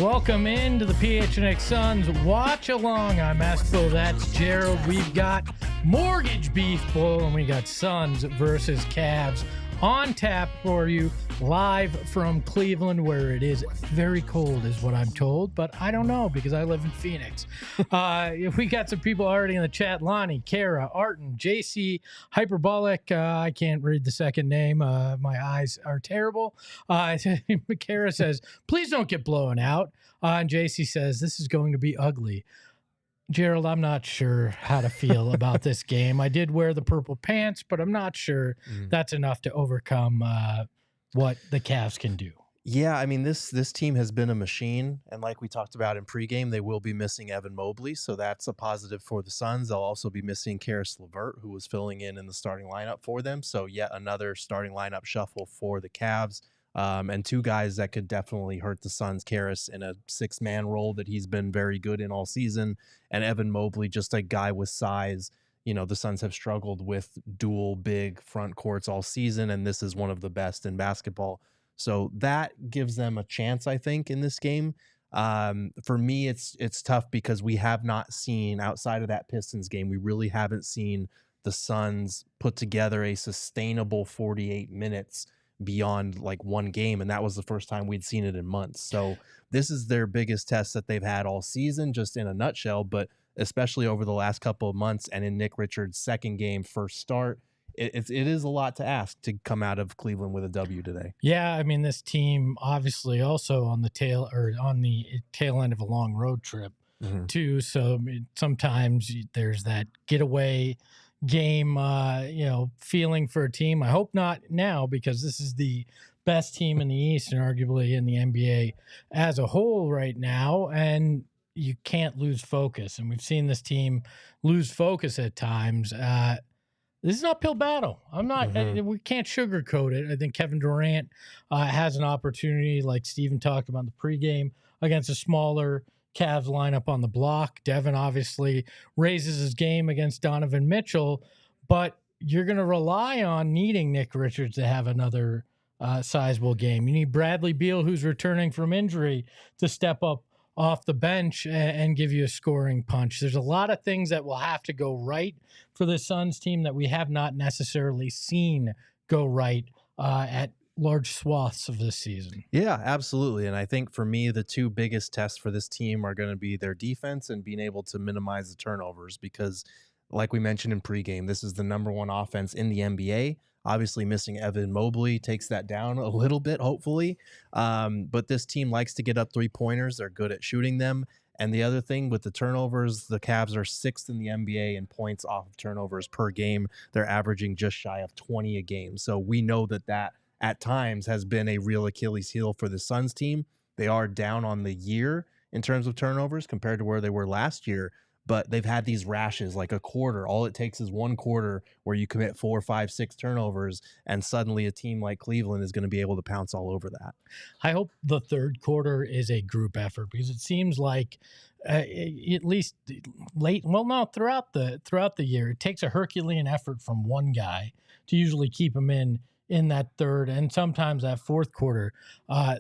Welcome into the PHNX Suns Watch Along. I'm Espo, that's Gerald. We've got Mortgage Beef Bowl, and we got Suns versus Cavs on tap for you live from Cleveland, where it is very cold is what I'm told, but I don't know because I live in Phoenix. We got some people already in the chat. Lonnie, Kara, Arton, JC, Hyperbolic. I can't read the second name. My eyes are terrible. Kara says, please don't get blown out. And JC says, this is going to be ugly. Gerald, I'm not sure how to feel about this game. I did wear the purple pants, but I'm not sure that's enough to overcome what the Cavs can do. Yeah, I mean, this team has been a machine, and like we talked about in pregame, they will be missing Evan Mobley, so that's a positive for the Suns. They'll also be missing Karis LeVert, who was filling in the starting lineup for them, so yet another starting lineup shuffle for the Cavs. And two guys that could definitely hurt the Suns. Karis in a six-man role that he's been very good in all season, and Evan Mobley, just a guy with size. You know, the Suns have struggled with dual big front courts all season, and this is one of the best in basketball. So that gives them a chance, I think, in this game. For me, it's tough because we have not seen, outside of that Pistons game, we really haven't seen the Suns put together a sustainable 48 minutes beyond like one game, and that was the first time we'd seen it in months. So this is their biggest test that they've had all season, just in a nutshell, but especially over the last couple of months, and in Nick Richards' second game, first start, it is a lot to ask to come out of Cleveland with a W today. Yeah, I mean, this team obviously also on the tail end of a long road trip too. So sometimes there's that getaway game, feeling for a team. I hope not now, because this is the best team in the East and arguably in the NBA as a whole right now, and you can't lose focus. And we've seen this team lose focus at times. This is an uphill battle. We can't sugarcoat it. I think Kevin Durant has an opportunity, like Steven talked about in the pregame, against a smaller Cavs lineup on the block. Devin obviously raises his game against Donovan Mitchell, but you're going to rely on needing Nick Richards to have another sizable game. You need Bradley Beal, who's returning from injury, to step up off the bench and give you a scoring punch. There's a lot of things that will have to go right for the Suns team that we have not necessarily seen go right at large swaths of this season. Yeah, absolutely. And I think for me, the two biggest tests for this team are going to be their defense and being able to minimize the turnovers, because like we mentioned in pregame, this is the number one offense in the NBA. Obviously missing Evan Mobley takes that down a little bit, hopefully. But this team likes to get up three-pointers. They're good at shooting them. And the other thing with the turnovers, the Cavs are sixth in the NBA in points off of turnovers per game. They're averaging just shy of 20 a game. So we know that at times has been a real Achilles heel for the Suns team. They are down on the year in terms of turnovers compared to where they were last year, but they've had these rashes like a quarter. All it takes is one quarter where you commit 4, 5, 6 turnovers, and suddenly a team like Cleveland is going to be able to pounce all over that. I hope the third quarter is a group effort, because it seems like at least throughout the year, it takes a Herculean effort from one guy to usually keep him in that third and sometimes that fourth quarter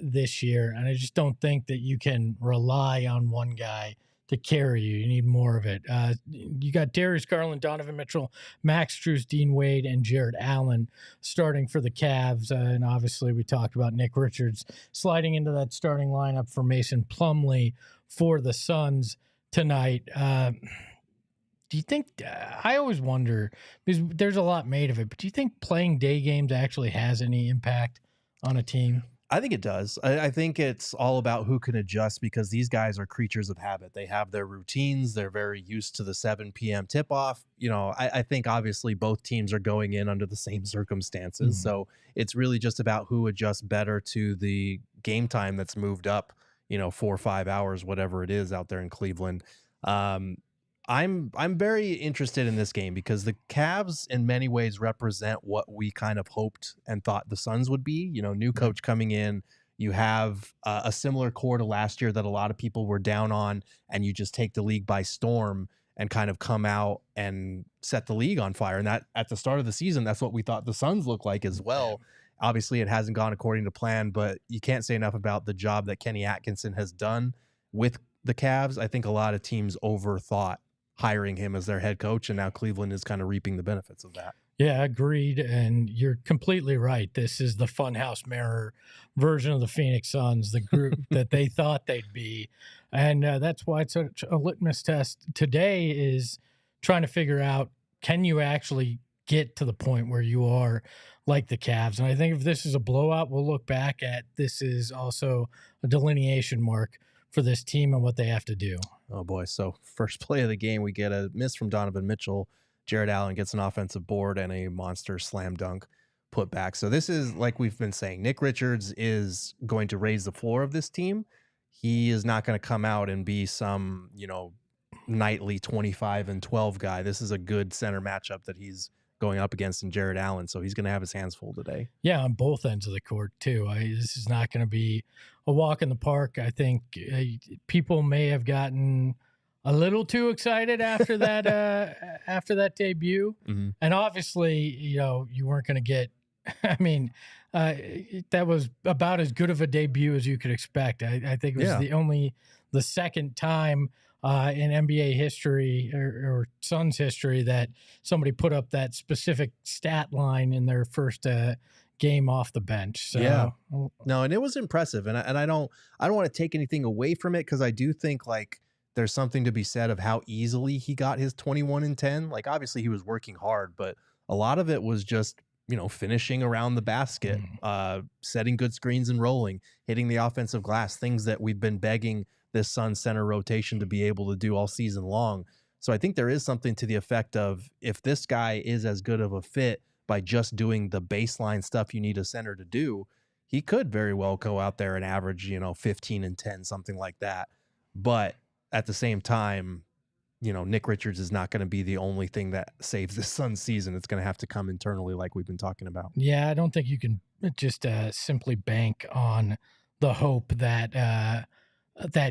this year. And I just don't think that you can rely on one guy to carry you. You need more of it. You got Darius Garland, Donovan Mitchell, Max Strus, Dean Wade, and Jarrett Allen starting for the Cavs. And obviously we talked about Nick Richards sliding into that starting lineup for Mason Plumlee for the Suns tonight. Do you think, I always wonder, because there's a lot made of it, but do you think playing day games actually has any impact on a team? I think it does. I think it's all about who can adjust, because these guys are creatures of habit. They have their routines. They're very used to the 7 p.m. tip-off. You know, I think obviously both teams are going in under the same circumstances. So it's really just about who adjusts better to the game time that's moved up, 4 or 5 hours, whatever it is out there in Cleveland. I'm very interested in this game because the Cavs in many ways represent what we kind of hoped and thought the Suns would be. New coach coming in, you have a similar core to last year that a lot of people were down on, and you just take the league by storm and kind of come out and set the league on fire. And that at the start of the season, that's what we thought the Suns looked like as well. Obviously, it hasn't gone according to plan, but you can't say enough about the job that Kenny Atkinson has done with the Cavs. I think a lot of teams overthought hiring him as their head coach, and now Cleveland is kind of reaping the benefits of that. Yeah, agreed. And you're completely right. This is the Funhouse Mirror version of the Phoenix Suns, the group that they thought they'd be. And that's why it's such a litmus test today is trying to figure out, can you actually get to the point where you are like the Cavs? And I think if this is a blowout, we'll look back at this is also a delineation mark for this team and what they have to do. Oh, boy. So first play of the game, we get a miss from Donovan Mitchell. Jarrett Allen gets an offensive board and a monster slam dunk put back. So this is, like we've been saying, Nick Richards is going to raise the floor of this team. He is not going to come out and be some, nightly 25 and 12 guy. This is a good center matchup that he's going up against in Jarrett Allen. So he's going to have his hands full today. Yeah, on both ends of the court, too. This is not going to be a walk in the park. I think people may have gotten a little too excited after that debut. Mm-hmm. And obviously, you weren't going to get, that was about as good of a debut as you could expect. I think it was the second time in NBA history or Suns history that somebody put up that specific stat line in their first game off the bench. So, yeah, no, and it was impressive. And I don't want to take anything away from it, because I do think there's something to be said of how easily he got his 21 and 10. Obviously he was working hard, but a lot of it was just, finishing around the basket, setting good screens and rolling, hitting the offensive glass, things that we've been begging this Suns center rotation to be able to do all season long. So I think there is something to the effect of, if this guy is as good of a fit by just doing the baseline stuff you need a center to do, he could very well go out there and average, 15 and 10, something like that. But at the same time, Nick Richards is not going to be the only thing that saves this Suns season. It's going to have to come internally, like we've been talking about. Yeah, I don't think you can just simply bank on the hope that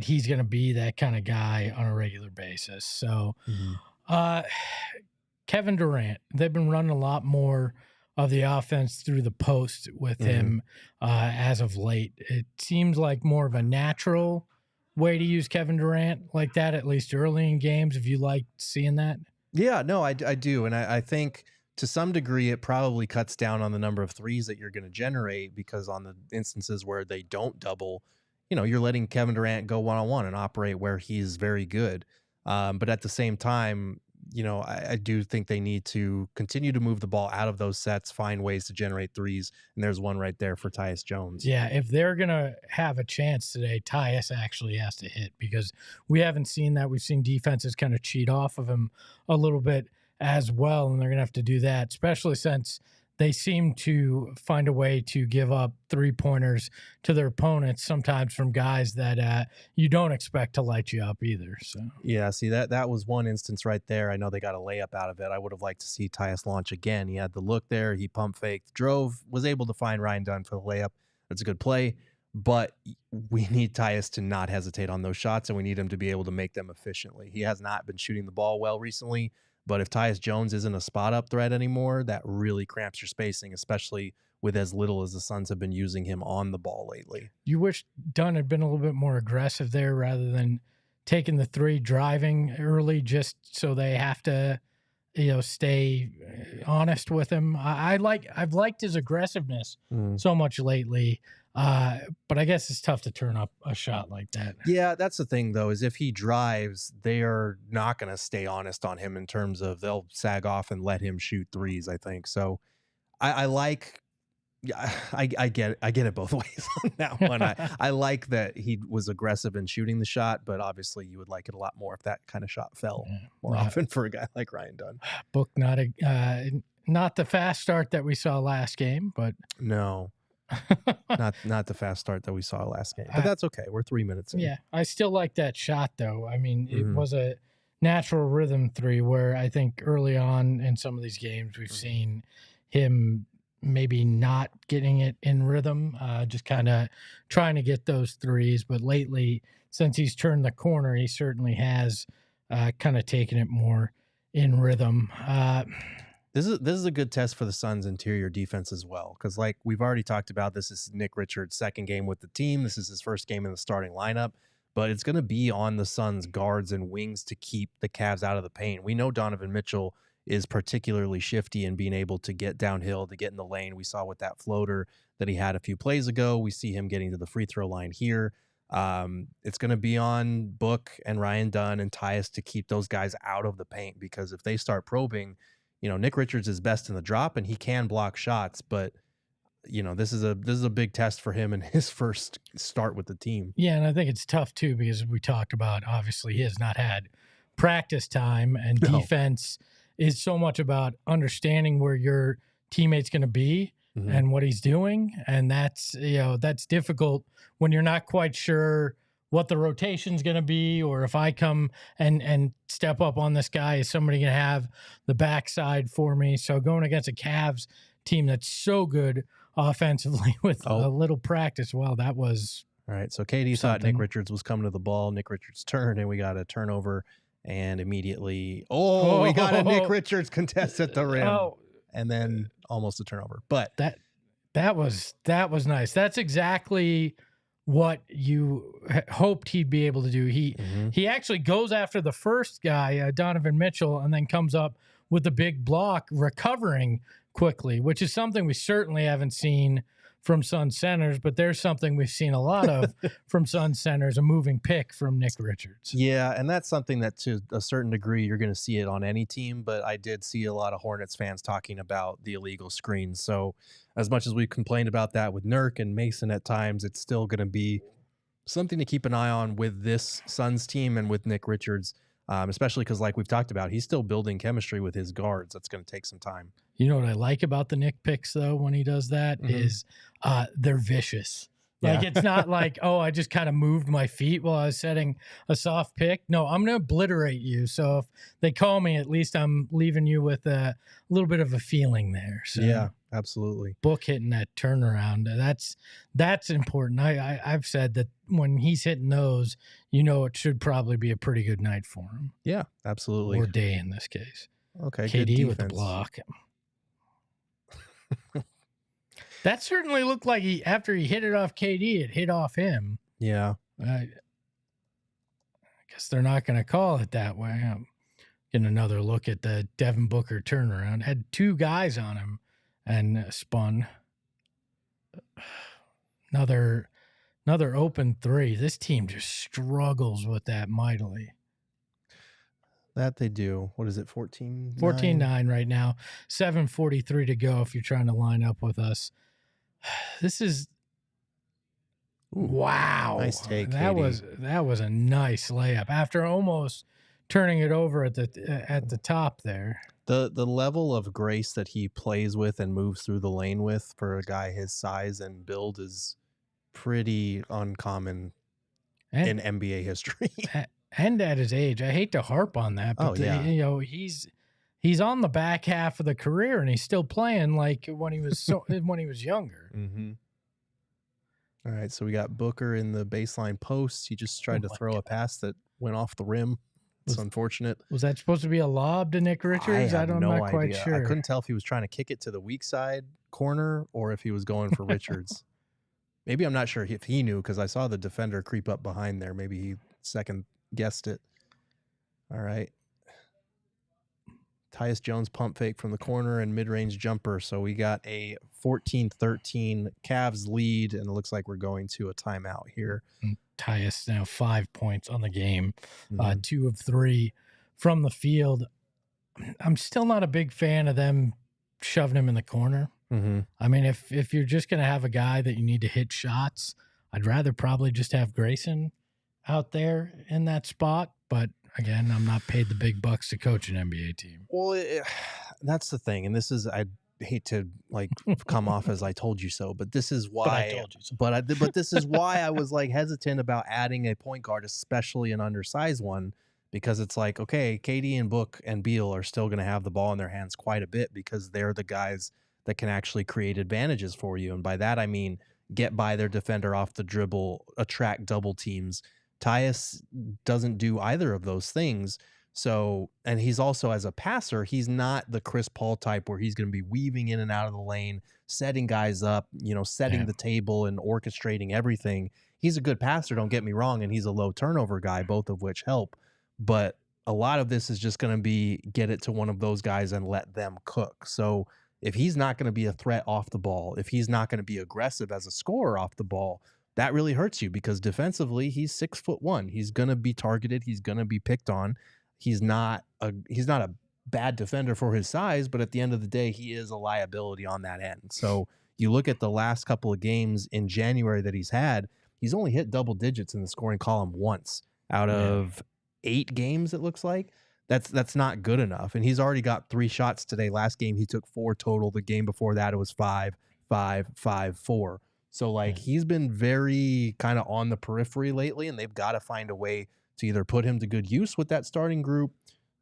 he's going to be that kind of guy on a regular basis. So, Kevin Durant, they've been running a lot more of the offense through the post with him as of late. It seems like more of a natural way to use Kevin Durant like that, at least early in games. If you like seeing that? Yeah, no, I do. And I think to some degree it probably cuts down on the number of threes that you're going to generate, because on the instances where they don't double, you're letting Kevin Durant go one-on-one and operate where he's very good. But at the same time, I do think they need to continue to move the ball out of those sets, find ways to generate threes. And there's one right there for Tyus Jones. Yeah, if they're going to have a chance today, Tyus actually has to hit, because we haven't seen that. We've seen defenses kind of cheat off of him a little bit as well, and they're going to have to do that, especially since they seem to find a way to give up three-pointers to their opponents, sometimes from guys that you don't expect to light you up either. So yeah, see, that was one instance right there. I know they got a layup out of it. I would have liked to see Tyus launch again. He had the look there. He pump faked, drove, was able to find Ryan Dunn for the layup. That's a good play. But we need Tyus to not hesitate on those shots, and we need him to be able to make them efficiently. He has not been shooting the ball well recently. But if Tyus Jones isn't a spot-up threat anymore, that really cramps your spacing, especially with as little as the Suns have been using him on the ball lately. You wish Dunn had been a little bit more aggressive there rather than taking the three, driving early just so they have to, stay honest with him. I've liked his aggressiveness so much lately. But I guess it's tough to turn up a shot like that. Yeah, that's the thing, though, is if he drives, they are not going to stay honest on him in terms of they'll sag off and let him shoot threes, I think. So I get it both ways on that one. I like that he was aggressive in shooting the shot, but obviously you would like it a lot more if that kind of shot fell more often for a guy like Ryan Dunn. Book not the fast start that we saw last game, but no. not the fast start that we saw last game, but that's okay. We're 3 minutes in. Yeah, I still like that shot, though. I mean, it was a natural rhythm three, where I think early on in some of these games we've seen him maybe not getting it in rhythm, just kind of trying to get those threes. But lately, since he's turned the corner, he certainly has kind of taken it more in rhythm. This is a good test for the Suns' interior defense as well, because like we've already talked about, this is Nick Richards' second game with the team. This is his first game in the starting lineup, but it's going to be on the Suns' guards and wings to keep the Cavs out of the paint. We know Donovan Mitchell is particularly shifty in being able to get downhill, to get in the lane. We saw with that floater that he had a few plays ago. We see him getting to the free throw line here. It's going to be on Book and Ryan Dunn and Tyus to keep those guys out of the paint, because if they start probing, Nick Richards is best in the drop and he can block shots, but this is a big test for him in his first start with the team. Yeah, and I think it's tough too, because we talked about, obviously he has not had practice time, and defense is so much about understanding where your teammate's going to be and what he's doing, and that's difficult when you're not quite sure what the rotation's going to be, or if I come and step up on this guy, is somebody going to have the backside for me? So going against a Cavs team that's so good offensively with a little practice, well, that was all right. So KD thought Nick Richards was coming to the ball. Nick Richards turned, and we got a turnover, and immediately, we got a Nick Richards contest at the rim, and then almost a turnover. But that was nice. That's exactly what you hoped he'd be able to do. He actually goes after the first guy, Donovan Mitchell, and then comes up with a big block, recovering quickly, which is something we certainly haven't seen from Sun centers, but there's something we've seen a lot of from Sun centers, a moving pick from Nick Richards. Yeah, and that's something that to a certain degree you're going to see it on any team, but I did see a lot of Hornets fans talking about the illegal screens. So as much as we complained about that with Nurk and Mason at times, it's still going to be something to keep an eye on with this Suns team and with Nick Richards, especially because, like we've talked about, he's still building chemistry with his guards. That's going to take some time. You know what I like about the Nick picks, though, when he does that is they're vicious. Like, it's not like, I just kind of moved my feet while I was setting a soft pick. No, I'm going to obliterate you. So if they call me, at least I'm leaving you with a little bit of a feeling there. So yeah, absolutely. Book hitting that turnaround, that's important. I've said that when he's hitting those, it should probably be a pretty good night for him. Yeah, absolutely. Or day in this case. Okay, KD with the block. That certainly looked like after he hit it off KD, it hit off him. Yeah. I guess they're not going to call it that way. I'm getting another look at the Devin Booker turnaround. Had two guys on him and spun. Another open three. This team just struggles with that mightily. That they do. What is it, 14-9? 14-9 right now. 7:43 to go if you're trying to line up with us. This is wow. Nice take. That was a nice layup after almost turning it over at the top there. The level of grace that he plays with and moves through the lane with for a guy his size and build is pretty uncommon in NBA history. And at his age, I hate to harp on that, but he's on the back half of the career and he's still playing like when he was when he was younger. Mm-hmm. All right, so we got Booker in the baseline post. He just tried to throw a pass that went off the rim. It's unfortunate. Was that supposed to be a lob to Nick Richards? I'm not quite sure. I couldn't tell if he was trying to kick it to the weak side corner or if he was going for Richards. Maybe I'm not sure if he knew, because I saw the defender creep up behind there. Maybe he second guessed it. All right. Tyus Jones pump fake from the corner and mid-range jumper. So we got a 14-13 Cavs lead, and it looks like we're going to a timeout here. Tyus now 5 points on the game, 2 of 3 from the field. I'm still not a big fan of them shoving him in the corner. I mean, if you're just going to have a guy that you need to hit shots, I'd rather probably just have Grayson out there in that spot. But again, I'm not paid the big bucks to coach an NBA team. Well, that's the thing. And this is, I hate to like come off as I told you so, but this is why, but I told you so. But this is why I was like hesitant about adding a point guard, especially an undersized one, because it's like, okay, KD and Book and Beal are still going to have the ball in their hands quite a bit because they're the guys that can actually create advantages for you. And by that, I mean, get by their defender off the dribble, attract double teams. Tyus doesn't do either of those things. So, and he's also, as a passer, he's not the Chris Paul type where he's going to be weaving in and out of the lane, setting guys up, setting the table and orchestrating everything. He's a good passer, don't get me wrong, and he's a low turnover guy, both of which help. But a lot of this is just going to be get it to one of those guys and let them cook. So if he's not going to be a threat off the ball, if he's not going to be aggressive as a scorer off the ball, that really hurts you, because defensively he's 6'1". He's going to be targeted. He's going to be picked on. He's not a bad defender for his size, but at the end of the day, he is a liability on that end. So you look at the last couple of games in January that he's had, he's only hit double digits in the scoring column once out of 8 games, it looks like. That's not good enough. And he's already got 3 shots today. Last game, he took 4 total. The game before that, it was 5, 5, 5, 4. So, he's been very kind of on the periphery lately, and they've got to find a way to either put him to good use with that starting group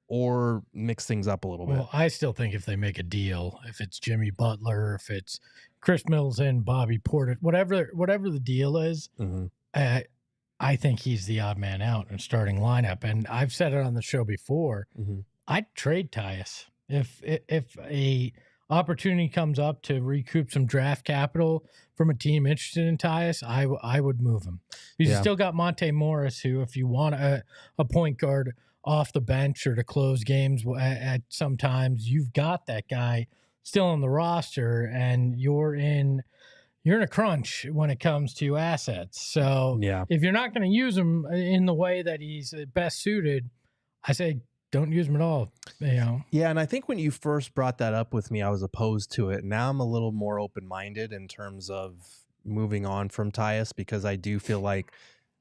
or mix things up a little bit. Well, I still think if they make a deal, if it's Jimmy Butler, if it's Chris Middleton, Bobby Porter, whatever the deal is, I think he's the odd man out in starting lineup. And I've said it on the show before. I'd trade Tyus if a opportunity comes up to recoup some draft capital from a team interested in Tyus. I would move him. You still got Monte Morris, who, if you want a point guard off the bench or to close games at sometimes, you've got that guy still on the roster, and you're in a crunch when it comes to assets. So if you're not going to use him in the way that he's best suited, I say don't use him at all. Yeah, and I think when you first brought that up with me, I was opposed to it. Now I'm a little more open-minded in terms of moving on from Tyus, because I do feel like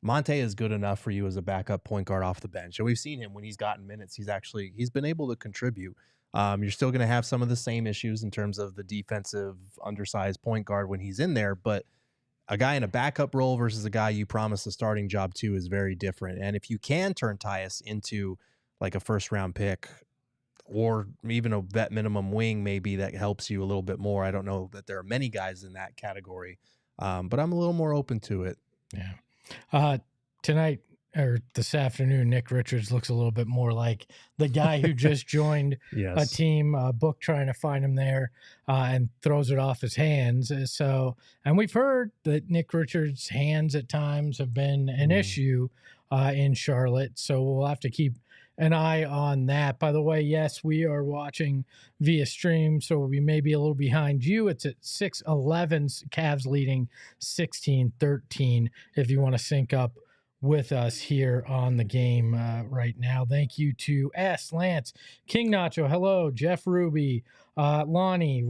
Monte is good enough for you as a backup point guard off the bench. And we've seen him when he's gotten minutes. He's been able to contribute. You're still going to have some of the same issues in terms of the defensive undersized point guard when he's in there, but a guy in a backup role versus a guy you promise a starting job to is very different. And if you can turn Tyus into like a first-round pick or even a vet minimum wing, maybe that helps you a little bit more. I don't know that there are many guys in that category, but I'm a little more open to it. Yeah. Tonight or this afternoon, Nick Richards looks a little bit more like the guy who just joined a team, Book trying to find him there, and throws it off his hands. And we've heard that Nick Richards' hands at times have been an issue in Charlotte. So we'll have to keep an eye on that. By the way, yes, we are watching via stream, so we may be a little behind you. It's at 6:11, Cavs leading 16-13 if you want to sync up with us here on the game right now. Thank you to S. Lance, King Nacho, hello, Jeff Ruby, Lonnie,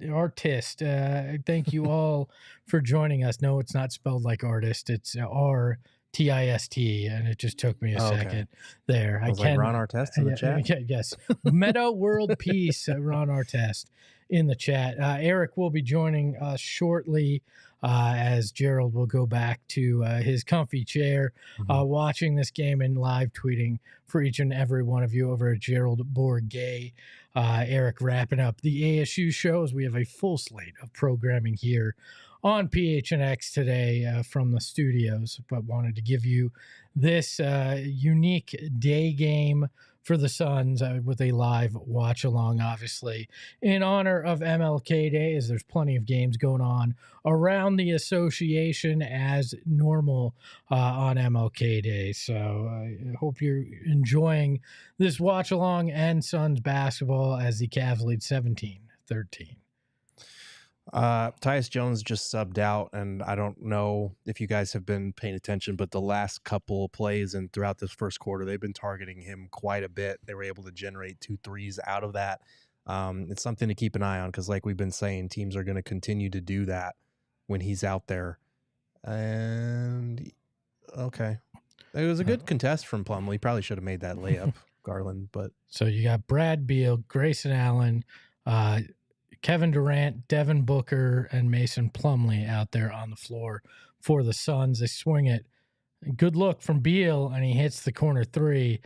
Artist. Thank you all for joining us. No, it's not spelled like artist. It's RTIST, and it just took me a second there. I was like Ron Artest in the chat? Yes. Meadow World Peace, Ron Artest in the chat. Eric will be joining us shortly as Gerald will go back to his comfy chair watching this game and live tweeting for each and every one of you over at Gerald Bourget. Eric wrapping up the ASU shows. We have a full slate of programming here on PHNX today from the studios, but wanted to give you this unique day game for the Suns with a live watch along, obviously, in honor of MLK Day, as there's plenty of games going on around the association as normal on MLK Day. So I hope you're enjoying this watch along and Suns basketball as the Cavs lead 17-13. Tyus Jones just subbed out, and I don't know if you guys have been paying attention, but the last couple plays and throughout this first quarter, they've been targeting him quite a bit. They were able to generate 2 threes out of that. It's something to keep an eye on, because like we've been saying, teams are going to continue to do that when he's out there. And okay, it was a good contest from Plumlee. Probably should have made that layup, Garland. But so you got Brad Beal, Grayson Allen, Kevin Durant, Devin Booker, and Mason Plumlee out there on the floor for the Suns. They swing it. Good look from Beal, and he hits the corner 3.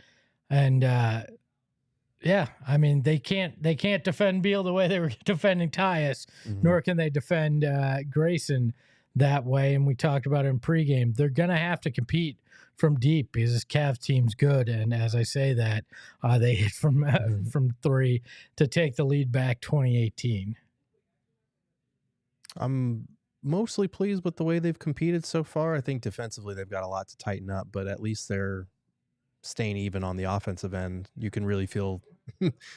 And yeah, I mean, they can't defend Beal the way they were defending Tyus, nor can they defend Grayson that way. And we talked about it in pregame. They're going to have to compete from deep because this Cavs team's good. And as I say that, they hit from three to take the lead back 2018. I'm mostly pleased with the way they've competed so far. I think defensively they've got a lot to tighten up, but at least they're staying even on the offensive end. You can really feel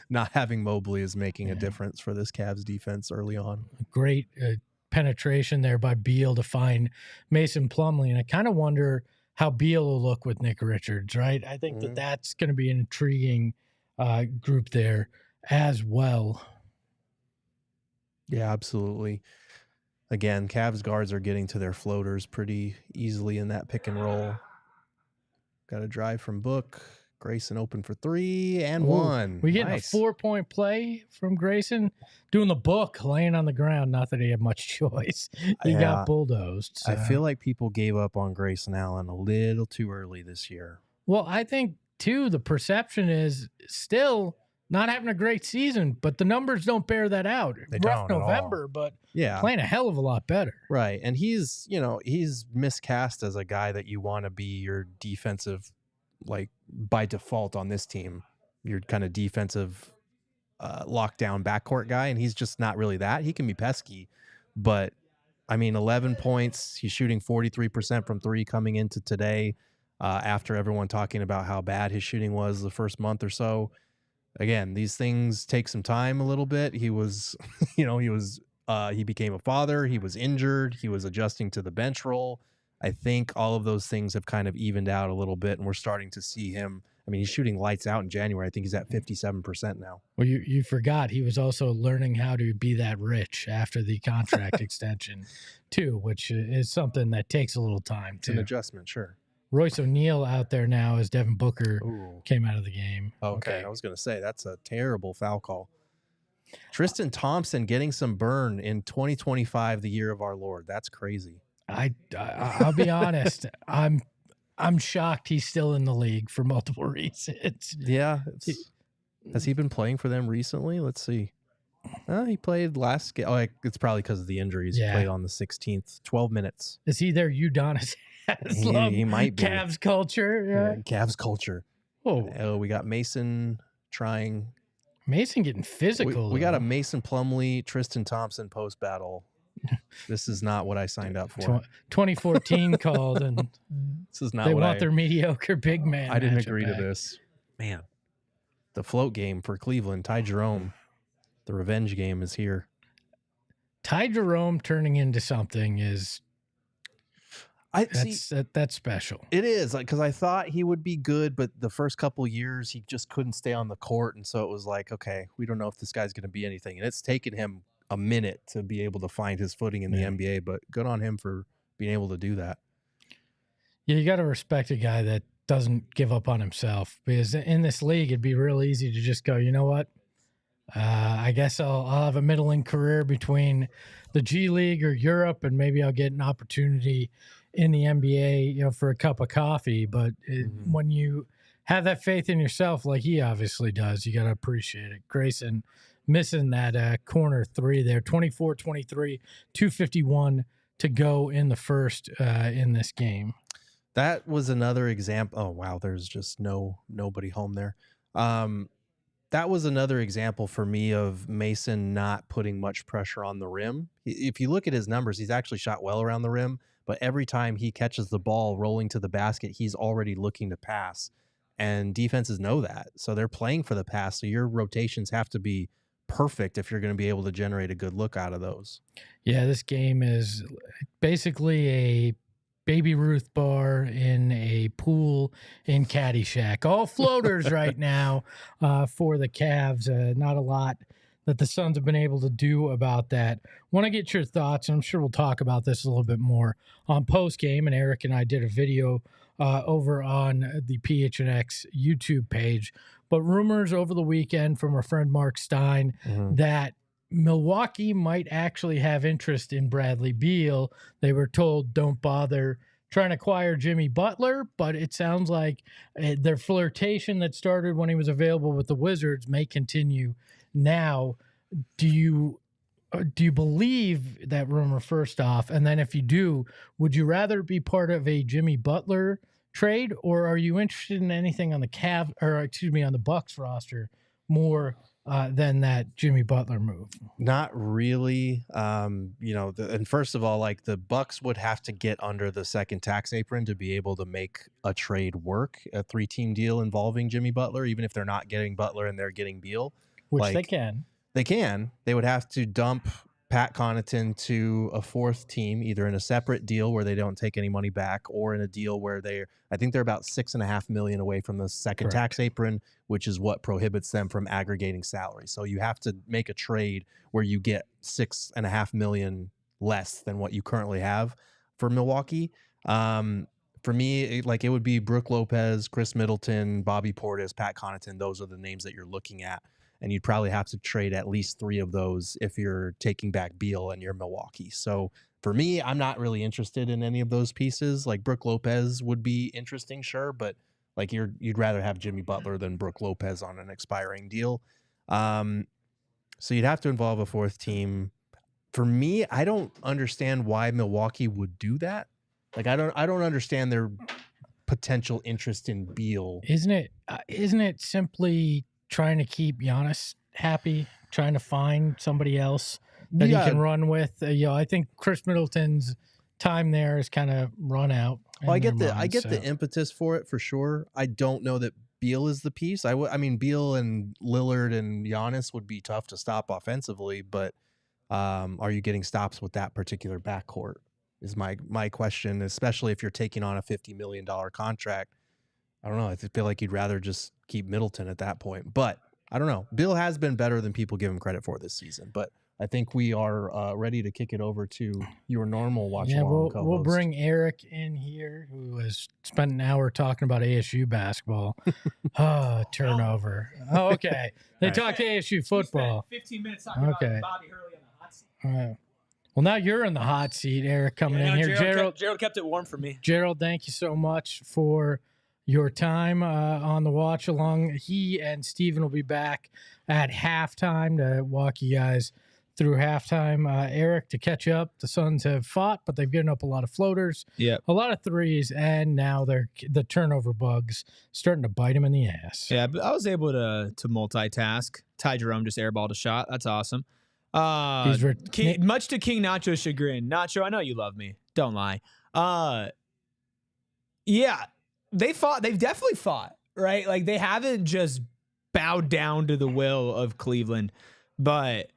not having Mobley is making a difference for this Cavs defense early on. Great penetration there by Beal to find Mason Plumlee. And I kind of wonder how Beal will look with Nick Richards, right? I think that's going to be an intriguing group there as well. Yeah, absolutely. Again, Cavs guards are getting to their floaters pretty easily in that pick and roll. Got a drive from Book. Grayson open for 3 and 1. We getting a 4-point play from Grayson, doing the Book, laying on the ground. Not that he had much choice. He got bulldozed. So. I feel like people gave up on Grayson Allen a little too early this year. Well, I think, too, the perception is still not having a great season, but the numbers don't bear that out. Rough November, but playing a hell of a lot better. Right. And he's miscast as a guy that you want to be your defensive, like by default on this team, your kind of defensive lockdown backcourt guy. And he's just not really that. He can be pesky, but I mean, 11 points, he's shooting 43% from 3 coming into today after everyone talking about how bad his shooting was the first month or so. Again, these things take some time a little bit. He was, he became a father. He was injured. He was adjusting to the bench role. I think all of those things have kind of evened out a little bit, and we're starting to see him. I mean, he's shooting lights out in January. I think he's at 57% now. Well, you forgot he was also learning how to be that rich after the contract extension, too, which is something that takes a little time, too. It's an adjustment, sure. Royce O'Neal out there now as Devin Booker came out of the game. Okay. I was going to say, that's a terrible foul call. Tristan Thompson getting some burn in 2025, the year of our Lord. That's crazy. I'll be honest. I'm shocked he's still in the league for multiple reasons. Yeah. Has he been playing for them recently? Let's see. He played last game. Oh, it's probably because of the injuries. He played on the 16th, 12 minutes. Is he their Udonis? He might be. Cavs culture. Yeah. Cavs culture. Oh, we got Mason trying. Mason getting physical. We got a Mason Plumlee, Tristan Thompson post battle. This is not what I signed up for. 2014 called, and this is not. They want their mediocre big man. I didn't agree to this. Man, the float game for Cleveland. Ty Jerome, the revenge game is here. Ty Jerome turning into something is. That's special. It is, because I thought he would be good, but the first couple years he just couldn't stay on the court, and so it was like, okay, we don't know if this guy's going to be anything. And it's taken him a minute to be able to find his footing in the NBA, but good on him for being able to do that. Yeah, you got to respect a guy that doesn't give up on himself, because in this league it'd be real easy to just go, you know what? I guess I'll have a middling career between the G League or Europe, and maybe I'll get an opportunity in the NBA, for a cup of coffee. But when you have that faith in yourself, like he obviously does, you got to appreciate it. Grayson missing that corner 3 there, 24-23, 2:51 to go in the first in this game. That was another example. Oh, wow. There's just nobody home there. That was another example for me of Mason not putting much pressure on the rim. If you look at his numbers, he's actually shot well around the rim, but every time he catches the ball rolling to the basket, he's already looking to pass. And defenses know that. So they're playing for the pass. So your rotations have to be perfect if you're going to be able to generate a good look out of those. Yeah, this game is basically a Baby Ruth bar in a pool in Caddyshack. All floaters right now for the Cavs. Not a lot that the Suns have been able to do about that. Want to get your thoughts, and I'm sure we'll talk about this a little bit more on postgame, and Eric and I did a video over on the PHNX YouTube page. But rumors over the weekend from our friend Mark Stein that Milwaukee might actually have interest in Bradley Beal. They were told don't bother trying to acquire Jimmy Butler, but it sounds like their flirtation that started when he was available with the Wizards may continue now. Do you believe that rumor first off? And then if you do, would you rather be part of a Jimmy Butler trade, or are you interested in anything on the on the Bucks roster more than that Jimmy Butler move? Not really. And first of all, like the Bucks would have to get under the second tax apron to be able to make a trade work, a 3-team deal involving Jimmy Butler, even if they're not getting Butler and they're getting Beal. Which they can. They can. They would have to dump Pat Connaughton to a fourth team, either in a separate deal where they don't take any money back, or in a deal where I think they're about $6.5 million away from the second tax apron, which is what prohibits them from aggregating salary. So you have to make a trade where you get $6.5 million less than what you currently have for Milwaukee. For me, it would be Brook Lopez, Chris Middleton, Bobby Portis, Pat Connaughton. Those are the names that you're looking at. And you'd probably have to trade at least 3 of those if you're taking back Beal and you're Milwaukee. So for me, I'm not really interested in any of those pieces. Like Brook Lopez would be interesting, sure, but like you'd rather have Jimmy Butler than Brook Lopez on an expiring deal. So you'd have to involve a fourth team. For me, I don't understand why Milwaukee would do that. Like I don't understand their potential interest in Beal. Isn't it simply trying to keep Giannis happy, trying to find somebody else that he can run with? I think Chris Middleton's time there is kind of run out. Well, I get the impetus for it for sure. I don't know that Beal is the piece. I mean, Beal and Lillard and Giannis would be tough to stop offensively, but are you getting stops with that particular backcourt? Is my question, especially if you're taking on a $50 million contract. I don't know. I feel like you'd rather just keep Middleton at that point. But I don't know. Beal has been better than people give him credit for this season. But I think we are ready to kick it over to your normal watch-along co-host. We'll bring Eric in here, who has spent an hour talking about ASU basketball. Turnover. Oh, okay. They talked ASU football. 15 minutes talking about Bobby Hurley on the hot seat. All right. Well, now you're in the hot seat, Eric, coming in here. Gerald kept it warm for me. Gerald, thank you so much for your time on the watch along. He and Steven will be back at halftime to walk you guys through halftime. Eric, to catch up, the Suns have fought, but they've given up a lot of floaters, a lot of threes, and now the turnover bugs starting to bite them in the ass. Yeah, but I was able to multitask. Ty Jerome just airballed a shot. That's awesome. Much to King Nacho's chagrin. Nacho, I know you love me. Don't lie. Yeah. They've definitely fought, right? Like they haven't just bowed down to the will of Cleveland, but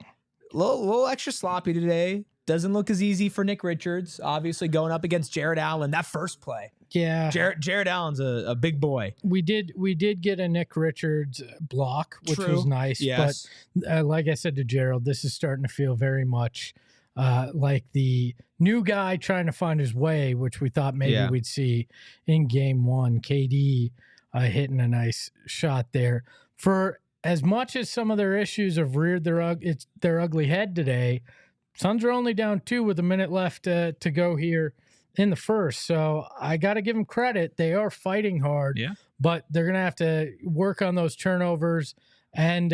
a little extra sloppy today. Doesn't look as easy for Nick Richards, obviously going up against Jarrett Allen. That first play. Yeah. Jarrett Allen's a big boy. We did get a Nick Richards block, which was nice. Yes. But like I said to Gerald, this is starting to feel very much like the new guy trying to find his way, which we thought maybe we'd see in game one. KD hitting a nice shot there. For as much as some of their issues have reared their ugly head today, Suns are only down 2 with a minute left to go here in the first. So I got to give them credit. They are fighting hard, but they're going to have to work on those turnovers and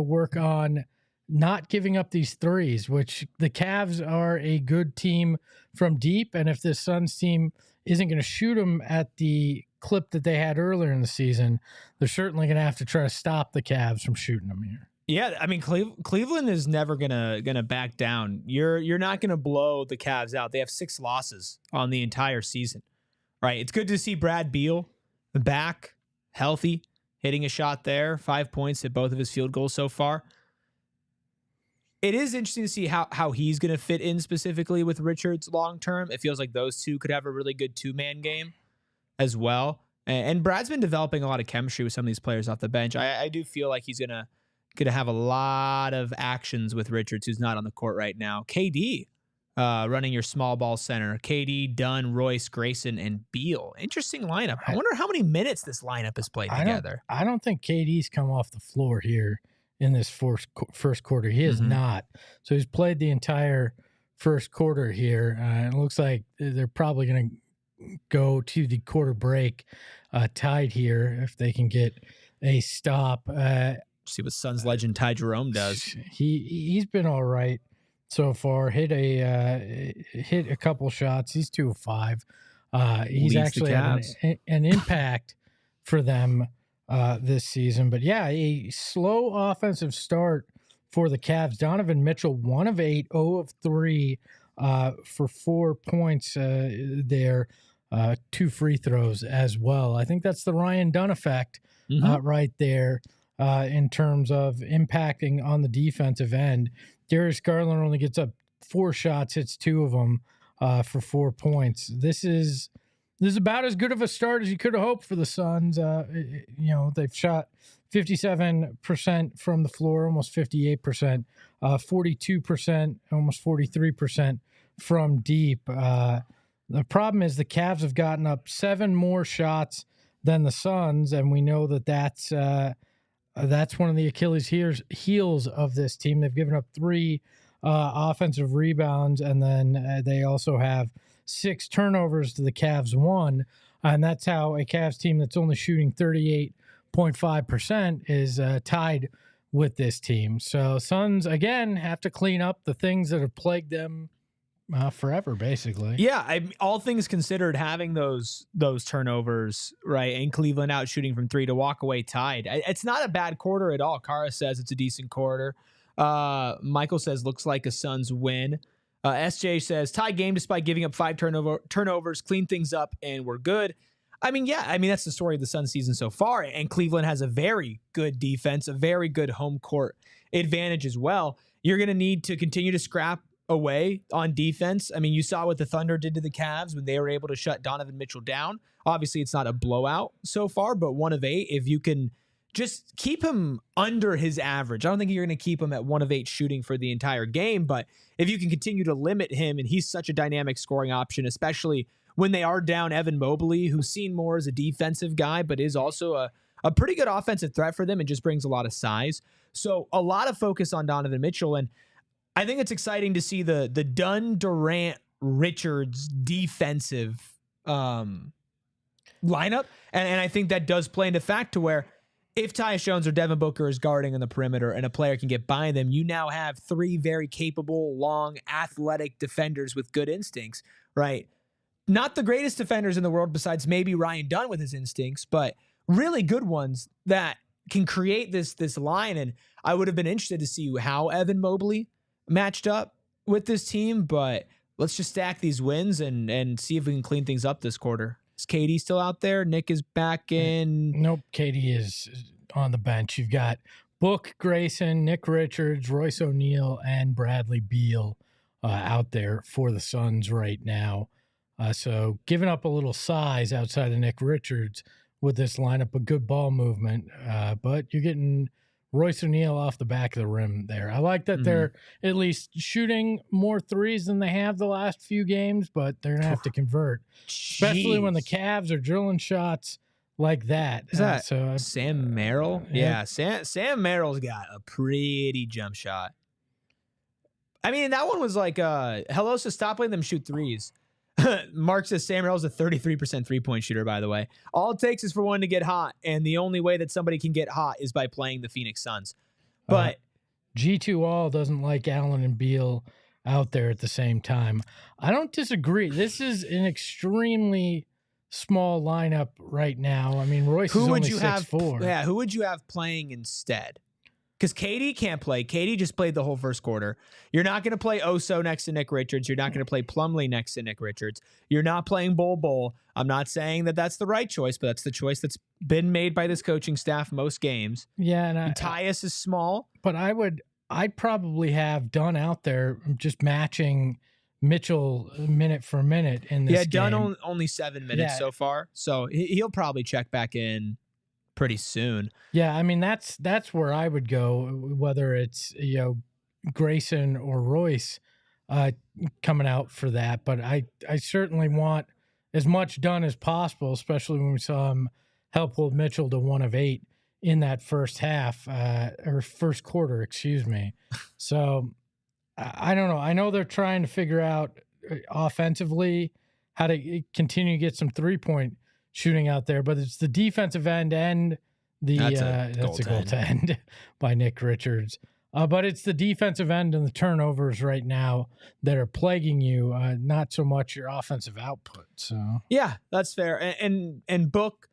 work on not giving up these threes, which the Cavs are a good team from deep. And if this Suns team isn't going to shoot them at the clip that they had earlier in the season, they're certainly going to have to try to stop the Cavs from shooting them here. Yeah, I mean, Cleveland is never gonna back down. You're not gonna blow the Cavs out. They have 6 losses on the entire season, right? It's good to see Brad Beal back, healthy, hitting a shot there. 5 points at both of his field goals so far. It is interesting to see how he's gonna fit in specifically with Richards long term. It feels like those two could have a really good 2-man game as well. And Brad's been developing a lot of chemistry with some of these players off the bench. I do feel like he's gonna have a lot of actions with Richards, who's not on the court right now. KD running your small ball center. KD, Dunn, Royce, Grayson, and Beal. Interesting lineup. I wonder how many minutes this lineup has played together. I don't think KD's come off the floor here in this first quarter. He has not. So he's played the entire first quarter here. It looks like they're probably going to go to the quarter break tied here if they can get a stop. See what Suns legend Ty Jerome does. He's been all right so far. Hit a couple shots. He's 2 of 5 He's Leads actually had an impact for them this season. But yeah, a slow offensive start for the Cavs. Donovan Mitchell, 1 of 8, 0 of 3 for 4 points there. 2 free throws as well. I think that's the Ryan Dunn effect right there in terms of impacting on the defensive end. Darius Garland only gets up 4 shots, hits 2 of them for 4 points. This is about as good of a start as you could have hoped for the Suns. They've shot 57% from the floor, almost 58%, 42%, almost 43% from deep. The problem is the Cavs have gotten up 7 more shots than the Suns, and we know that's one of the Achilles heels of this team. They've given up 3 offensive rebounds, and then they also have 6 turnovers to the Cavs 1, and that's how a Cavs team that's only shooting 38.5% is tied with this team. So Suns, again, have to clean up the things that have plagued them forever, basically. Yeah, all things considered, having those turnovers, right, and Cleveland out shooting from 3 to walk away tied. It's not a bad quarter at all. Kara says it's a decent quarter. Michael says looks like a Suns win. SJ says tie game despite giving up 5 turnovers, clean things up, and we're good. That's the story of the Suns season so far. And Cleveland has a very good defense, a very good home court advantage as well. You're going to need to continue to scrap away on defense. You saw what the Thunder did to the Cavs when they were able to shut Donovan Mitchell down. Obviously, it's not a blowout so far, but 1 of 8. If you can just keep him under his average. I don't think you're going to keep him at 1 of 8 shooting for the entire game, but if you can continue to limit him, and he's such a dynamic scoring option, especially when they are down Evan Mobley, who's seen more as a defensive guy, but is also a pretty good offensive threat for them and just brings a lot of size. So a lot of focus on Donovan Mitchell, and I think it's exciting to see the Dunn, Durant, Richards defensive lineup, and I think that does play into fact to where if Tyus Jones or Devin Booker is guarding on the perimeter and a player can get by them, you now have 3 very capable, long, athletic defenders with good instincts, right? Not the greatest defenders in the world besides maybe Ryan Dunn with his instincts, but really good ones that can create this line. And I would have been interested to see how Evan Mobley matched up with this team, but let's just stack these wins and see if we can clean things up this quarter. Is KD still out there? Nick is back in. Nope, KD is on the bench. You've got Book, Grayson, Nick Richards, Royce O'Neal, and Bradley Beal out there for the Suns right now. So giving up a little size outside of Nick Richards with this lineup, a good ball movement, but you're getting Royce O'Neal off the back of the rim there. I like that they're at least shooting more threes than they have the last few games, but they're going to have to convert, especially when the Cavs are drilling shots like that. Is that Sam Merrill? Yeah, Sam Merrill's got a pretty jump shot. That one was like, hello, so stop letting them shoot threes. Mark says Sam Merrill's a 33% three-point shooter, by the way. All it takes is for one to get hot, and the only way that somebody can get hot is by playing the Phoenix Suns. But G2 All doesn't like Allen and Beal out there at the same time. I don't disagree. This is an extremely small lineup right now. Royce is only 6'4". Yeah, who would you have playing instead? Because KD can't play. KD just played the whole first quarter. You're not going to play Oso next to Nick Richards. You're not going to play Plumlee next to Nick Richards. You're not playing Bol. I'm not saying that that's the right choice, but that's the choice that's been made by this coaching staff most games. Yeah, and Tyus is small. But I'd probably have Dunn out there just matching Mitchell minute for minute in this game. Yeah, Dunn only 7 minutes so far, so he'll probably check back in pretty soon. Yeah, that's where I would go, whether it's Grayson or Royce coming out for that. But I certainly want as much done as possible, especially when we saw him help hold Mitchell to 1 of 8 in that first half or first quarter, excuse me. So I don't know. I know they're trying to figure out offensively how to continue to get some 3-point shooting out there, but it's the defensive end and the that's a goal to end by Nick Richards. But it's the defensive end and the turnovers right now that are plaguing you, not so much your offensive output. So yeah, that's fair. And Book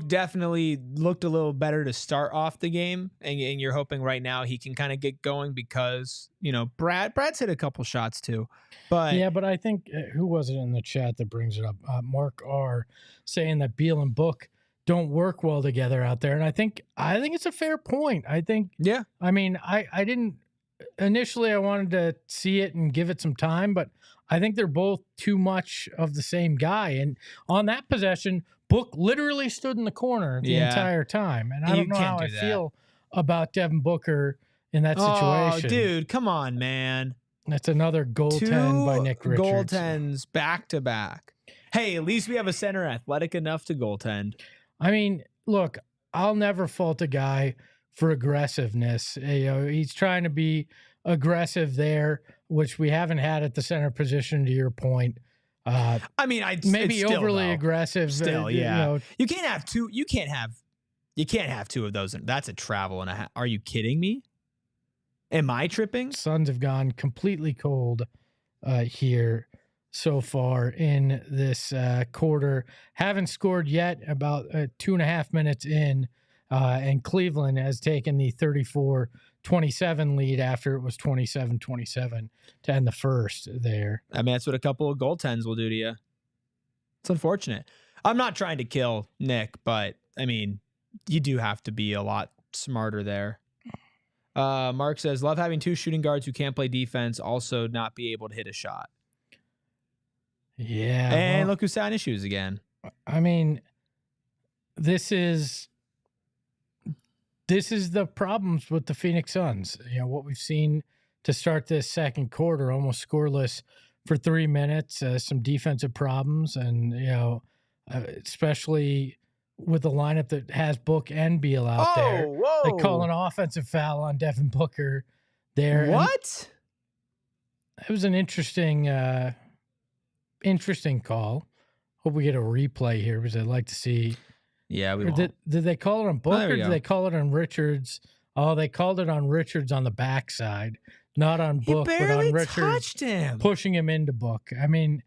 definitely looked a little better to start off the game, and you're hoping right now he can kind of get going because Brad's hit a couple shots too. But yeah, but I think who was it in the chat that brings it up? Mark R saying that Beal and Book don't work well together out there, and I think it's a fair point. I think I mean I didn't initially I wanted to see it and give it some time, but I think they're both too much of the same guy. And on that possession, Book literally stood in the corner the entire time, and I don't know how I feel about Devin Booker in that situation. Oh, dude, come on, man. That's another goaltend by Nick Richards. Goaltends back to back. Hey, at least we have a center athletic enough to goaltend. I mean, look, I'll never fault a guy for aggressiveness. He's trying to be aggressive there, which we haven't had at the center position, to your point. I mean, maybe still, overly aggressive. Still, yeah. You can't have two. You can't have two of those. That's a travel and a half. Are you kidding me? Am I tripping? Suns have gone completely cold here so far in this quarter. Haven't scored yet, about 2.5 minutes in, and Cleveland has taken the 34-27 lead after it was 27-27 to end the first there. I mean, that's what a couple of goaltends will do to you. It's unfortunate. I'm not trying to kill Nick, but I mean, you do have to be a lot smarter there. Mark says, love having two shooting guards who can't play defense, also not be able to hit a shot. Yeah. And look who's had issues again. I mean, this is the problems with the Phoenix Suns. What we've seen to start this second quarter, almost scoreless for 3 minutes, some defensive problems, and, especially with the lineup that has Book and Beal out there. Whoa. They call an offensive foul on Devin Booker there. What? It was an interesting call. Hope we get a replay here because I'd like to see. Yeah, we did they call it on Book or did they call it on Richards? Oh, they called it on Richards on the backside, not on Book, but on Richards touched him, pushing him into Book. I mean,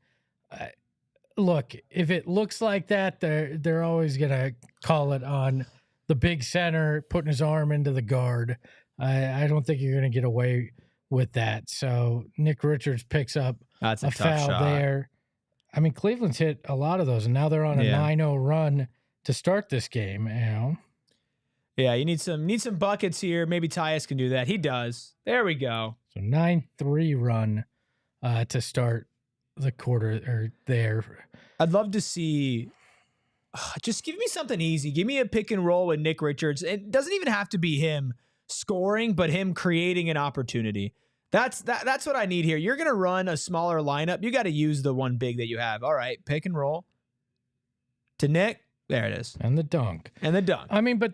look, if it looks like that, they're always gonna call it on the big center putting his arm into the guard. I don't think you're gonna get away with that. So Nick Richards picks up a foul shot there. I mean, Cleveland's hit a lot of those, and now they're on a 9-0 run to start this game. Yeah, you need some buckets here. Maybe Tyus can do that. He does. There we go. So 9-3 run to start the quarter or there. I'd love to see. Just give me something easy. Give me a pick and roll with Nick Richards. It doesn't even have to be him scoring, but him creating an opportunity. That's what I need here. You're going to run a smaller lineup. You got to use the one big that you have. All right, pick and roll to Nick. There it is. And the dunk. I mean, but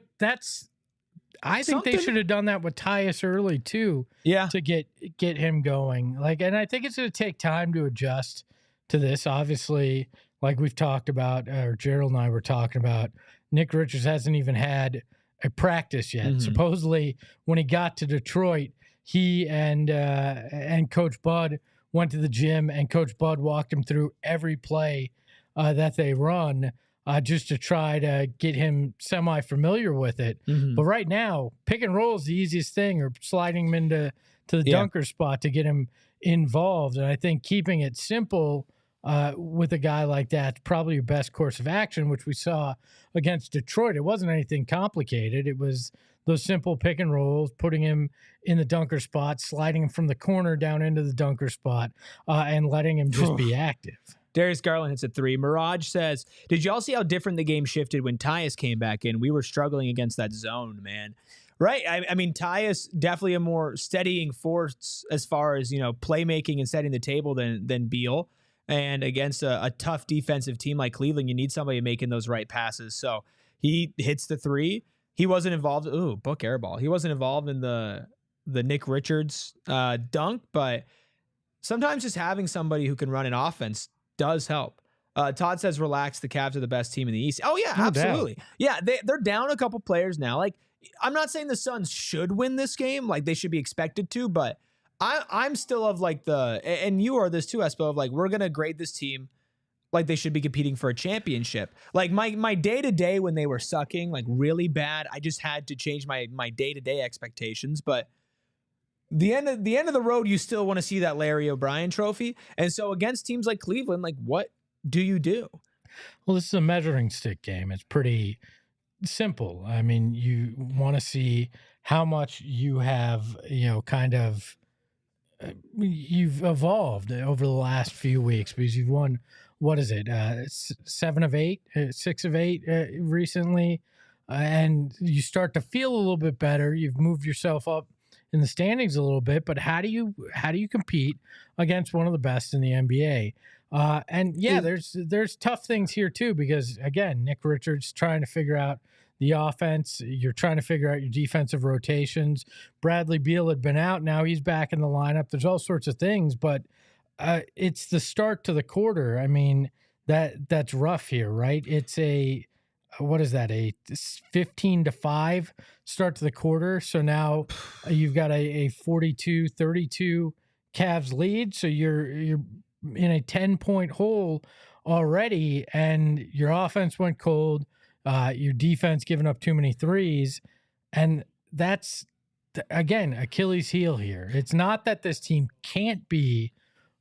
I think they should have done that with Tyus early too. Yeah. To get him going. And I think it's going to take time to adjust to this. Obviously, like we've talked about, or Gerald and I were talking about, Nick Richards hasn't even had a practice yet. Mm-hmm. Supposedly, when he got to Detroit, he and Coach Bud went to the gym, and Coach Bud walked him through every play that they run just to try to get him semi-familiar with it. Mm-hmm. But right now, pick and roll is the easiest thing, or sliding him into the dunker spot to get him involved. And I think keeping it simple with a guy like that, probably your best course of action, which we saw against Detroit. It wasn't anything complicated. It was those simple pick and rolls, putting him in the dunker spot, sliding him from the corner down into the dunker spot, and letting him just be active. Darius Garland hits a three. Mirage says, did y'all see how different the game shifted when Tyus came back in? We were struggling against that zone, man. Right? I mean, Tyus definitely a more steadying force as far as, playmaking and setting the table than Beal. And against a tough defensive team like Cleveland, you need somebody making those right passes. So he hits the three. He wasn't involved. Ooh, Book airball. He wasn't involved in the Nick Richards dunk, but sometimes just having somebody who can run an offense does help. Todd says, relax, the Cavs are the best team in the East. Oh, yeah, absolutely. Doubt. Yeah, they're down a couple players now. Like, I'm not saying the Suns should win this game, like they should be expected to, but I'm still of like and you are this too, Espo, of like, we're going to grade this team like they should be competing for a championship. Like my day-to-day when they were sucking like really bad, I just had to change my day-to-day expectations. But the end of the road, you still want to see that Larry O'Brien trophy. And so against teams like Cleveland, like what do you do? Well, this is a measuring stick game. It's pretty simple. I mean, you want to see how much you have, kind of you've evolved over the last few weeks, because you've won, what is it, 7 of 8, 6 of 8 recently, and you start to feel a little bit better. You've moved yourself up in the standings a little bit, but how do you compete against one of the best in the NBA? And yeah, there's tough things here too, because again, Nick Richards trying to figure out the offense. You're trying to figure out your defensive rotations. Bradley Beal had been out. Now he's back in the lineup. There's all sorts of things, but it's the start to the quarter. I mean, that's rough here, right? It's a 15-5 start to the quarter. So now you've got a 42-32 Cavs lead. So you're in a 10-point hole already, and your offense went cold. Your defense giving up too many threes, and that's again Achilles' heel here. It's not that this team can't be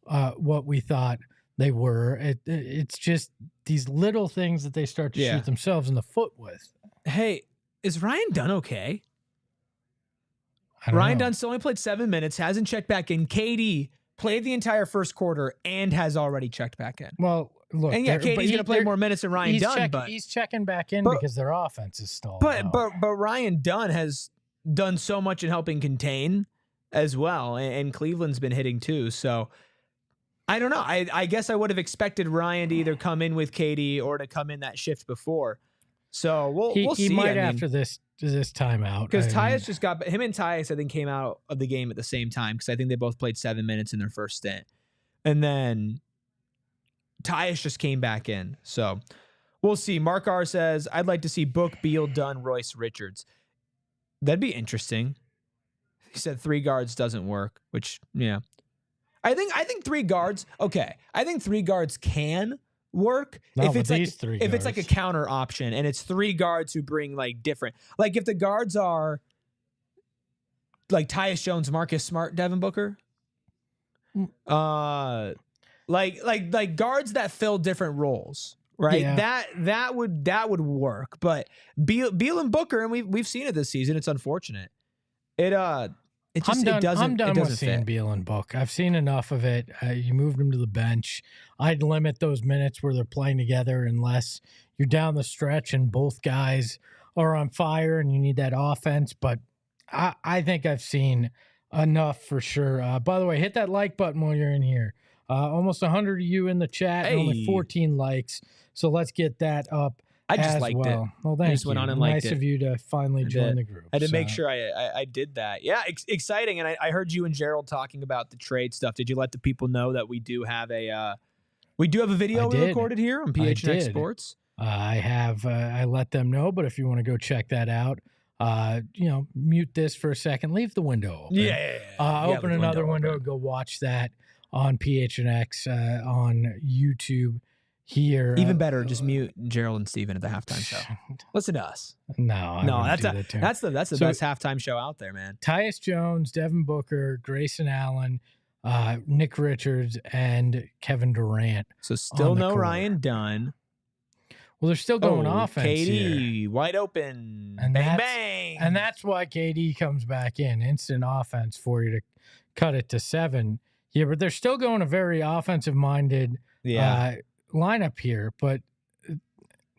what we thought they were. It's just these little things that they start to shoot themselves in the foot with. Hey, is Ryan Dunn okay? Ryan Dunn still only played 7 minutes, hasn't checked back in. KD played the entire first quarter and has already checked back in. Well, look, and yeah, KD's going to play more minutes than Ryan Dunn, but he's checking back in because their offense is stalled. But Ryan Dunn has done so much in helping contain as well, and Cleveland's been hitting too. So I don't know. I guess I would have expected Ryan to either come in with KD or to come in that shift before. So we'll see. He might after this timeout, because Tyus just got him and Tyus I think came out of the game at the same time, because I think they both played 7 minutes in their first stint, and then Tyus just came back in. So we'll see. Mark R says, I'd like to see Book, Beal, Dunn, Royce, Richards. That'd be interesting. He said 3 guards doesn't work, which, yeah. I think 3 guards, okay. I think 3 guards can work if it's like a counter option, and it's 3 guards who bring like different. Like if the guards are like Tyus Jones, Marcus Smart, Devin Booker. Like guards that fill different roles, right? Yeah. That would work. But Beal and Booker, and we've seen it this season. It's unfortunate. I'm done with seeing Beal and Book. I've seen enough of it. You moved them to the bench. I'd limit those minutes where they're playing together unless you're down the stretch and both guys are on fire and you need that offense. But I think I've seen enough for sure. By the way, hit that like button while you're in here. Almost 100 of you in the chat, and only 14 likes. So let's get that up. I just liked it. Well, thank you. Went on and nice of you to finally join the group. I had to make sure I did that. Yeah, exciting. And I heard you and Gerald talking about the trade stuff. Did you let the people know that we do have a video we recorded here on PHNX Sports? I have. I let them know. But if you want to go check that out, mute this for a second. Leave the window open. Open another window. Go watch that on PHNX on YouTube. Here, even better, just mute Gerald and Steven at the halftime show. Listen to us. No, that's the best halftime show out there, man. Tyus Jones, Devin Booker, Grayson Allen, Nick Richards, and Kevin Durant. So still no court. Ryan Dunn. Well, they're still going offense KD, here. Wide open, and bang. And that's why KD comes back in. Instant offense for you to cut it to 7. Yeah, but they're still going a very offensive-minded lineup here, but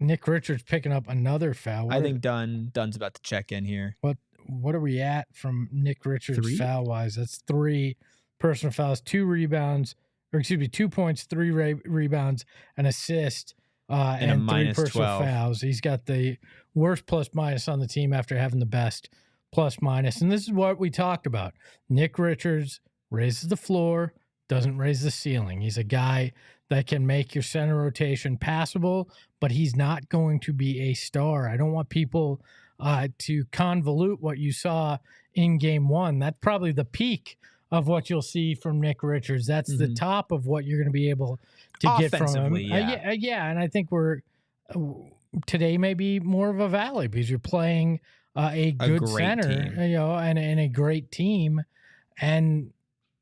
Nick Richards picking up another foul. I think Dunn's about to check in here. What are we at from Nick Richards foul wise? That's 3 personal fouls, 2 points, 3 rebounds, an assist, and 3 personal fouls. He's got the worst plus minus on the team after having the best plus minus. And this is what we talked about. Nick Richards raises the floor, doesn't raise the ceiling. He's a guy that can make your center rotation passable, but he's not going to be a star. I don't want people to convolute what you saw in game one. That's probably the peak of what you'll see from Nick Richards. That's the top of what you're going to be able to get from him. Yeah. And I think today may be more of a valley because you're playing a good center, and a great team. And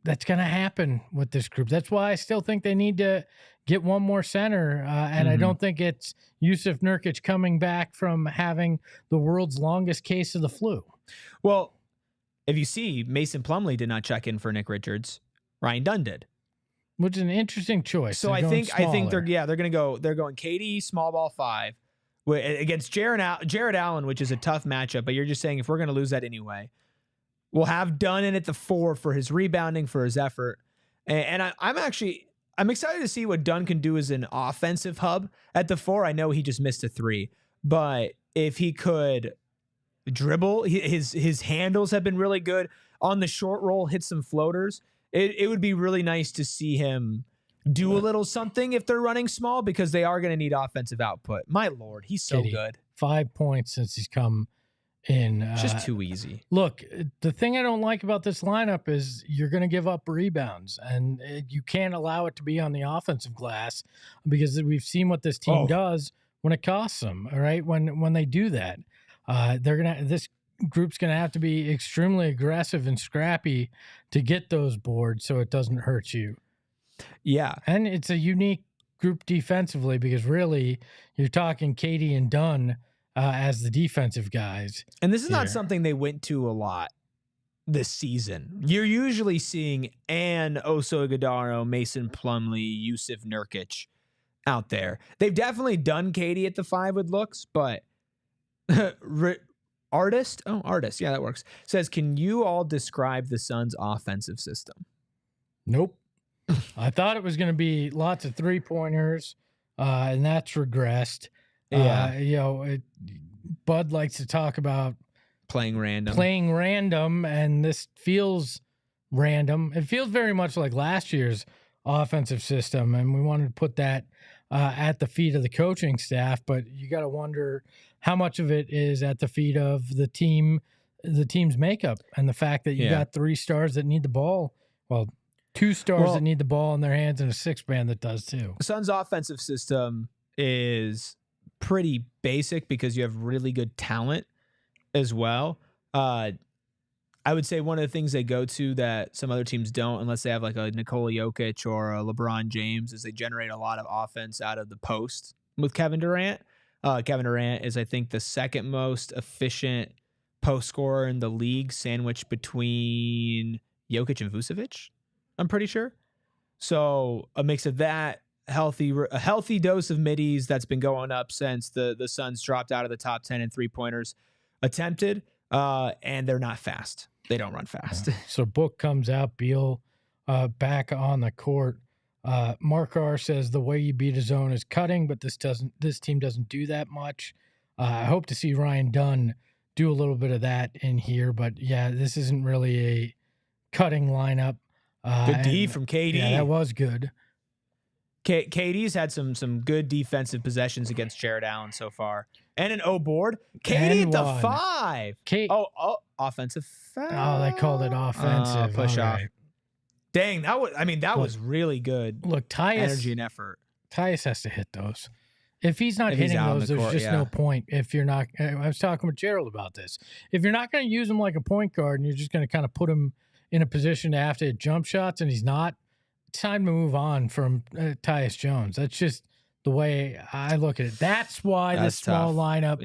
that's going to happen with this group. That's why I still think they need to get one more center. And I don't think it's Yusuf Nurkic coming back from having the world's longest case of the flu. Well, if you see, Mason Plumlee did not check in for Nick Richards. Ryan Dunn did. Which is an interesting choice. So I think they're going KD small ball 5 against Jarrett Allen, which is a tough matchup, but you're just saying if we're going to lose that anyway, we'll have Dunn in at the 4 for his rebounding, for his effort. And I'm excited to see what Dunn can do as an offensive hub at the 4. I know he just missed a 3, but if he could dribble, his handles have been really good on the short roll, hit some floaters. It would be really nice to see him do a little something if they're running small, because they are going to need offensive output. My Lord, he's so good. 5 points since he's come in. It's just too easy. Look, the thing I don't like about this lineup is you're going to give up rebounds, and you can't allow it to be on the offensive glass, because we've seen what this team does when it costs them. All right, when they do that, this group's going to have to be extremely aggressive and scrappy to get those boards so it doesn't hurt you. Yeah. And it's a unique group defensively, because really you're talking Katie and Dunn as the defensive guys. And this is not something they went to a lot this season. You're usually seeing Ann Oso-Ighodaro, Mason Plumlee, Yusuf Nurkic out there. They've definitely done Katie at the 5 with looks, but Artist, yeah, that works, says, can you all describe the Suns' offensive system? Nope. I thought it was going to be lots of 3-pointers, and that's regressed. Yeah. Bud likes to talk about playing random, and this feels random. It feels very much like last year's offensive system, and we wanted to put that at the feet of the coaching staff, but you got to wonder how much of it is at the feet of the team's makeup, and the fact that you got 3 stars that need the ball. Well, 2 stars that need the ball in their hands, and a 6th man that does too. Suns' offensive system is pretty basic because you have really good talent as well. I would say one of the things they go to that some other teams don't, unless they have like a Nikola Jokic or a LeBron James, is they generate a lot of offense out of the post with Kevin Durant. Kevin Durant is, I think, the 2nd most efficient post scorer in the league, sandwiched between Jokic and Vucevic, I'm pretty sure. So a mix of that, a healthy dose of middies that's been going up since the Suns dropped out of the top 10 in 3-pointers attempted, and they're not fast. They don't run fast. Yeah. So Book comes out, Beal back on the court. Mark R says the way you beat a zone is cutting, but this team doesn't do that much. I hope to see Ryan Dunn do a little bit of that in here, but yeah, this isn't really a cutting lineup. Good D from KD. Yeah, that was good. KD's had some good defensive possessions against Jarrett Allen so far, and an O board. KD at the 5. Offensive foul. Oh, they called it offensive. Push off. Right. Dang, that was really good. Look, Tyus, energy and effort. Tyus has to hit those. If he's not hitting those, there's just no point. If you're not, I was talking with Gerald about this. If you're not going to use him like a point guard and you're just going to kind of put him in a position to have to hit jump shots, and he's not, it's time to move on from Tyus Jones. That's just the way I look at it. That's why this small lineup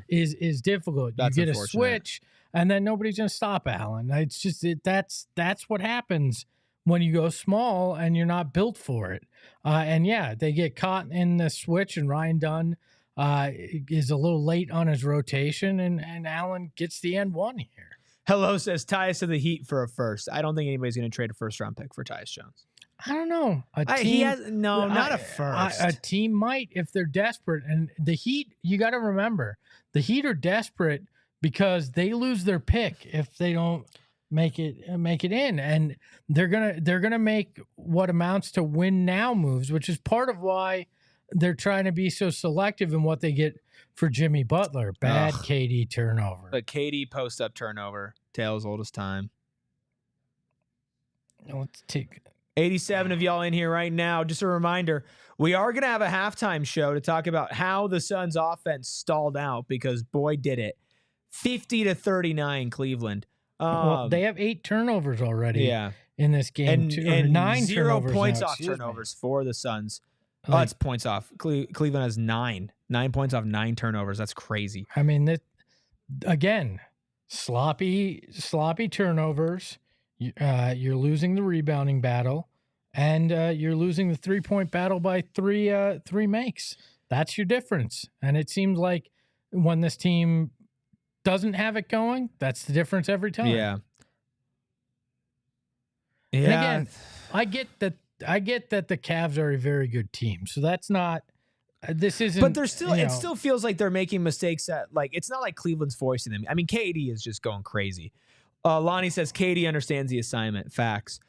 is difficult. You get a switch, and then nobody's going to stop Allen. It's just that's what happens when you go small and you're not built for it. And they get caught in the switch, and Ryan Dunn is a little late on his rotation, and Allen gets the N1 here. Hello says Tyus to the Heat for a first. I don't think anybody's going to trade a first-round pick for Tyus Jones. I don't know. Not a first. A team might if they're desperate. And the Heat, you got to remember, the Heat are desperate because they lose their pick if they don't make it in, and they're gonna make what amounts to win now moves, which is part of why they're trying to be so selective in what they get for Jimmy Butler. Bad KD turnover. The KD post-up turnover. Tale's oldest time. Let's take 87 of y'all in here right now. Just a reminder, we are going to have a halftime show to talk about how the Suns offense stalled out, because boy did it. 50-39 Cleveland. Well, they have 8 turnovers already in this game. And 9 0 turnovers points now, off turnovers for the Suns. Like, It's points off. Cleveland has 9. 9 points off 9 turnovers. That's crazy. I mean, again, sloppy turnovers. You're losing the rebounding battle, and you're losing the 3-point battle by three makes. That's your difference. And it seems like when this team doesn't have it going, that's the difference every time. Yeah. And again, I get that the Cavs are a very good team. So that's not. This isn't. But they're still. It still feels like they're making mistakes. It's not like Cleveland's forcing them. I mean, KD is just going crazy. Lonnie says KD understands the assignment. Facts.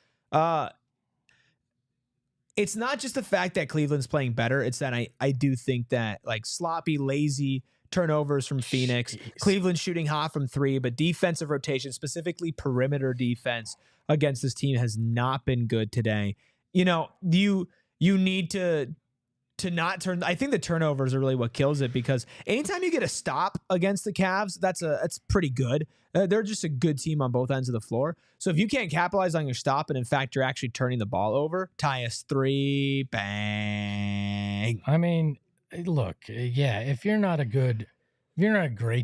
It's not just the fact that Cleveland's playing better. It's that I do think that like sloppy, lazy turnovers from Phoenix, Cleveland shooting hot from 3, but defensive rotation, specifically perimeter defense against this team, has not been good today. You know, you need to not turn. I think the turnovers are really what kills it, because anytime you get a stop against the Cavs, that's pretty good. They're just a good team on both ends of the floor. So if you can't capitalize on your stop, and in fact you're actually turning the ball over, Tyus 3, bang. I mean, look, if you're not a great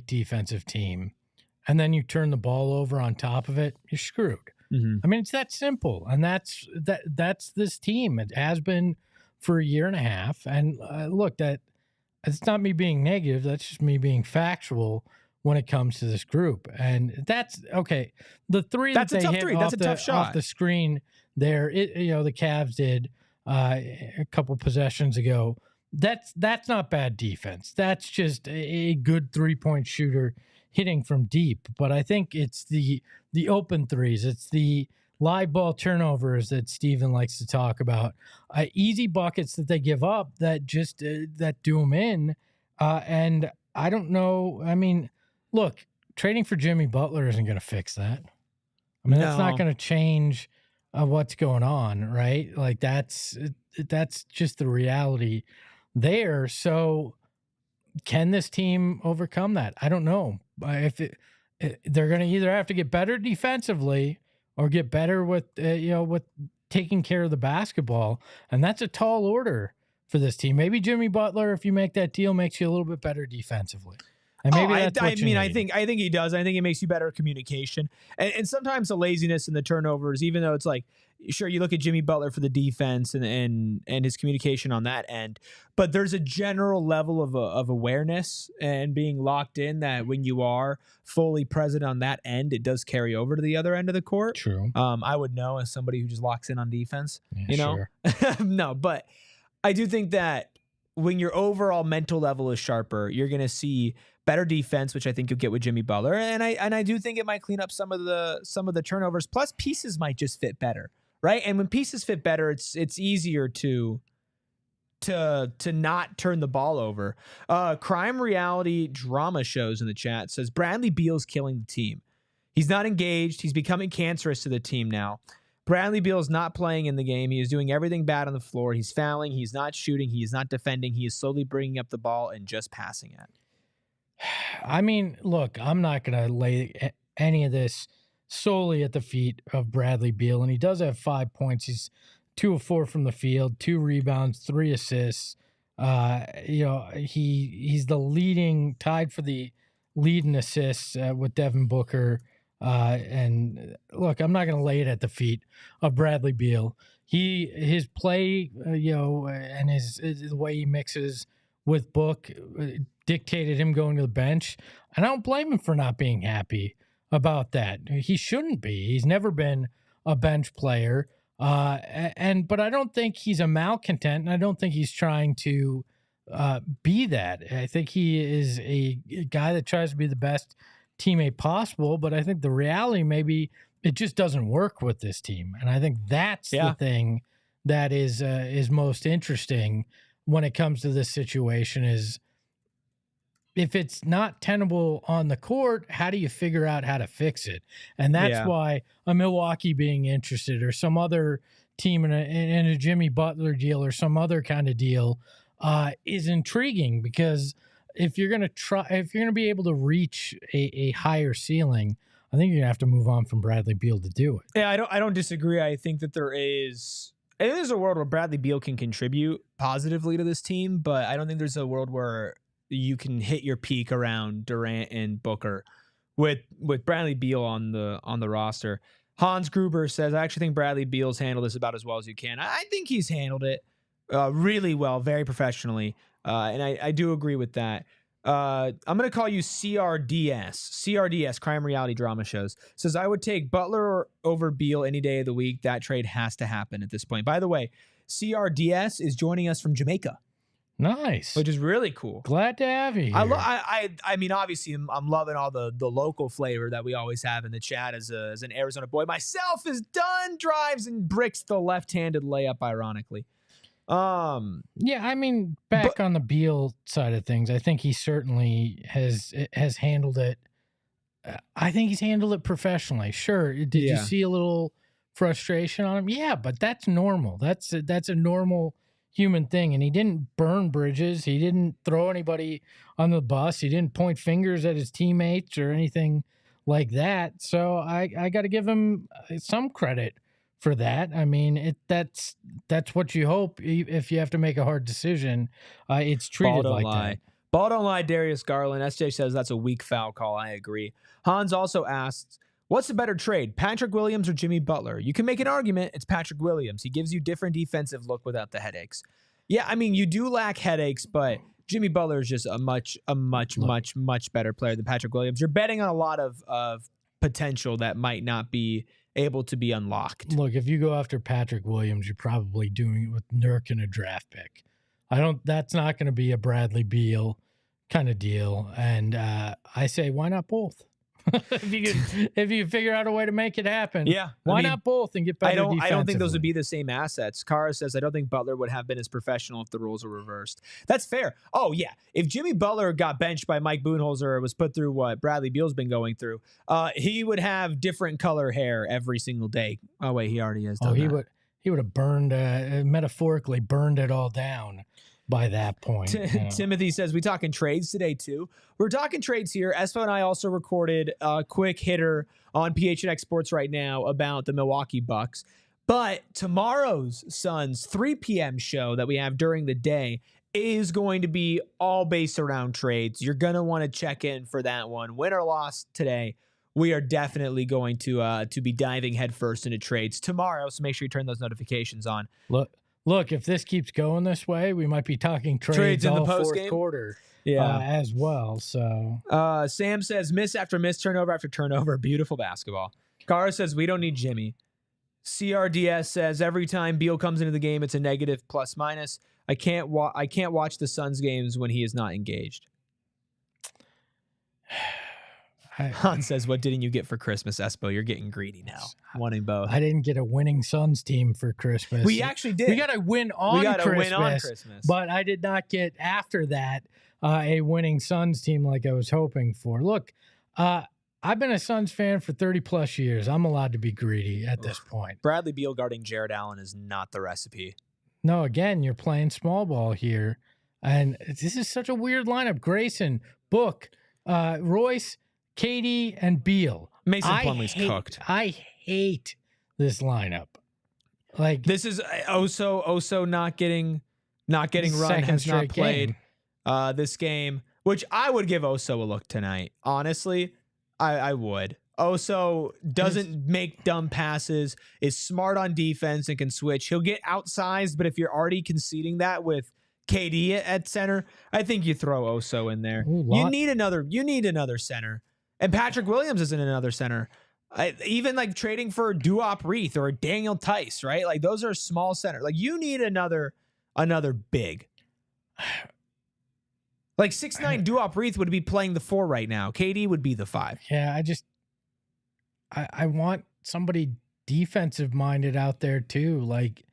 defensive team, and then you turn the ball over on top of it, you're screwed. Mm-hmm. I mean, it's that simple, and that's this team. It has been for a year and a half. And look, that it's not me being negative. That's just me being factual when it comes to this group. And that's okay. The 3 that's that they hit that's a tough shot off the screen there, the Cavs did a couple possessions ago. That's not bad defense. That's just a good 3-point shooter hitting from deep. But I think it's the open threes. It's the live ball turnovers that Steven likes to talk about. Easy buckets that they give up that just that do them in. And I don't know. I mean, look, trading for Jimmy Butler isn't going to fix that. I mean, that's not going to change what's going on, right? Like that's just the reality there. So can this team overcome that? I don't know. They're going to either have to get better defensively or get better with with taking care of the basketball, and that's a tall order for this team. Maybe Jimmy Butler, if you make that deal, makes you a little bit better defensively. And maybe that's what you need. I think he does. I think it makes you better communication. And sometimes the laziness and the turnovers, even though it's like, sure, you look at Jimmy Butler for the defense and his communication on that end, but there's a general level of awareness and being locked in that when you are fully present on that end, it does carry over to the other end of the court. True. I would know as somebody who just locks in on defense, Sure. No, but I do think that when your overall mental level is sharper, you're going to see better defense, which I think you'll get with Jimmy Butler. And I do think it might clean up some of the turnovers. Plus pieces might just fit better, right? And when pieces fit better, it's easier to not turn the ball over. Crime Reality Drama Shows in the chat says Bradley Beal's killing the team. He's not engaged. He's becoming cancerous to the team now. Bradley Beal is not playing in the game. He is doing everything bad on the floor. He's fouling. He's not shooting. He is not defending. He is slowly bringing up the ball and just passing it. I mean, look, I'm not going to lay any of this solely at the feet of Bradley Beal, and he does have 5 points. He's 2 of 4 from the field, 2 rebounds, 3 assists. He's tied for the lead in assists with Devin Booker. And look, I'm not going to lay it at the feet of Bradley Beal. His play, and the way he mixes with Book dictated him going to the bench. And I don't blame him for not being happy about that. He shouldn't be. He's never been a bench player. But I don't think he's a malcontent, and I don't think he's trying to be that. I think he is a guy that tries to be the best teammate possible, but I think the reality maybe it just doesn't work with this team. And I think that's the thing that is most interesting. when it comes to this situation is if it's not tenable on the court, how do you figure out how to fix it? And that's why a Milwaukee being interested or some other team in a Jimmy Butler deal or some other kind of deal is intriguing, because if you're going to be able to reach a higher ceiling, I think you're going to have to move on from Bradley Beal to do it. Yeah, I don't disagree. I think that there's a world where Bradley Beal can contribute positively to this team, but I don't think there's a world where you can hit your peak around Durant and Booker with Bradley Beal on the roster. Hans Gruber says, I actually think Bradley Beal's handled this about as well as you can. I think he's handled it really well, very professionally. And I do agree with that. I'm going to call you CRDS, Crime Reality Drama Shows. Says, I would take Butler over Beal any day of the week. That trade has to happen at this point. By the way, CRDS is joining us from Jamaica. Nice. Which is really cool. Glad to have you here. I mean, obviously, I'm loving all the local flavor that we always have in the chat as an Arizona boy. Myself is done, drives and bricks the left-handed layup, ironically. Yeah, I mean, back on the Beal side of things, I think he certainly has handled it. I think he's handled it professionally. Sure. Did you see a little frustration on him? Yeah, but that's normal. That's a normal human thing. And he didn't burn bridges. He didn't throw anybody on the bus. He didn't point fingers at his teammates or anything like that. So I got to give him some credit for that. I mean, that's what you hope if you have to make a hard decision. It's treated like that. Ball don't lie, Darius Garland. SJ says that's a weak foul call. I agree. Hans also asks, what's the better trade, Patrick Williams or Jimmy Butler? You can make an argument it's Patrick Williams. He gives you different defensive look without the headaches. Yeah, I mean, you do lack headaches, but Jimmy Butler is just a much better player than Patrick Williams. You're betting on a lot of potential that might not be able to be unlocked. Look, if you go after Patrick Williams, you're probably doing it with Nurk and a draft pick. That's not going to be a Bradley Beal kind of deal. And I say, why not both? if you figure out a way to make it happen, why not both and get better defensively? I don't think those would be the same assets. Kara says, I don't think Butler would have been as professional if the rules were reversed. That's fair. Oh, yeah. If Jimmy Butler got benched by Mike Budenholzer or was put through what Bradley Beal's been going through, he would have different color hair every single day. Oh, wait, he already has done that. He would have burned, metaphorically burned it all down by that point. Timothy says, we talking trades today too? We're talking trades here. Espo and I also recorded a quick hitter on PHNX Sports right now about the Milwaukee Bucks. But tomorrow's Suns 3 p.m. show that we have during the day is going to be all based around trades. You're going to want to check in for that one. Win or loss today, we are definitely going to be diving headfirst into trades tomorrow. So make sure you turn those notifications on. Look, if this keeps going this way, we might be talking trades in the fourth quarter as well. So Sam says, miss after miss, turnover after turnover. Beautiful basketball. Kara says, we don't need Jimmy. CRDS says, every time Beal comes into the game, it's a negative plus minus. I can't watch the Suns games when he is not engaged. Han says, what didn't you get for Christmas, Espo? You're getting greedy now. Wanting both. I didn't get a winning Suns team for Christmas. We actually did. We got a win on Christmas. But I did not get, after that, a winning Suns team like I was hoping for. Look, I've been a Suns fan for 30-plus years. I'm allowed to be greedy at this point. Bradley Beal guarding Jarrett Allen is not the recipe. No, again, you're playing small ball here. And this is such a weird lineup. Grayson, Book, Royce, KD, and Beal. Mason Plumlee's cooked. I hate this lineup. Like, this is Oso not getting run, has not played this game, which I would give Oso a look tonight. Honestly, I would. Oso doesn't make dumb passes, is smart on defense and can switch. He'll get outsized, but if you're already conceding that with KD at center, I think you throw Oso in there. You need another center. And Patrick Williams isn't another center. Even like trading for Duop Reith or Daniel Tice, right? Like those are small center. Like you need another big. Like 6'9" Duop Reith would be playing the 4 right now. KD would be the 5. Yeah, I want somebody defensive minded out there too. Like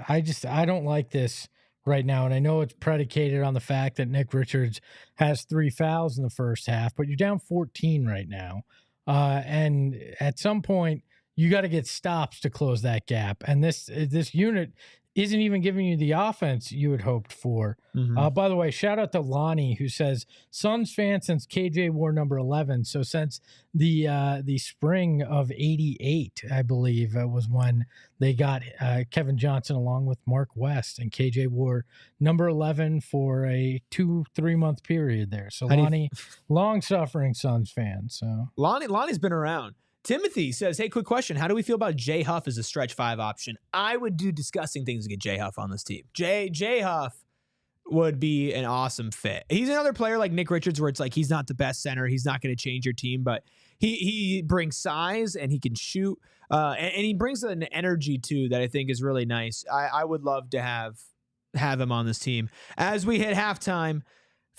I don't like this right now. And I know it's predicated on the fact that Nick Richards has 3 fouls in the first half, but you're down 14 right now. And at some point, you got to get stops to close that gap. And this unit isn't even giving you the offense you had hoped for. By the way, shout out to Lonnie, who says Suns fan since KJ wore number 11. So since the spring of '88, I believe, was when they got Kevin Johnson along with Mark West, and KJ wore number 11 for a 2-3 month period there. So Lonnie, long suffering Suns fan. So Lonnie's been around. Timothy says, hey, quick question. How do we feel about Jay Huff as a stretch 5 option? I would do disgusting things to get Jay Huff on this team. Jay Huff would be an awesome fit. He's another player like Nick Richards where it's like he's not the best center. He's not going to change your team, but he brings size and he can shoot. And he brings an energy, too, that I think is really nice. I would love to have him on this team. As we hit halftime,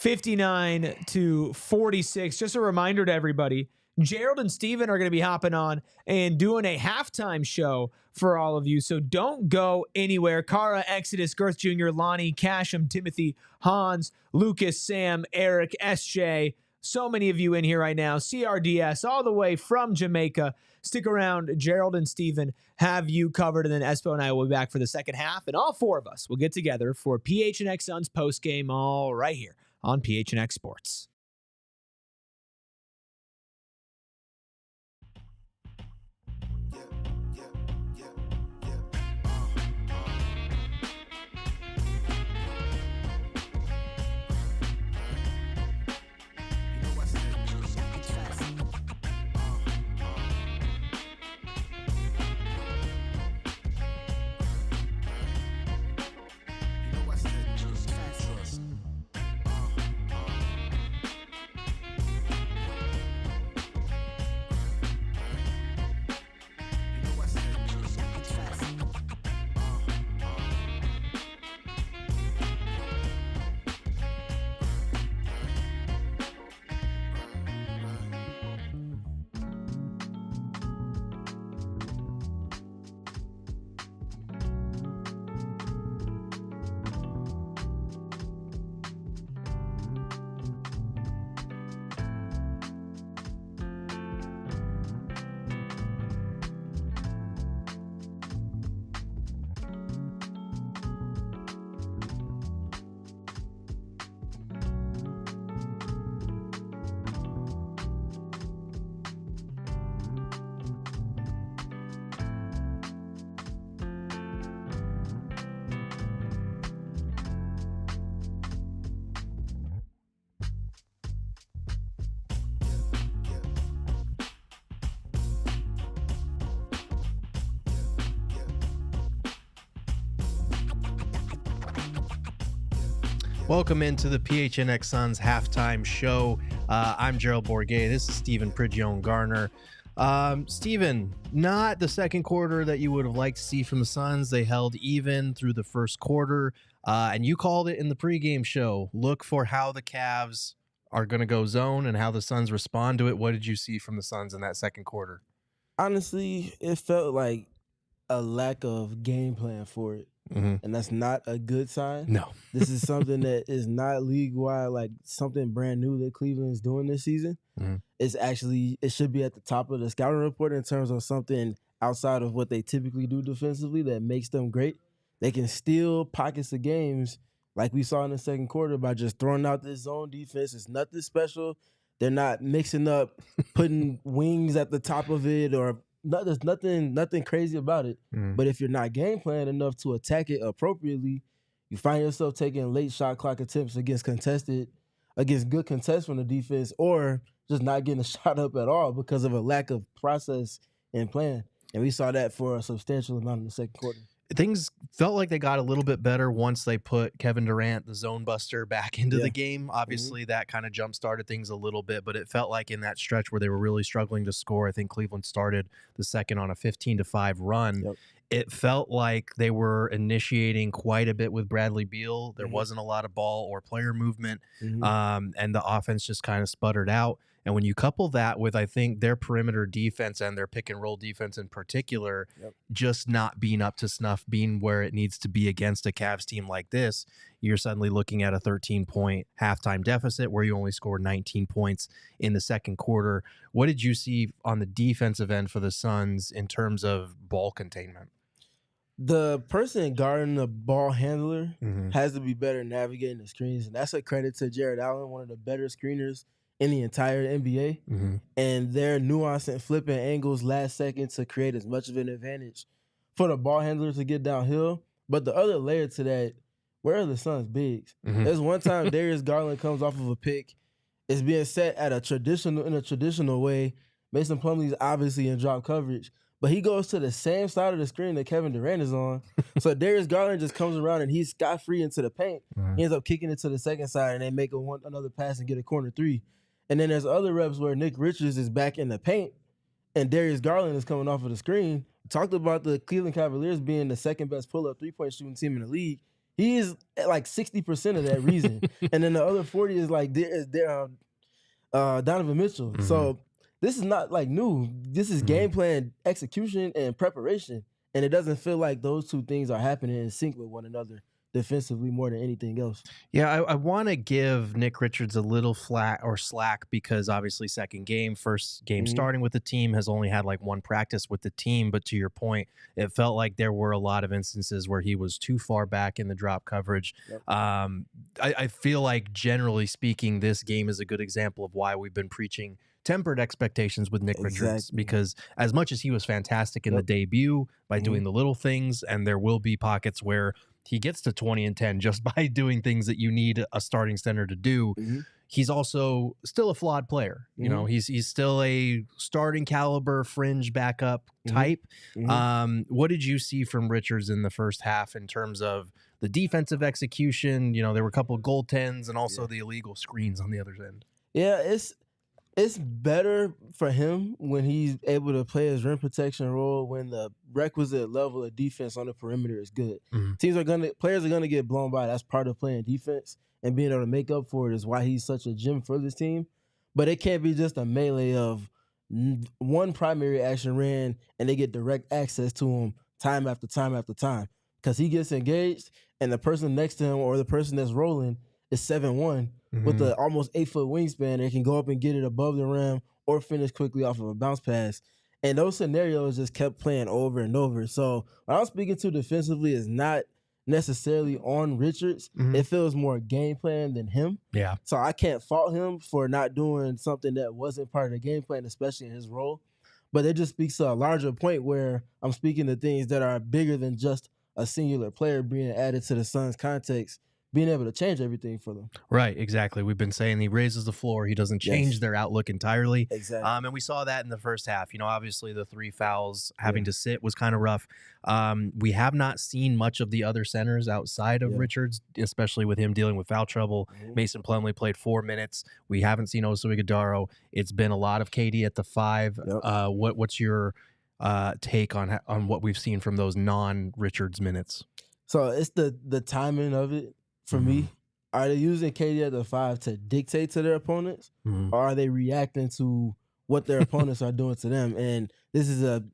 59-46. Just a reminder to everybody, Gerald and Steven are going to be hopping on and doing a halftime show for all of you. So don't go anywhere. Kara, Exodus, Girth Jr., Lonnie, Casham, Timothy, Hans, Lucas, Sam, Eric, SJ. So many of you in here right now. CRDS all the way from Jamaica. Stick around. Gerald and Steven have you covered. And then Espo and I will be back for the second half. And all 4 of us will get together for PHNX Suns postgame all right here on PHNX Sports. Welcome into the PHNX Suns halftime show. I'm Gerald Bourget. This is Steven Prigione-Garner. Steven, not the second quarter that you would have liked to see from the Suns. They held even through the first quarter, and you called it in the pregame show. Look for how the Cavs are going to go zone and how the Suns respond to it. What did you see from the Suns in that second quarter? Honestly, it felt like a lack of game plan for it. And that's not a good sign. No. This is something that is not league-wide, like something brand new that Cleveland's doing this season. It's actually, it should be at the top of the scouting report in terms of something outside of what they typically do defensively that makes them great. They can steal pockets of games like we saw in the second quarter by just throwing out this zone defense. It's nothing special. They're not mixing up, putting wings at the top of it or there's nothing crazy about it. But if you're not game plan enough to attack it appropriately, you find yourself taking late shot clock attempts against good contests from the defense, or just not getting a shot up at all because of a lack of process and plan. And we saw that for a substantial amount in the second quarter. Things felt like they got a little bit better once they put Kevin Durant, the zone buster, back into the game. Obviously, that kind of jump-started things a little bit, but it felt like in that stretch where they were really struggling to score, I think Cleveland started the second on a 15-5 run. It felt like they were initiating quite a bit with Bradley Beal. There wasn't a lot of ball or player movement, and the offense just kind of sputtered out. And when you couple that with, I think, their perimeter defense and their pick and roll defense in particular, just not being up to snuff, being where it needs to be against a Cavs team like this, you're suddenly looking at a 13-point halftime deficit where you only scored 19 points in the second quarter. What did you see on the defensive end for the Suns in terms of ball containment? The person guarding the ball handler has to be better navigating the screens, and that's a credit to Jarrett Allen, one of the better screeners in the entire NBA. And their nuance and flipping angles last second to create as much of an advantage for the ball handlers to get downhill. But the other layer to that, where are the Suns' bigs? There's one time Darius Garland comes off of a pick. It's being set in a traditional way. Mason Plumlee's obviously in drop coverage, but he goes to the same side of the screen that Kevin Durant is on. So Darius Garland just comes around and he's scot-free into the paint. He ends up kicking it to the second side and they make another pass and get a corner three. And then there's other reps where Nick Richards is back in the paint and Darius Garland is coming off of the screen. Talked about the Cleveland Cavaliers being the second best pull-up three-point shooting team in the league. He is at like 60% of that reason. And then the other 40 is like Donovan Mitchell. So this is not like new. This is game plan execution and preparation. And it doesn't feel like those two things are happening in sync with one another defensively more than anything else. Yeah, I want to give Nick Richards a little slack because obviously first game starting with the team, has only had like one practice with the team. But to your point, it felt like there were a lot of instances where he was too far back in the drop coverage. I feel like generally speaking, this game is a good example of why we've been preaching tempered expectations with Nick Richards, because as much as he was fantastic in the debut by doing the little things, and there will be pockets where he gets to 20 and 10 just by doing things that you need a starting center to do. He's also still a flawed player. You know, he's still a starting caliber fringe backup type. What did you see from Richards in the first half in terms of the defensive execution? You know, there were a couple of goaltends and also the illegal screens on the other end. Yeah, it's better for him when he's able to play his rim protection role when the requisite level of defense on the perimeter is good. Players are gonna get blown by. That's part of playing defense, and being able to make up for it is why he's such a gem for this team. But it can't be just a melee of one primary action ran and they get direct access to him time after time after time, because he gets engaged and the person next to him or the person that's rolling is 7'1" with an almost 8-foot wingspan. They can go up and get it above the rim or finish quickly off of a bounce pass. And those scenarios just kept playing over and over. So what I'm speaking to defensively is not necessarily on Richards. It feels more game plan than him. Yeah. So I can't fault him for not doing something that wasn't part of the game plan, especially in his role. But it just speaks to a larger point where I'm speaking to things that are bigger than just a singular player being added to the Suns' context, being able to change everything for them. Right, exactly. We've been saying he raises the floor. He doesn't change their outlook entirely. Exactly. And we saw that in the first half. You know, obviously the 3 fouls having to sit was kind of rough. We have not seen much of the other centers outside of Richards, especially with him dealing with foul trouble. Mason Plumlee played 4 minutes. We haven't seen Oso Ighodaro. It's been a lot of KD at the 5. What's your take on what we've seen from those non-Richards minutes? So it's the timing of it. For me, are they using KD at the 5 to dictate to their opponents, or are they reacting to what their opponents are doing to them? And this is a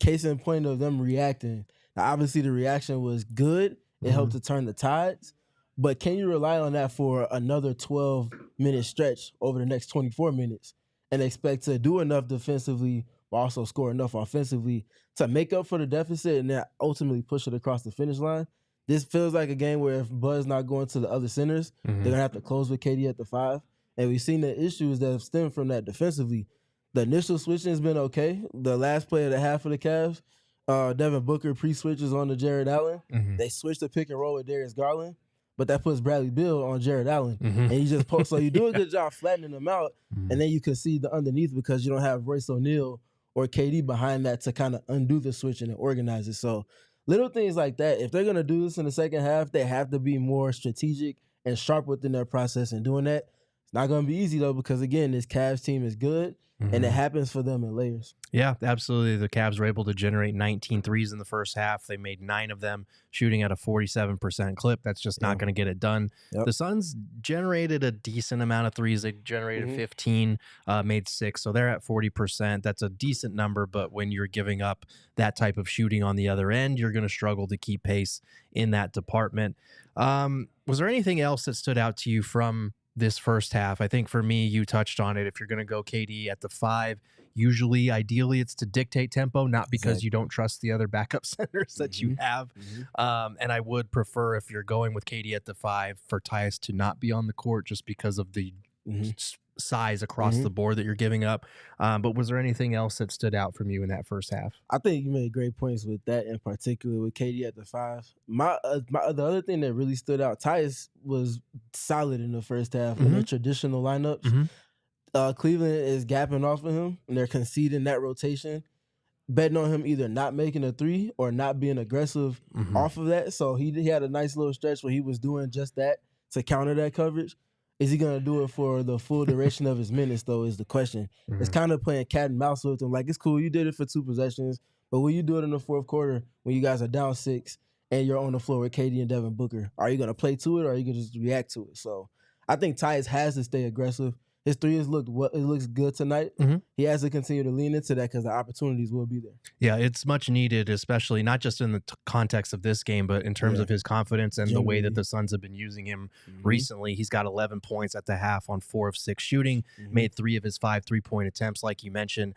case in point of them reacting. Now, obviously, the reaction was good. It helped to turn the tides. But can you rely on that for another 12-minute stretch over the next 24 minutes and expect to do enough defensively but also score enough offensively to make up for the deficit and then ultimately push it across the finish line? This feels like a game where if Bud's not going to the other centers, they're going to have to close with KD at the 5. And we've seen the issues that have stemmed from that defensively. The initial switching has been okay. The last play of the half of the Cavs, Devin Booker pre-switches on to Jarrett Allen. They switched the pick and roll with Darius Garland, but that puts Bradley Beal on Jarrett Allen. And he just posts. So you do a good job flattening them out, and then you can see the underneath because you don't have Royce O'Neal or KD behind that to kind of undo the switching and organize it. So little things like that, if they're going to do this in the second half, they have to be more strategic and sharp within their process in doing that. Not going to be easy, though, because, again, this Cavs team is good, and it happens for them in layers. Yeah, absolutely. The Cavs were able to generate 19 threes in the first half. They made 9 of them, shooting at a 47% clip. That's just not going to get it done. Yep. The Suns generated a decent amount of threes. They generated 15, made 6, so they're at 40%. That's a decent number, but when you're giving up that type of shooting on the other end, you're going to struggle to keep pace in that department. Was there anything else that stood out to you from this first half? I think for me, you touched on it. If you're going to go KD at the 5, usually, ideally, it's to dictate tempo, not because you don't trust the other backup centers that you have. And I would prefer, if you're going with KD at the 5, for Tyus to not be on the court just because of the size across the board that you're giving up. But was there anything else that stood out from you in that first half? I think you made great points with that, in particular with KD at the 5. The other thing that really stood out, Tyus was solid in the first half in the traditional lineups. Cleveland is gapping off of him, and they're conceding that rotation, betting on him either not making a 3 or not being aggressive off of that. So he had a nice little stretch where he was doing just that to counter that coverage. Is he going to do it for the full duration of his minutes, though, is the question. It's kind of playing cat and mouse with him. Like, it's cool, you did it for 2 possessions, but when you do it in the fourth quarter, when you guys are down 6 and you're on the floor with KD and Devin Booker, are you going to play to it or are you going to just react to it? So I think Tyus has to stay aggressive. His 3 it looks good tonight. He has to continue to lean into that because the opportunities will be there. Yeah, it's much needed, especially not just in the context of this game, but in terms of his confidence and the way that the Suns have been using him recently. He's got 11 points at the half on 4 of 6 shooting, made 3 of his 5 3-point attempts, like you mentioned.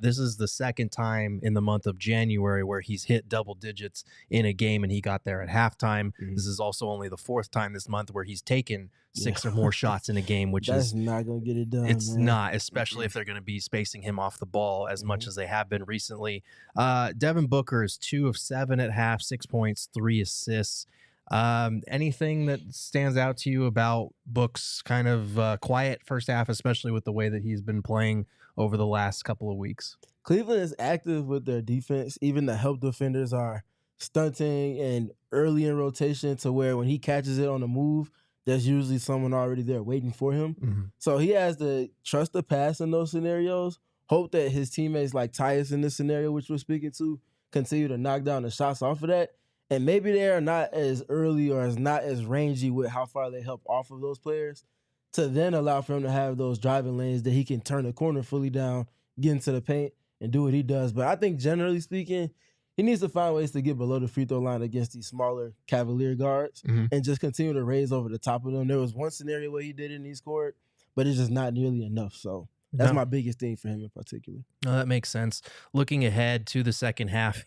This is the second time in the month of January where he's hit double digits in a game, and he got there at halftime. This is also only the 4th time this month where he's taken 6 or more shots in a game, which That's is not going to get it done. It's man. not, especially if they're going to be spacing him off the ball as much as they have been recently. Devin Booker is 2 of 7 at half, 6 points, 3 assists. Anything that stands out to you about Book's kind of quiet first half, especially with the way that he's been playing over the last couple of weeks? Cleveland is active with their defense. Even the help defenders are stunting and early in rotation to where when he catches it on the move, there's usually someone already there waiting for him. So he has to trust the pass in those scenarios, hope that his teammates like Tyus in this scenario, which we're speaking to, continue to knock down the shots off of that. And maybe they are not as early or as not as rangy with how far they help off of those players to then allow for him to have those driving lanes that he can turn the corner fully down, get into the paint, and do what he does. But I think generally speaking, he needs to find ways to get below the free throw line against these smaller Cavalier guards and just continue to raise over the top of them. There was one scenario where he did it and he scored, but it's just not nearly enough. So that's my biggest thing for him in particular. No, that makes sense. Looking ahead to the second half,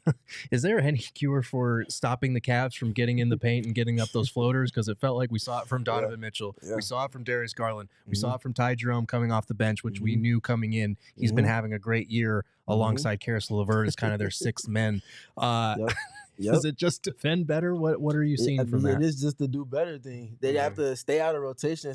is there any cure for stopping the Cavs from getting in the paint and getting up those floaters? Because it felt like we saw it from Donovan Mitchell. We saw it from Darius Garland. We saw it from Ty Jerome coming off the bench, which we knew coming in. He's been having a great year alongside Caris LeVert as kind of their 6th men. Does it just defend better? What are you seeing from that? It is just the do better thing. They have to stay out of rotation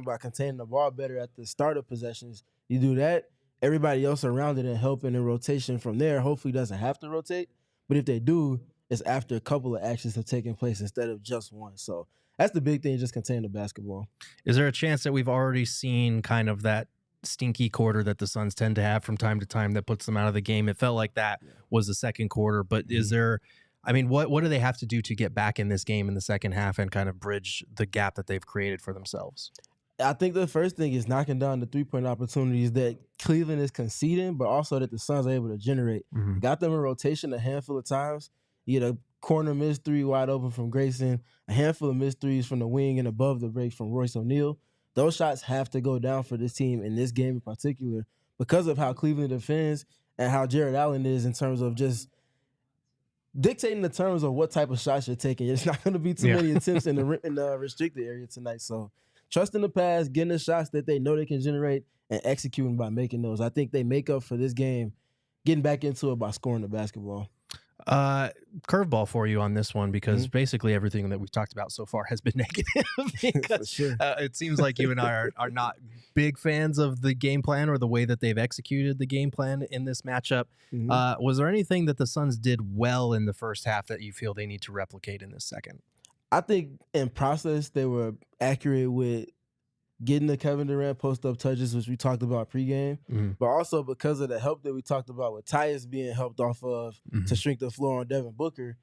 by containing the ball better at the start of possessions. You do that, everybody else around it and helping in rotation from there hopefully doesn't have to rotate. But if they do, it's after a couple of actions have taken place instead of just one. So that's the big thing, just contain the basketball. Is there a chance that we've already seen kind of that stinky quarter that the Suns tend to have from time to time that puts them out of the game? It felt like that was the second quarter, but is there, I mean, what do they have to do to get back in this game in the second half and kind of bridge the gap that they've created for themselves? I think the first thing is knocking down the 3-point opportunities that Cleveland is conceding, but also that the Suns are able to generate. Got them in rotation a handful of times. You get a corner missed 3 wide open from Grayson, a handful of missed 3s from the wing and above the break from Royce O'Neal. Those shots have to go down for this team in this game in particular because of how Cleveland defends and how Jarrett Allen is in terms of just dictating the terms of what type of shots you're taking. It's not going to be too many attempts in the restricted area tonight. So trusting the pass, getting the shots that they know they can generate, and executing by making those. I think they make up for this game, getting back into it by scoring the basketball. Curveball for you on this one, because basically everything that we've talked about so far has been negative. Because, it seems like you and I are not big fans of the game plan or the way that they've executed the game plan in this matchup. Was there anything that the Suns did well in the first half that you feel they need to replicate in this second? I think in process they were accurate with getting the Kevin Durant post-up touches, which we talked about pregame, but also because of the help that we talked about with Tyus being helped off of to shrink the floor on Devin Booker,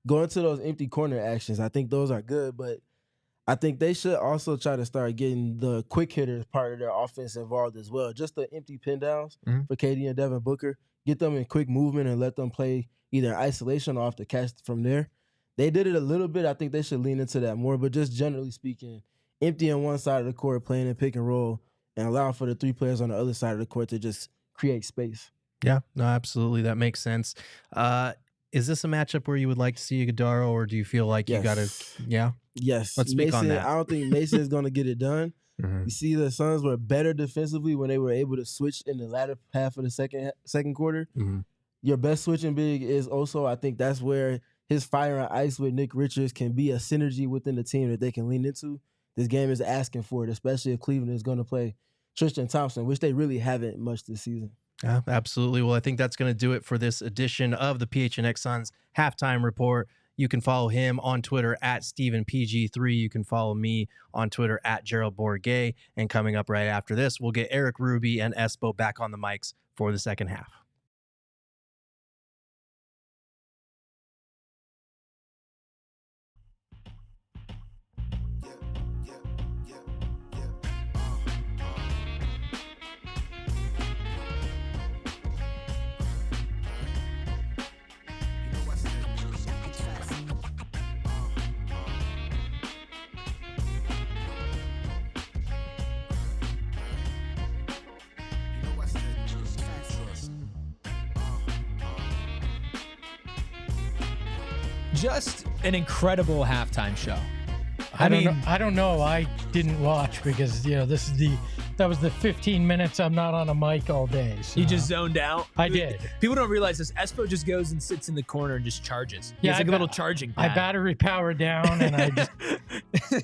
going to those empty corner actions, I think those are good, but I think they should also try to start getting the quick hitters part of their offense involved as well. Just the empty pin downs for KD and Devin Booker, get them in quick movement and let them play either in isolation or off the catch from there. They did it a little bit. I think they should lean into that more, but just generally speaking, emptying one side of the court, playing in pick and roll, and allowing for the three players on the other side of the court to just create space. Yeah, no, absolutely. That makes sense. Is this a matchup where you would like to see Iguodala, or do you feel like you got to, Yes. Let's speak on that. I don't think Mason is going to get it done. You see the Suns were better defensively when they were able to switch in the latter half of the second quarter. Your best switching big is also, I think that's where his fire and ice with Nick Richards can be a synergy within the team that they can lean into. This game is asking for it, especially if Cleveland is going to play Tristan Thompson, which they really haven't much this season. Yeah, absolutely. Well, I think that's going to do it for this edition of the PHNX Suns Halftime Report. You can follow him on Twitter at StephenPG3. You can follow me on Twitter at Gerald Bourguet. And coming up right after this, we'll get Eric Ruby and Espo back on the mics for the second half. Just an incredible halftime show. I don't know. I didn't watch because that was the 15 minutes I'm not on a mic all day. So. You just zoned out. I did. People don't realize this. Espo just goes and sits in the corner and just charges. He has like a little charging pad. I battery power down and I just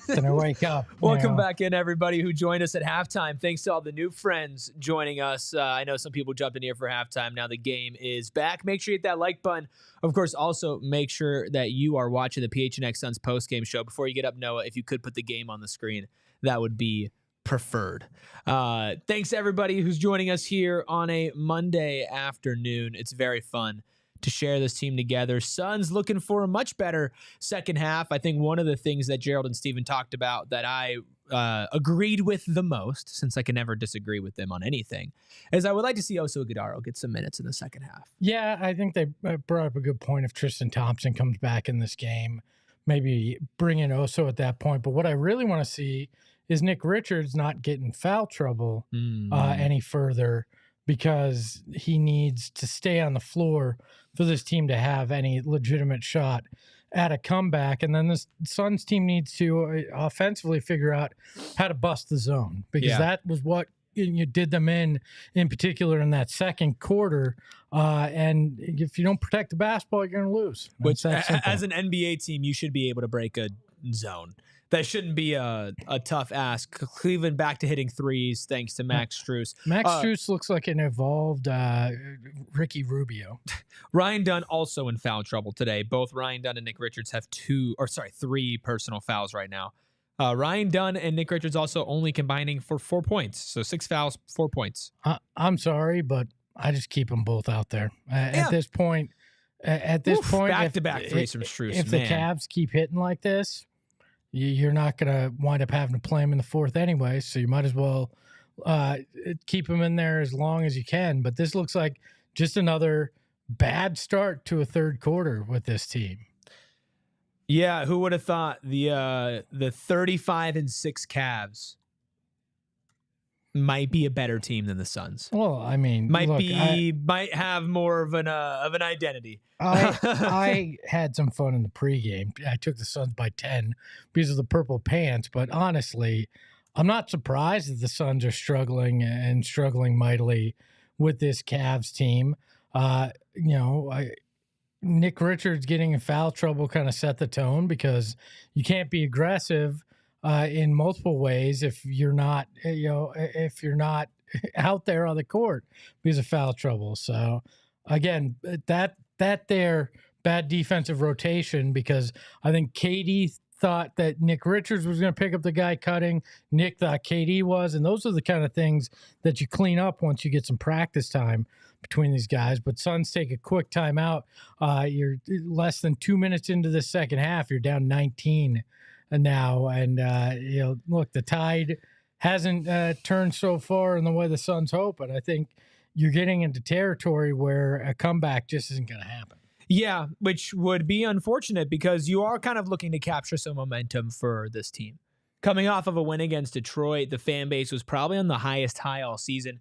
then I wake up. Welcome back in, everybody who joined us at halftime. Thanks to all the new friends joining us. I know some people jumped in here for halftime. Now the game is back. Make sure you hit that like button. Of course, also make sure that you are watching the PHNX Suns post-game show. Before you get up, Noah, if you could put the game on the screen, that would be preferred. Thanks to everybody who's joining us here on a Monday afternoon. It's very fun to share this team together. Suns looking for a much better second half. I think one of the things that Gerald and Steven talked about that I agreed with the most, since I can never disagree with them on anything, is I would like to see Oso Iguodala get some minutes in the second half. Yeah, I think they brought up a good point. If Tristan Thompson comes back in this game, maybe bring in Oso at that point. But what I really want to see is Nick Richards not getting foul trouble any further, because he needs to stay on the floor for this team to have any legitimate shot at a comeback. And then this Suns team needs to offensively figure out how to bust the zone, because that was what you did them in particular in that second quarter. And if you don't protect the basketball, you're going to lose. Which, as an NBA team, you should be able to break a zone. That shouldn't be a tough ask. Cleveland back to hitting threes thanks to Max Strus. Max Strus looks like an evolved Ricky Rubio. Ryan Dunn also in foul trouble today. Both Ryan Dunn and Nick Richards have three personal fouls right now. Ryan Dunn and Nick Richards also only combining for 4 points. So 6 fouls, 4 points. I'm sorry, but I just keep them both out there. At this point, back-to-back threes from Strus. If the Cavs keep hitting like this, you're not going to wind up having to play them in the fourth anyway, so you might as well keep them in there as long as you can. But this looks like just another bad start to a third quarter with this team. Yeah, who would have thought the 35-6 Cavs might be a better team than the Suns? Well, I mean, might have more of an identity. I had some fun in the pregame. I took the Suns by 10 because of the purple pants, but honestly, I'm not surprised that the Suns are struggling mightily with this Cavs team. Nick Richards getting in foul trouble kind of set the tone, because you can't be aggressive in multiple ways if you're not out there on the court because of foul trouble. So again, that their bad defensive rotation, because I think KD thought that Nick Richards was going to pick up the guy cutting. Nick thought KD was, and those are the kind of things that you clean up once you get some practice time between these guys. But Suns take a quick timeout. You're less than 2 minutes into the second half. You're down 19 now, and look, the tide hasn't turned so far in the way the Suns hope, and I think you're getting into territory where a comeback just isn't going to happen. Yeah, which would be unfortunate because you are kind of looking to capture some momentum for this team. Coming off of a win against Detroit, the fan base was probably on the highest high all season.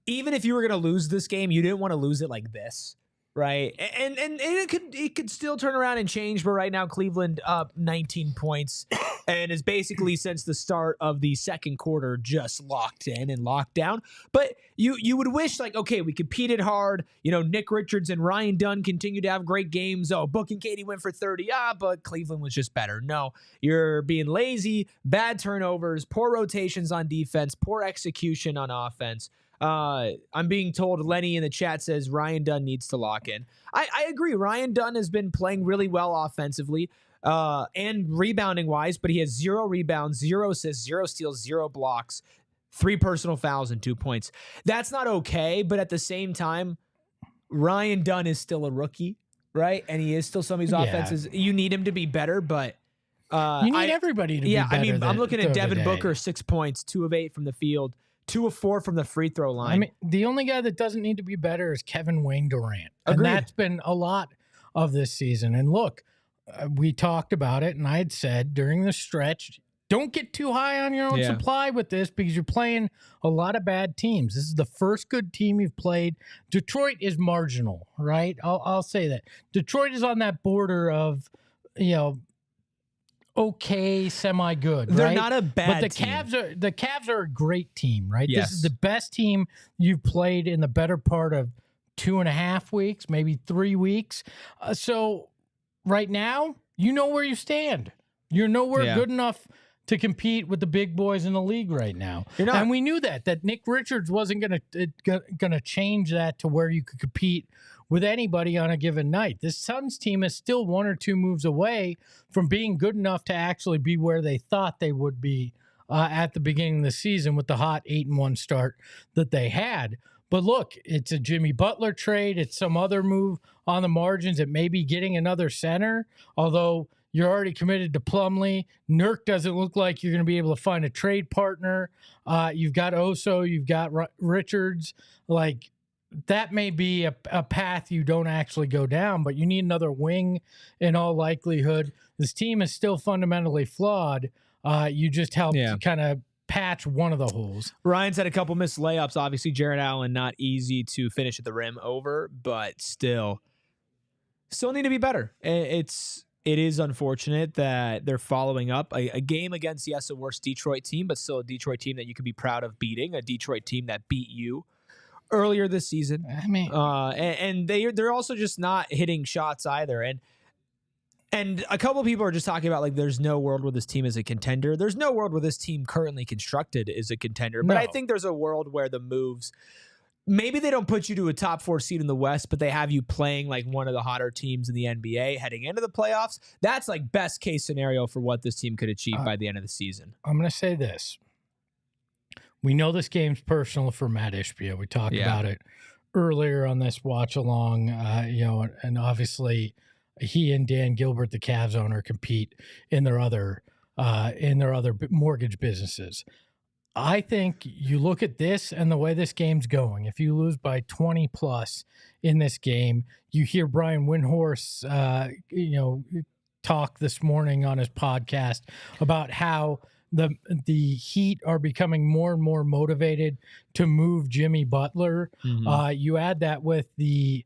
Even if you were going to lose this game, you didn't want to lose it like this, right? And it could still turn around and change, but right now Cleveland up 19 points and is basically since the start of the second quarter just locked in and locked down. But you would wish, like, okay, we competed hard. Nick Richards and Ryan Dunn continue to have great games. Oh, Book and Katie went for 30. But Cleveland was just better. No, you're being lazy, bad turnovers, poor rotations on defense, poor execution on offense. I'm being told, Lenny in the chat says Ryan Dunn needs to lock in. I agree. Ryan Dunn has been playing really well offensively and rebounding wise, but he has 0 rebounds, 0 assists, 0 steals, 0 blocks, 3 personal fouls, and 2 points. That's not okay, but at the same time, Ryan Dunn is still a rookie, right? And he is still some of these offenses. You need him to be better, but you need everybody to be better. I mean, I'm looking at Devin Booker, 6 points, 2 of 8 from the field, 2 of 4 from the free throw line. I mean, the only guy that doesn't need to be better is Kevin Wayne Durant. Agreed. And that's been a lot of this season. And look, we talked about it, and I had said during the stretch, don't get too high on your own supply with this because you're playing a lot of bad teams. This is the first good team you've played. Detroit is marginal, right? I'll say that. Detroit is on that border of, okay, semi-good. They're right? not a bad but team. The Cavs are a great team, right? Yes. This is the best team you've played in the better part of 2.5 weeks, maybe 3 weeks. So right now, you know where you stand. You're nowhere good enough to compete with the big boys in the league right now. You're not. And we knew that Nick Richards wasn't gonna change that to where you could compete with anybody on a given night. This Suns team is still 1 or 2 moves away from being good enough to actually be where they thought they would be at the beginning of the season with the hot 8-1 start that they had. But look, it's a Jimmy Butler trade. It's some other move on the margins. It may be getting another center, although you're already committed to Plumlee. Nurk doesn't look like you're going to be able to find a trade partner. You've got Oso. You've got Richards. Like, that may be a path you don't actually go down, but you need another wing in all likelihood. This team is still fundamentally flawed. You just helped kind of patch one of the holes. Ryan's had a couple missed layups. Obviously, Jarrett Allen, not easy to finish at the rim over, but still need to be better. It is unfortunate that they're following up a game against, yes, a worse Detroit team, but still a Detroit team that you could be proud of beating, a Detroit team that beat you earlier this season. I mean, and they're also just not hitting shots either. And a couple of people are just talking about, like, there's no world where this team is a contender. There's no world where this team currently constructed is a contender. But I think there's a world where the moves, maybe they don't put you to a top 4 seed in the West, but they have you playing like one of the hotter teams in the NBA heading into the playoffs. That's like best case scenario for what this team could achieve by the end of the season. I'm going to say this. We know this game's personal for Matt Ishbia. We talked about it earlier on this watch along, and obviously he and Dan Gilbert, the Cavs owner, compete in their other mortgage businesses. I think you look at this and the way this game's going. If you lose by 20 plus in this game, you hear Brian Windhorst, talk this morning on his podcast about how the Heat are becoming more and more motivated to move Jimmy Butler. Mm-hmm. You add that with the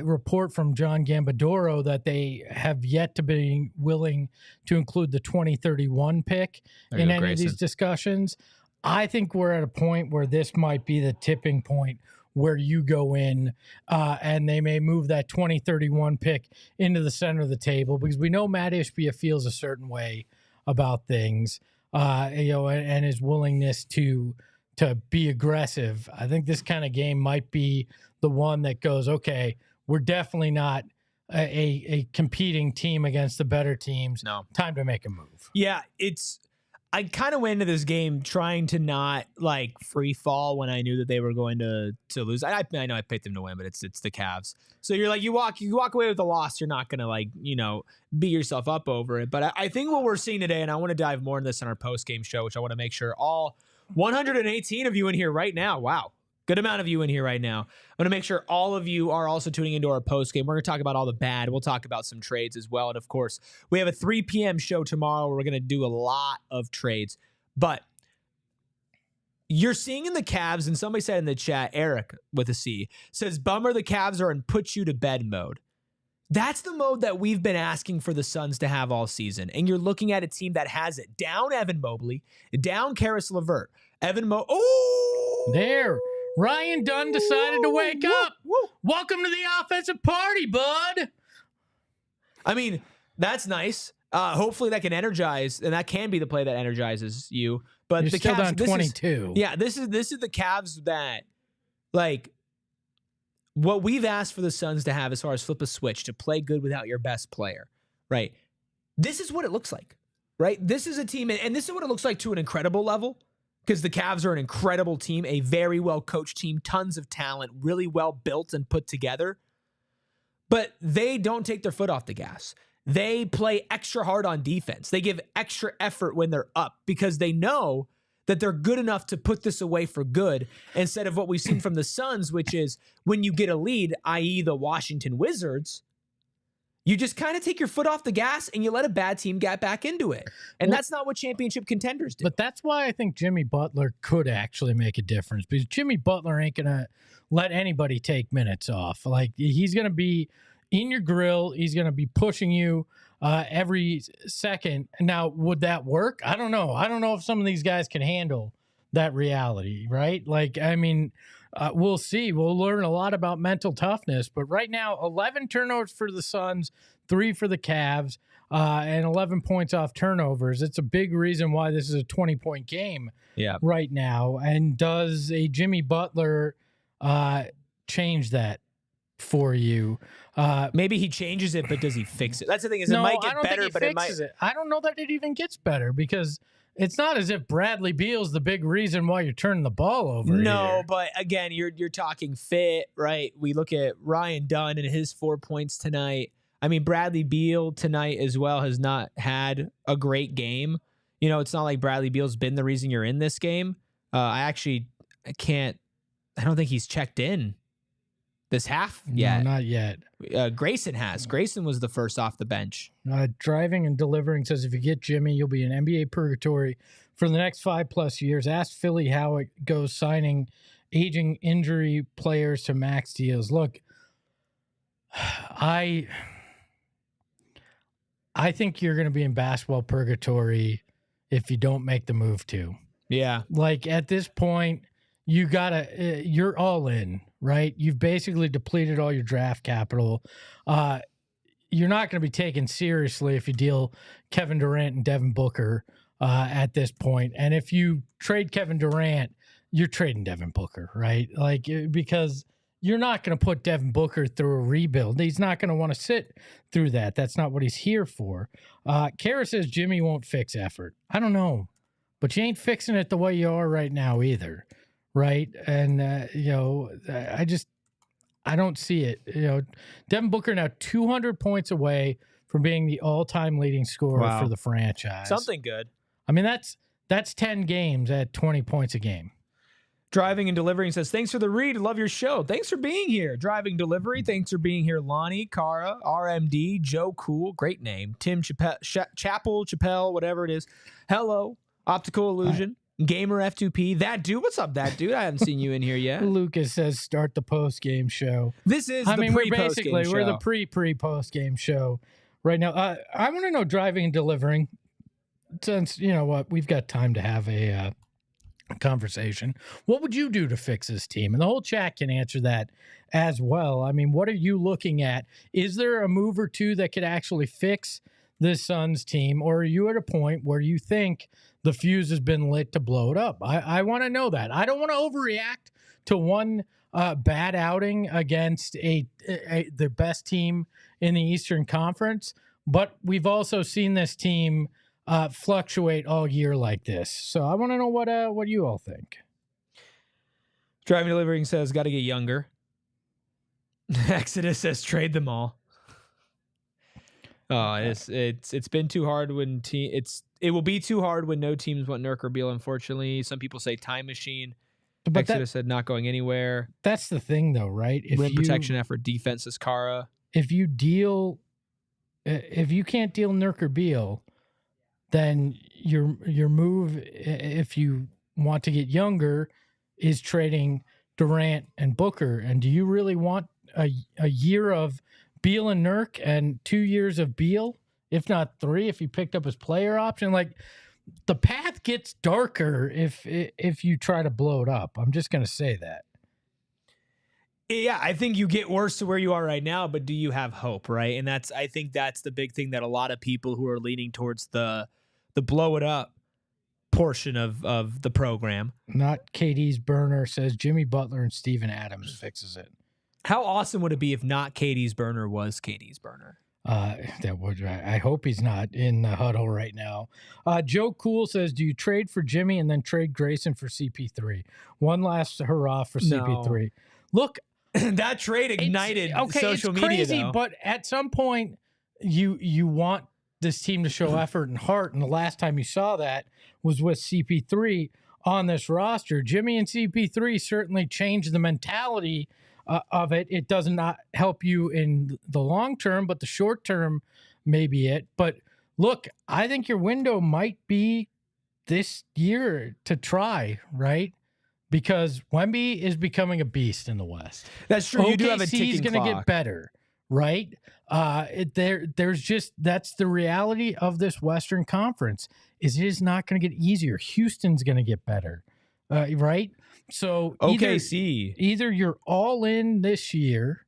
report from John Gambadoro that they have yet to be willing to include the 2031 pick in any of these discussions. I think we're at a point where this might be the tipping point where you go in and they may move that 2031 pick into the center of the table because we know Matt Ishbia feels a certain way about things, and his willingness to be aggressive. I think this kind of game might be the one that goes, okay, we're definitely not a competing team against the better teams. No. Time to make a move. Yeah, I kind of went into this game trying to not like free fall when I knew that they were going to lose. I know I picked them to win, but it's the Cavs. So you're like you walk away with a loss. You're not gonna beat yourself up over it. But I think what we're seeing today, and I want to dive more into this in our post game show, which I want to make sure all 118 of you in here right now. Wow. Good amount of you in here right now. I want to make sure all of you are also tuning into our post game. We're going to talk about all the bad. We'll talk about some trades as well. And of course, we have a 3 p.m. show tomorrow where we're going to do a lot of trades. But you're seeing in the Cavs, and somebody said in the chat, Eric with a C, says, bummer the Cavs are in put you to bed mode. That's the mode that we've been asking for the Suns to have all season. And you're looking at a team that has it. Down Evan Mobley, down Karis LeVert. There. Ryan Dunn decided to wake up. Welcome to the offensive party, bud. I mean, that's nice. Hopefully that can energize, and that can be the play that energizes you. But You're the still Cavs, down 22. This is the Cavs that, like, what we've asked for the Suns to have as far as flip a switch to play good without your best player, right? This is what it looks like, right? This is a team, and this is what it looks like to an incredible level. Because the Cavs are an incredible team, a very well-coached team, tons of talent, really well built and put together. But they don't take their foot off the gas. They play extra hard on defense. They give extra effort when they're up because they know that they're good enough to put this away for good instead of what we've seen from the Suns, which is when you get a lead, i.e. the Washington Wizards, you just kind of take your foot off the gas and you let a bad team get back into it. And that's not what championship contenders do. But that's why I think Jimmy Butler could actually make a difference, because Jimmy Butler ain't going to let anybody take minutes off. Like, he's going to be in your grill. He's going to be pushing you every second. Now, would that work? I don't know. I don't know if some of these guys can handle that reality, right? Like, I mean, we'll see. We'll learn a lot about mental toughness. But right now, 11 turnovers for the Suns, 3 for the Cavs, and 11 points off turnovers. It's a big reason why this is a 20-point game right now. And does a Jimmy Butler change that for you? Maybe he changes it, but does he fix it? That's the thing, is it might get better, but it might. I don't know that it even gets better, because it's not as if Bradley Beal's the big reason why you're turning the ball over. No, but again, you're talking fit, right? We look at Ryan Dunn and his 4 points tonight. I mean, Bradley Beal tonight as well has not had a great game. You know, it's not like Bradley Beal's been the reason you're in this game. I don't think he's checked in this half yet. No, not yet. Grayson has. Grayson was the first off the bench. Driving and Delivering says, if you get Jimmy, you'll be in NBA purgatory for the next 5+ years. Ask Philly how it goes signing aging injury players to max deals. Look, I think you're going to be in basketball purgatory if you don't make the move too. Yeah. Like, at this point, you're all in, right? You've basically depleted all your draft capital. You're not going to be taken seriously if you deal Kevin Durant and Devin Booker at this point. And if you trade Kevin Durant, you're trading Devin Booker, right? Like, because you're not going to put Devin Booker through a rebuild. He's not going to want to sit through that. That's not what he's here for. Kara says Jimmy won't fix effort. I don't know, but you ain't fixing it the way you are right now either. Right. And, I don't see it. Devin Booker now 200 points away from being the all-time leading scorer for the franchise. Something good. I mean, that's 10 games at 20 points a game. Driving and Delivering says, thanks for the read. Love your show. Thanks for being here. Driving Delivery. Thanks for being here. Lonnie, Cara, RMD, Joe Cool. Great name. Tim Chappell, whatever it is. Hello. Optical Illusion. Gamer F2P. That dude. What's up, that dude? I haven't seen you in here yet. Lucas says start the post-game show. This is we're the pre-post-game show right now. I want to know, Driving and Delivering, since, you know what, we've got time to have a conversation. What would you do to fix this team? And the whole chat can answer that as well. I mean, what are you looking at? Is there a move or two that could actually fix this Suns team? Or are you at a point where you think the fuse has been lit to blow it up? I want to know that. I don't want to overreact to one bad outing against the best team in the Eastern Conference, but we've also seen this team fluctuate all year like this. So I want to know what you all think. Driving Delivering says, got to get younger. Exodus says, trade them all. Oh, it's been too hard when it will be too hard when no teams want Nurk or Beal, unfortunately. Some people say time machine. But Exodus said not going anywhere. That's the thing, though, right? Rim protection effort, defense is Kara. If you can't deal Nurk or Beal, then your move, if you want to get younger, is trading Durant and Booker. And do you really want a year of Beal and Nurk and 2 years of Beal, if not 3, if he picked up his player option? Like, the path gets darker if you try to blow it up. I'm just going to say that. Yeah, I think you get worse to where you are right now, but do you have hope, right? And I think that's the big thing that a lot of people who are leaning towards the blow it up portion of the program. Not KD's burner says Jimmy Butler and Steven Adams fixes it. How awesome would it be if not KD's burner was KD's burner? I hope he's not in the huddle right now. Joe Cool says, do you trade for Jimmy and then trade Grayson for CP3? One last hurrah for CP3. No. Look, that trade ignited social media. Crazy, though. But at some point, you want this team to show effort and heart, and the last time you saw that was with CP3 on this roster. Jimmy and CP3 certainly changed the mentality of it. It does not help you in the long term, but the short term may be it. But look, I think your window might be this year to try, right? Because Wemby is becoming a beast in the West. That's true. You do have a ticking clock. He's going to get better, right? There's just, that's the reality of this Western Conference. It is not going to get easier. Houston's going to get better, right? So either you're all in this year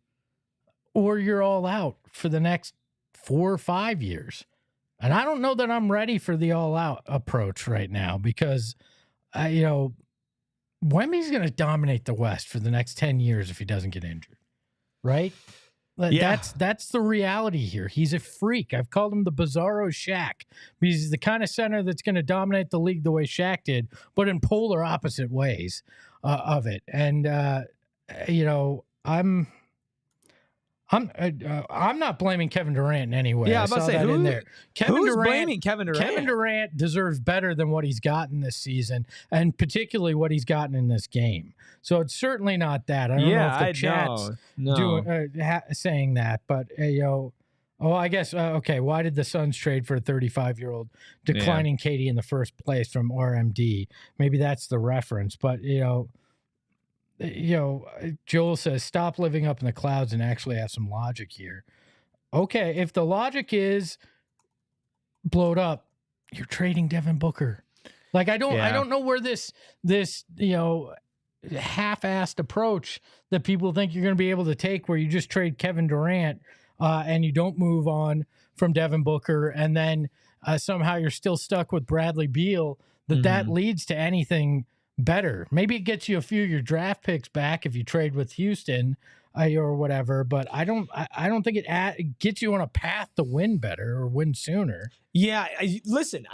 or you're all out for the next 4 or 5 years. And I don't know that I'm ready for the all out approach right now because, Wemby's going to dominate the West for the next 10 years if he doesn't get injured, right? Yeah. That's the reality here. He's a freak. I've called him the Bizarro Shaq. He's the kind of center that's going to dominate the league the way Shaq did, but in polar opposite ways of it. And I'm not blaming Kevin Durant in any way. Yeah, I was about to say, who's blaming Kevin Durant? Kevin Durant deserves better than what he's gotten this season, and particularly what he's gotten in this game. So it's certainly not that. I don't know if the chat's saying that, but I guess okay. Why did the Suns trade for a 35-year-old declining KD in the first place from RMD? Maybe that's the reference, but Joel says, stop living up in the clouds and actually have some logic here. Okay, if the logic is blow it up, you're trading Devin Booker. Like, I don't know where this half-assed approach that people think you're going to be able to take where you just trade Kevin Durant and you don't move on from Devin Booker and then somehow you're still stuck with Bradley Beal, that leads to anything better. Maybe it gets you a few of your draft picks back if you trade with Houston or whatever, but I don't think it gets you on a path to win better or win sooner. Yeah, listen,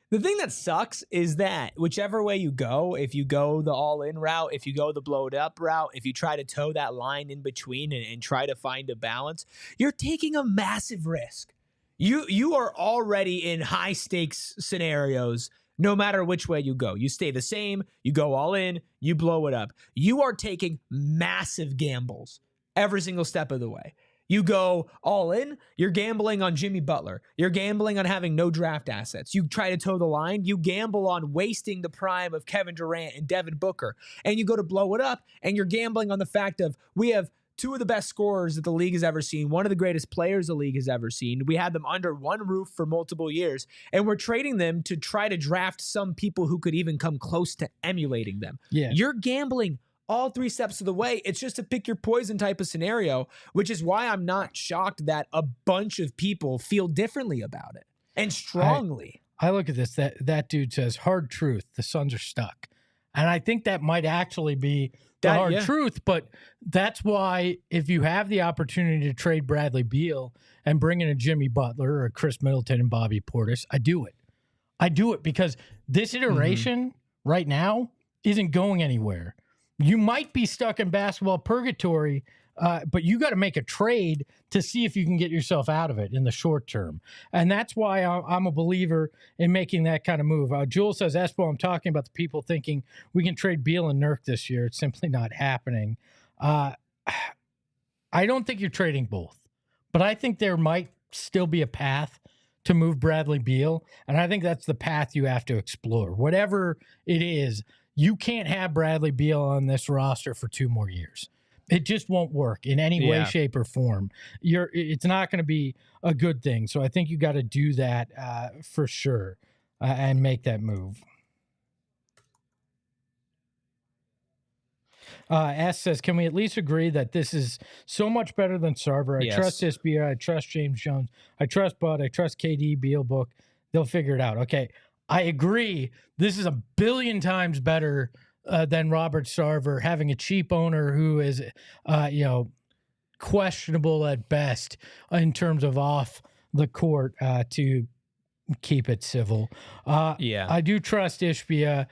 the thing that sucks is that whichever way you go, if you go the all-in route, if you go the blow-it-up route, if you try to toe that line in between and try to find a balance, you're taking a massive risk. You are already in high-stakes scenarios no matter which way you go. You stay the same, you go all in, you blow it up. You are taking massive gambles every single step of the way. You go all in, you're gambling on Jimmy Butler. You're gambling on having no draft assets. You try to toe the line, you gamble on wasting the prime of Kevin Durant and Devin Booker. And you go to blow it up, and you're gambling on the fact of we have two of the best scorers that the league has ever seen, one of the greatest players the league has ever seen. We had them under one roof for multiple years, and we're trading them to try to draft some people who could even come close to emulating them. Yeah. You're gambling all 3 steps of the way. It's just a pick your poison type of scenario, which is why I'm not shocked that a bunch of people feel differently about it and strongly. I look at this. That dude says, hard truth, the Suns are stuck. And I think that might actually be the hard truth. But that's why if you have the opportunity to trade Bradley Beal and bring in a Jimmy Butler or Chris Middleton and Bobby Portis, I do it. I do it because this iteration right now isn't going anywhere. You might be stuck in basketball purgatory, but you got to make a trade to see if you can get yourself out of it in the short term. And that's why I'm a believer in making that kind of move. Jewel says, Espo, I'm talking about the people thinking we can trade Beal and Nurk this year. It's simply not happening. I don't think you're trading both, but I think there might still be a path to move Bradley Beal, and I think that's the path you have to explore. Whatever it is, you can't have Bradley Beal on this roster for 2 more years. It just won't work in any way, shape, or form. It's not going to be a good thing. So I think you got to do that for sure and make that move. S says, can we at least agree that this is so much better than Sarver? I trust SBR. I trust James Jones. I trust Bud. I trust KD, Beal, Book. They'll figure it out. Okay, I agree. This is a billion times better than Robert Sarver, having a cheap owner who is, questionable at best in terms of off the court to keep it civil. I do trust Ishbia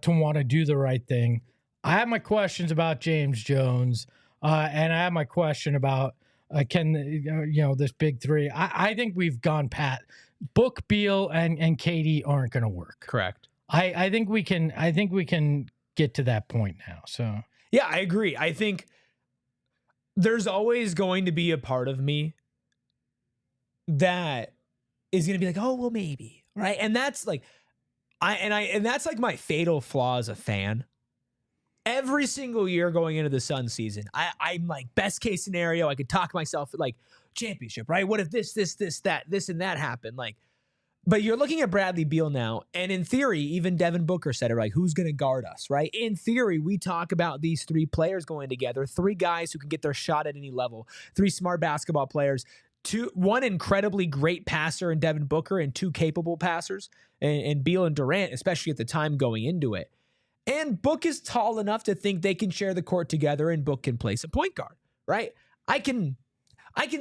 to want to do the right thing. I have my questions about James Jones, and I have my question about this big three. I think we've gone pat. Book, Beal, and KD aren't going to work. Correct. I think we can get to that point now. So yeah, I agree. I think there's always going to be a part of me that is going to be like, oh well, maybe, right? And that's like, that's like my fatal flaw as a fan. Every single year going into the Suns season, I'm like, best case scenario, I could talk myself like championship, right? What if this, and that happened? Like, but you're looking at Bradley Beal now, and in theory, even Devin Booker said it, like, who's going to guard us, right? In theory, we talk about these 3 players going together, 3 guys who can get their shot at any level, 3 smart basketball players, 1 incredibly great passer in Devin Booker, and 2 capable passers, and Beal and Durant, especially at the time going into it. And Book is tall enough to think they can share the court together, and Book can play some point guard, right? I can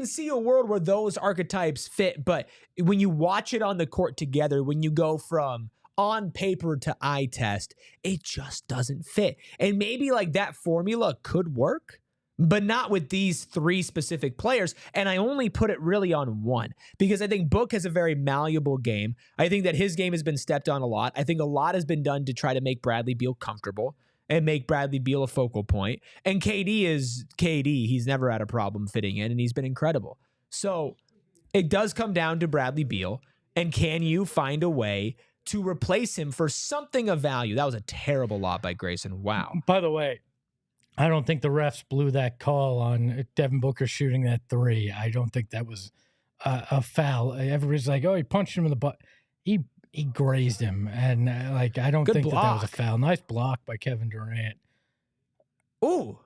see a world where those archetypes fit, but when you watch it on the court together, when you go from on paper to eye test, it just doesn't fit. And maybe like that formula could work, but not with these 3 specific players. And I only put it really on 1 because I think Book has a very malleable game. I think that his game has been stepped on a lot. I think a lot has been done to try to make Bradley Beal comfortable and make Bradley Beal a focal point. And KD is KD. He's never had a problem fitting in, and he's been incredible. So it does come down to Bradley Beal, and can you find a way to replace him for something of value? That was a terrible lob by Grayson. Wow. By the way, I don't think the refs blew that call on Devin Booker shooting that 3. I don't think that was a foul. Everybody's like, oh, he punched him in the butt. He grazed him. And I don't think that was a foul. Nice block by Kevin Durant. Ooh.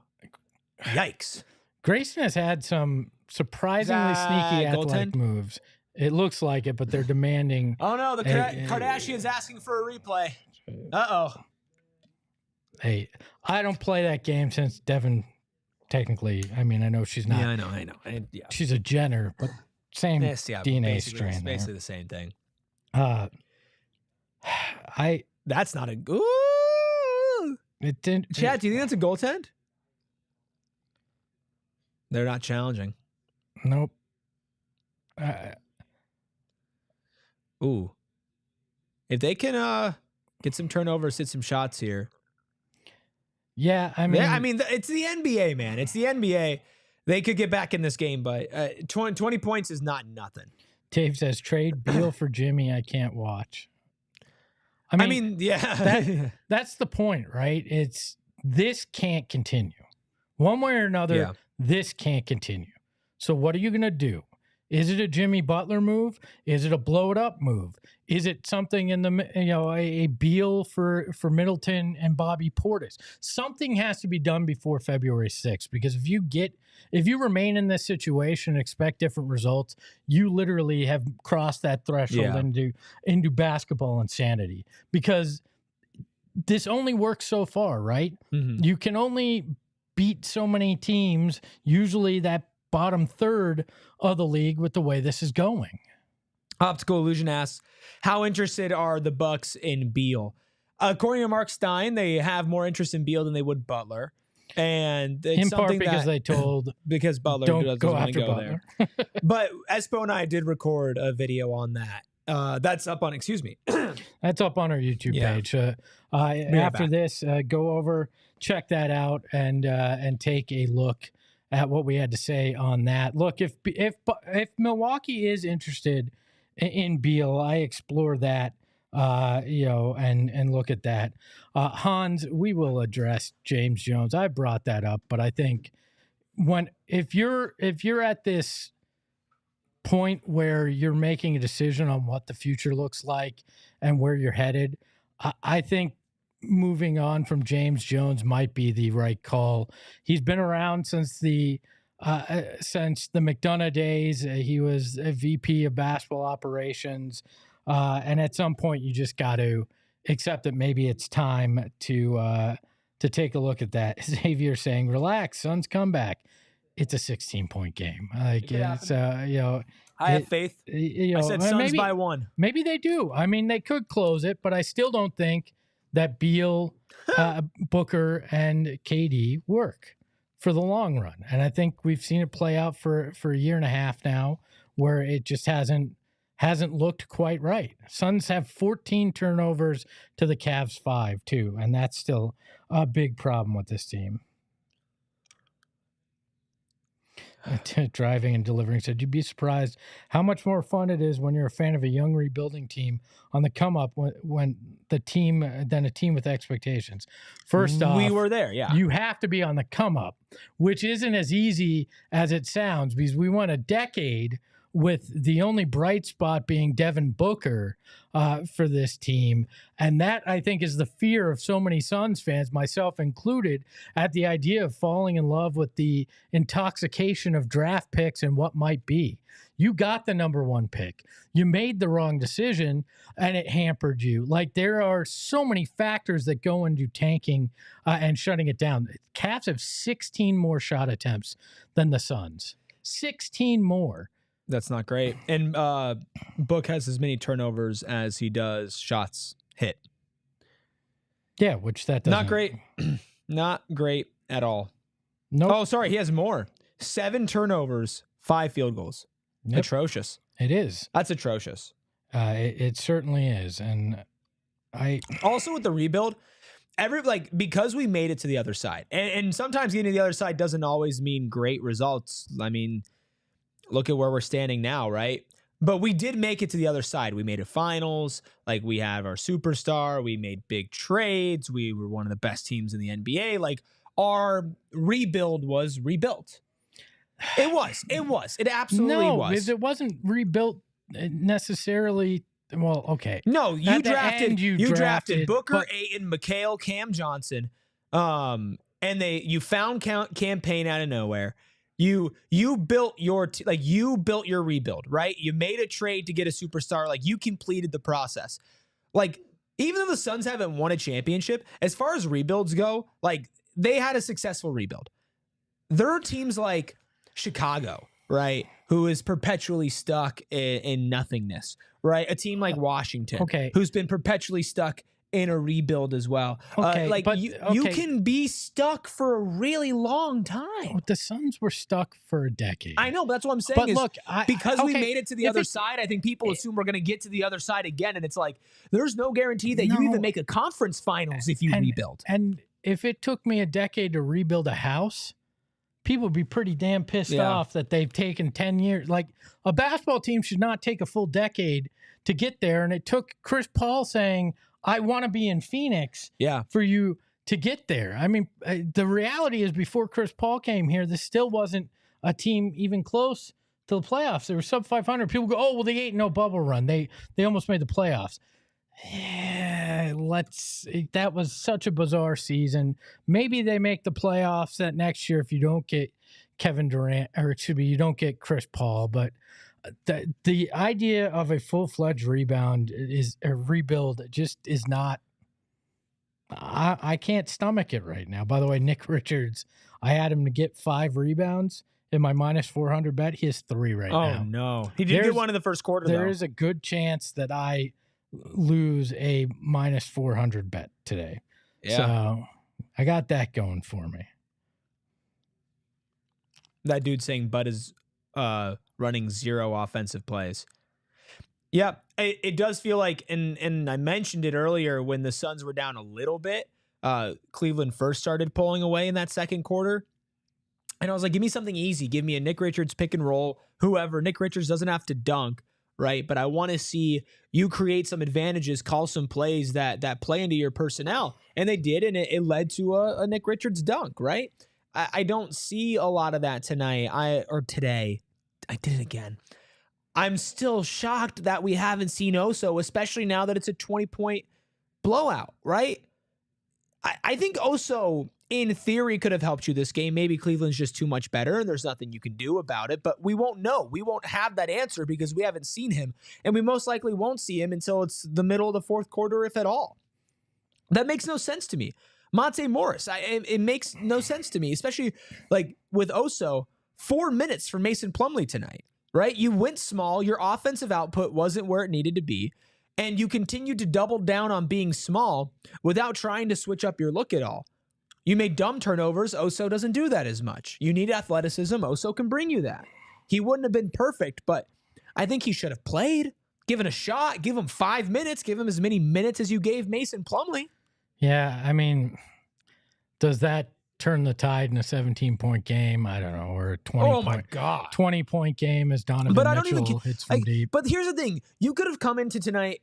Yikes. Grayson has had some surprisingly sneaky athletic moves. It looks like it, but they're demanding. Oh, no. The Kardashians asking for a replay. Uh-oh. Hey, I don't play that game since Devin, technically, I mean, I know she's not. Yeah, I know. Yeah. She's a Jenner, but same DNA strain. It's basically the same thing. That's not a... Ooh! It didn't... Chad, do you think that's a goaltend? They're not challenging. Nope. Ooh. If they can get some turnovers, hit some shots here... Yeah, I mean, it's the NBA, man. It's the NBA. They could get back in this game, but 20 points is not nothing. Dave says, trade Beal for Jimmy. I can't watch. I mean, yeah. That's the point, right? This can't continue. One way or another, this can't continue. So what are you going to do? Is it a Jimmy Butler move? Is it a blow it up move? Is it something in the, a Beal for Middleton and Bobby Portis? Something has to be done before February 6th, because if you remain in this situation and expect different results, you literally have crossed that threshold into basketball insanity, because this only works so far, right? Mm-hmm. You can only beat so many teams, usually that bottom third of the league, with the way this is going. Optical Illusion asks, how interested are the Bucks in Beal? According to Mark Stein, they have more interest in Beal than they would Butler. And it's in part something because that, they told because Butler don't doesn't go want to after go Butler. there. But Espo and I did record a video on that. That's up on, excuse me. That's up on our YouTube Yeah. page. right After back. this, go over, check that out, and take a look at what we had to say on that. Look, if Milwaukee is interested in Beal, I explore that, and look at that. Hans, we will address James Jones. I brought that up, but I think if you're at this point where you're making a decision on what the future looks like and where you're headed, I think moving on from James Jones might be the right call. He's been around since the McDonough days. He was a VP of basketball operations, and at some point you just got to accept that maybe it's time to take a look at that. Xavier saying, "Relax, Suns comeback." It's a 16-point game. Like it's I have faith. I said Suns by 1. Maybe they do. I mean, they could close it, but I still don't think that Beal, Booker, and KD work for the long run. And I think we've seen it play out for a year and a half now, where it just hasn't looked quite right. Suns have 14 turnovers to the Cavs 5 too, and that's still a big problem with this team. Driving and delivering said, you'd be surprised how much more fun it is when you're a fan of a young rebuilding team on the come up than a team with expectations. First off, we were there. Yeah. You have to be on the come up, which isn't as easy as it sounds, because we went a decade with the only bright spot being Devin Booker for this team. And that, I think, is the fear of so many Suns fans, myself included, at the idea of falling in love with the intoxication of draft picks and what might be. You got the number 1 pick. You made the wrong decision, and it hampered you. Like, there are so many factors that go into tanking and shutting it down. Cavs have 16 more shot attempts than the Suns. 16 more. That's not great. And Book has as many turnovers as he does shots hit. Yeah, which that doesn't. Not great. Not great at all. No. Nope. Oh, sorry. He has more. 7 turnovers, 5 field goals. Yep. Atrocious. It is. That's atrocious. It certainly is. And I also with the rebuild, because we made it to the other side, and sometimes getting to the other side doesn't always mean great results. I mean, look at where we're standing now, right? But we did make it to the other side. We made a finals. Like, we have our superstar. We made big trades. We were one of the best teams in the NBA. Like, our rebuild was rebuilt. It was. It absolutely was. No, it wasn't rebuilt necessarily. Well, okay. No, you drafted Booker, but Ayton, McHale, Cam Johnson, and you found Cam Payne out of nowhere. You built your rebuild, right? You made a trade to get a superstar. Like, you completed the process. Like, even though the Suns haven't won a championship, as far as rebuilds go, like, they had a successful rebuild. There are teams like Chicago, right, who is perpetually stuck in nothingness, right? A team like Washington, okay, who's been perpetually stuck in a rebuild as well. Okay, you can be stuck for a really long time. The Suns were stuck for a decade. I know, but that's what I'm saying. But is look, because we made it to the other side, I think people assume we're going to get to the other side again, and it's like there's no guarantee that you even make a conference finals if you rebuild. And if it took me a decade to rebuild a house, people would be pretty damn pissed off that they've taken 10 years. Like, a basketball team should not take a full decade to get there, and it took Chris Paul saying, I want to be in Phoenix for you to get there. I mean, the reality is, before Chris Paul came here, this still wasn't a team even close to the playoffs. They were sub 500. People go, oh, well, they 8-0 bubble run. They almost made the playoffs. Yeah, that was such a bizarre season. Maybe they make the playoffs that next year if you don't get Kevin Durant, or you don't get Chris Paul. But the idea of a full-fledged rebuild just is not I can't stomach it right now. By the way, Nick Richards, I had him to get 5 rebounds in my minus 400 bet. He has 3 right now. Oh, no. He did get one in the first quarter, There though. is a good chance that I lose a minus 400 bet today. Yeah. So I got that going for me. That dude saying Bud is running 0 offensive plays. Yeah, it does feel like, and I mentioned it earlier when the Suns were down a little bit. Cleveland first started pulling away in that second quarter. And I was like, give me something easy. Give me a Nick Richards pick and roll, whoever. Nick Richards doesn't have to dunk, right? But I want to see you create some advantages, call some plays that play into your personnel. And they did, and it led to a Nick Richards dunk, right? I don't see a lot of that tonight. Today. I did it again. I'm still shocked that we haven't seen Oso, especially now that it's a 20-point blowout, right? I think Oso, in theory, could have helped you this game. Maybe Cleveland's just too much better, and there's nothing you can do about it. But we won't know. We won't have that answer because we haven't seen him. And we most likely won't see him until it's the middle of the fourth quarter, if at all. That makes no sense to me. Monte Morris, it makes no sense to me, especially like with Oso, 4 minutes for Mason Plumlee tonight, right? You went small. Your offensive output wasn't where it needed to be. And you continued to double down on being small without trying to switch up your look at all. You made dumb turnovers. Oso doesn't do that as much. You need athleticism. Oso can bring you that. He wouldn't have been perfect, but I think he should have played, given a shot, give him 5 minutes, give him as many minutes as you gave Mason Plumlee. Yeah, I mean, does that turn the tide in a 17-point game? I don't know, or a 20-point game as Donovan Mitchell hits from deep. But here's the thing. You could have come into tonight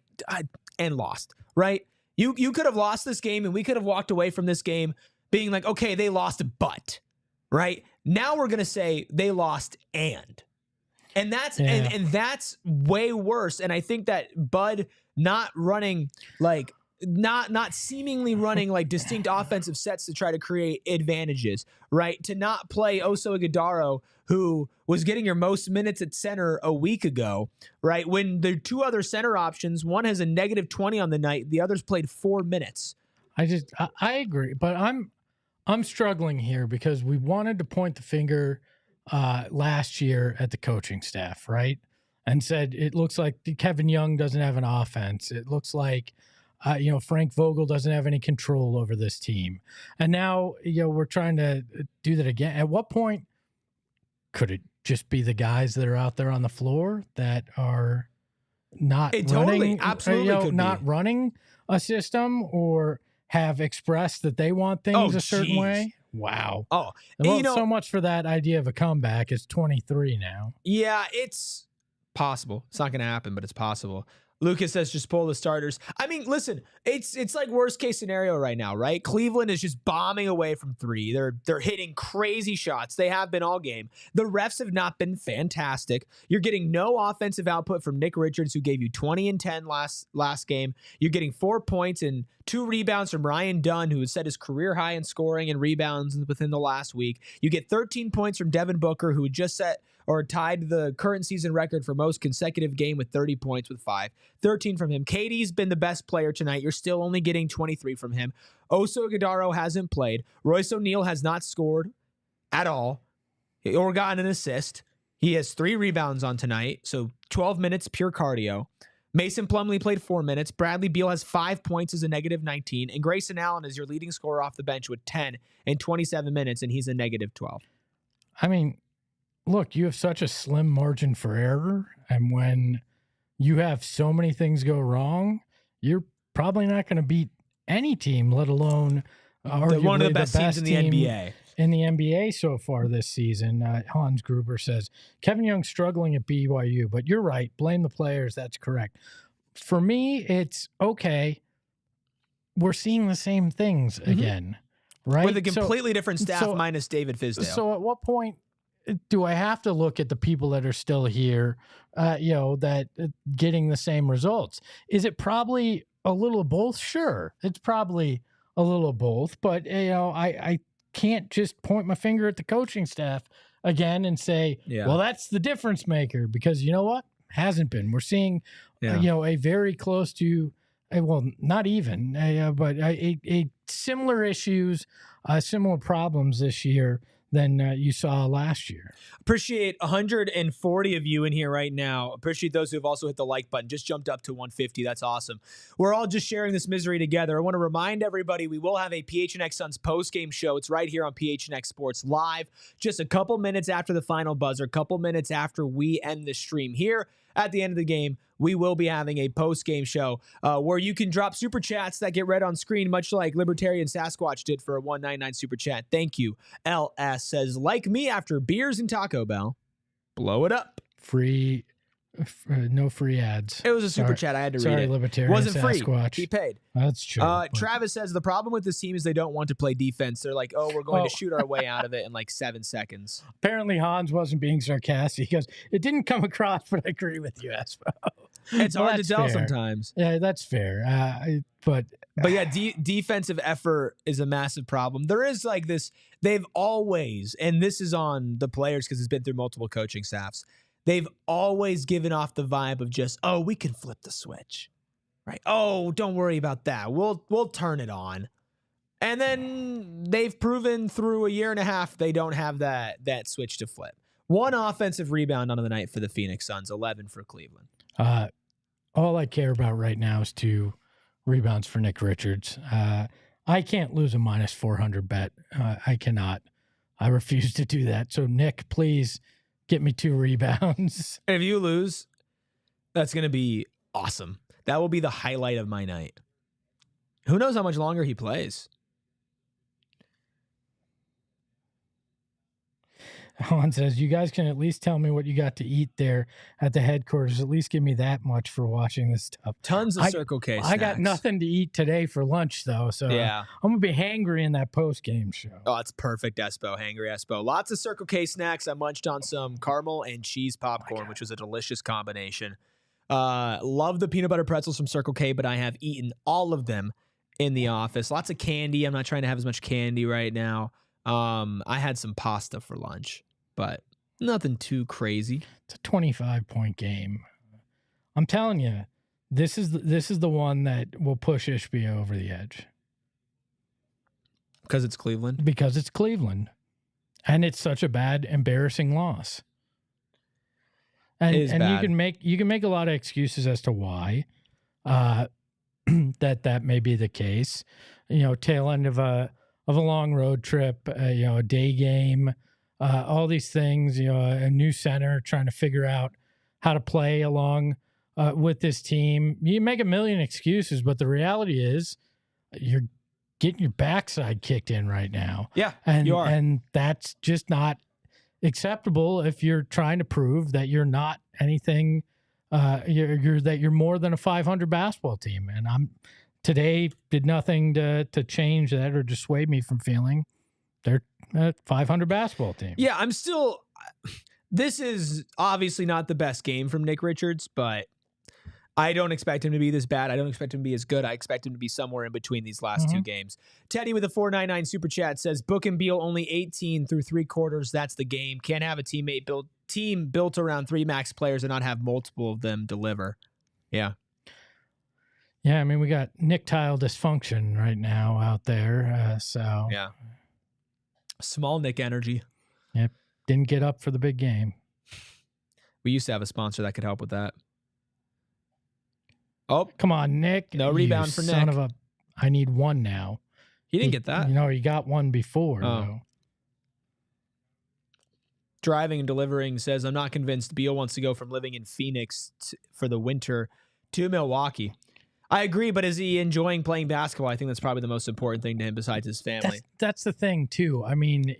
and lost, right? You could have lost this game, and we could have walked away from this game being like, okay, they lost, but, right? Now we're going to say they lost and that's and that's way worse. And I think that Bud not running like not seemingly running like distinct offensive sets to try to create advantages, right? To not play Oso Ighodaro, who was getting your most minutes at center a week ago, right? When the 2 other center options, one has a negative 20 on the night, the other's played 4 minutes. I agree, but I'm struggling here because we wanted to point the finger last year at the coaching staff, right? And said it looks like Kevin Young doesn't have an offense. It looks like Frank Vogel doesn't have any control over this team. And now, we're trying to do that again. At what point could it just be the guys that are out there on the floor that are not running a system or have expressed that they want things a certain way? Wow. Oh, well, so much for that idea of a comeback. It's 23 now. Yeah, it's possible. It's not going to happen, but it's possible. Lucas says just pull the starters. I mean, listen, it's like worst case scenario right now, right? Cleveland is just bombing away from 3. They're hitting crazy shots. They have been all game. The refs have not been fantastic. You're getting no offensive output from Nick Richards, who gave you 20 and 10 last game. You're getting 4 points and 2 rebounds from Ryan Dunn, who has set his career high in scoring and rebounds within the last week. You get 13 points from Devin Booker, who just set or tied the current season record for most consecutive game with 30 points with 5. 13 from him. KD's been the best player tonight. You're still only getting 23 from him. Oso Ighodaro hasn't played. Royce O'Neal has not scored at all or gotten an assist. He has 3 rebounds on tonight, so 12 minutes pure cardio. Mason Plumlee played 4 minutes. Bradley Beal has 5 points as a negative 19. And Grayson Allen is your leading scorer off the bench with 10 in 27 minutes, and he's a negative 12. I mean, look, you have such a slim margin for error, and when you have so many things go wrong, you're probably not going to beat any team, let alone one of the best teams in the NBA. In the NBA so far this season. Hans Gruber says, Kevin Young's struggling at BYU, but you're right. Blame the players. That's correct. For me, it's okay. We're seeing the same things again, right? With a completely different staff minus David Fizdale. So at what point do I have to look at the people that are still here, that getting the same results? Is it probably a little of both? Sure. It's probably a little of both, but I can't just point my finger at the coaching staff again and say, well, that's the difference maker, because you know what? Hasn't been. We're seeing, a very close to, well, not even, but a similar issues, similar problems this year than you saw last year. Appreciate 140 of you in here right now. Appreciate those who have also hit the like button. Just jumped up to 150. That's awesome. We're all just sharing this misery together. I want to remind everybody we will have a PHNX Suns post-game show. It's right here on PHNX Sports Live. Just a couple minutes after the final buzzer, a couple minutes after we end the stream here. At the end of the game, we will be having a post-game show where you can drop super chats that get read on screen, much like Libertarian Sasquatch did for a 199 super chat. Thank you. LS says, like me after beers and Taco Bell, blow it up. Free, no free ads. It was a super chat. I had to read it. Libertarian Wasn't Sasquatch. free. He paid. That's true. Travis says the problem with this team is they don't want to play defense. They're like, oh, we're going to shoot our way out of it in like 7 seconds. Apparently, Hans wasn't being sarcastic. He goes, it didn't come across, but I agree with you, Espo. It's hard to tell fair. Sometimes. Yeah, that's fair. But yeah, defensive effort is a massive problem. There is like this, they've always, and this is on the players because it's been through multiple coaching staffs, they've always given off the vibe of just, oh, we can flip the switch. Right? Oh, don't worry about that. We'll turn it on. And then they've proven through a year and a half they don't have that switch to flip. 1 offensive rebound on the night for the Phoenix Suns, 11 for Cleveland. All I care about right now is 2 rebounds for Nick Richards. I can't lose a minus 400 bet. I cannot. I refuse to do that. So, Nick, please get me 2 rebounds. If you lose, that's going to be awesome. That will be the highlight of my night. Who knows how much longer he plays? Juan says, you guys can at least tell me what you got to eat there at the headquarters. At least give me that much for watching this stuff. Tons of Circle K snacks. I got nothing to eat today for lunch, though. So yeah. I'm going to be hangry in that post-game show. Oh, it's perfect, Espo. Hangry Espo. Lots of Circle K snacks. I munched on some caramel and cheese popcorn, which was a delicious combination. Love the peanut butter pretzels from Circle K, but I have eaten all of them in the office. Lots of candy. I'm not trying to have as much candy right now. I had some pasta for lunch, but nothing too crazy. It's a 25-point game. I'm telling you, this is the one that will push Ishbia over the edge. Because it's Cleveland? Because it's Cleveland. And it's such a bad, embarrassing loss. And bad. you can make a lot of excuses as to why that may be the case. You know, tail end of a long road trip, a day game, all these things, a new center trying to figure out how to play along with this team. You make a million excuses, but the reality is you're getting your backside kicked in right now. Yeah, and you are. And that's just not acceptable if you're trying to prove that you're not anything, you're more than a 500 basketball team. And today did nothing to change that or dissuade me from feeling they're a 500 basketball team. Yeah, this is obviously not the best game from Nick Richards, but I don't expect him to be this bad. I don't expect him to be as good. I expect him to be somewhere in between these last 2 games. Teddy with a 499 super chat says, Book and Beal only 18 through 3 quarters. That's the game. Can't have a team built around 3 max players and not have multiple of them deliver. Yeah. Yeah, I mean, we got Nick Tile dysfunction right now out there. So yeah. Small Nick energy. Yep. Didn't get up for the big game. We used to have a sponsor that could help with that. Oh, come on, Nick. No rebound for Nick. I need 1 now. He didn't get that. He got 1 before. Though. Driving and delivering says, I'm not convinced Beal wants to go from living in Phoenix for the winter to Milwaukee. I agree, but is he enjoying playing basketball? I think that's probably the most important thing to him besides his family. That's the thing, too. I mean,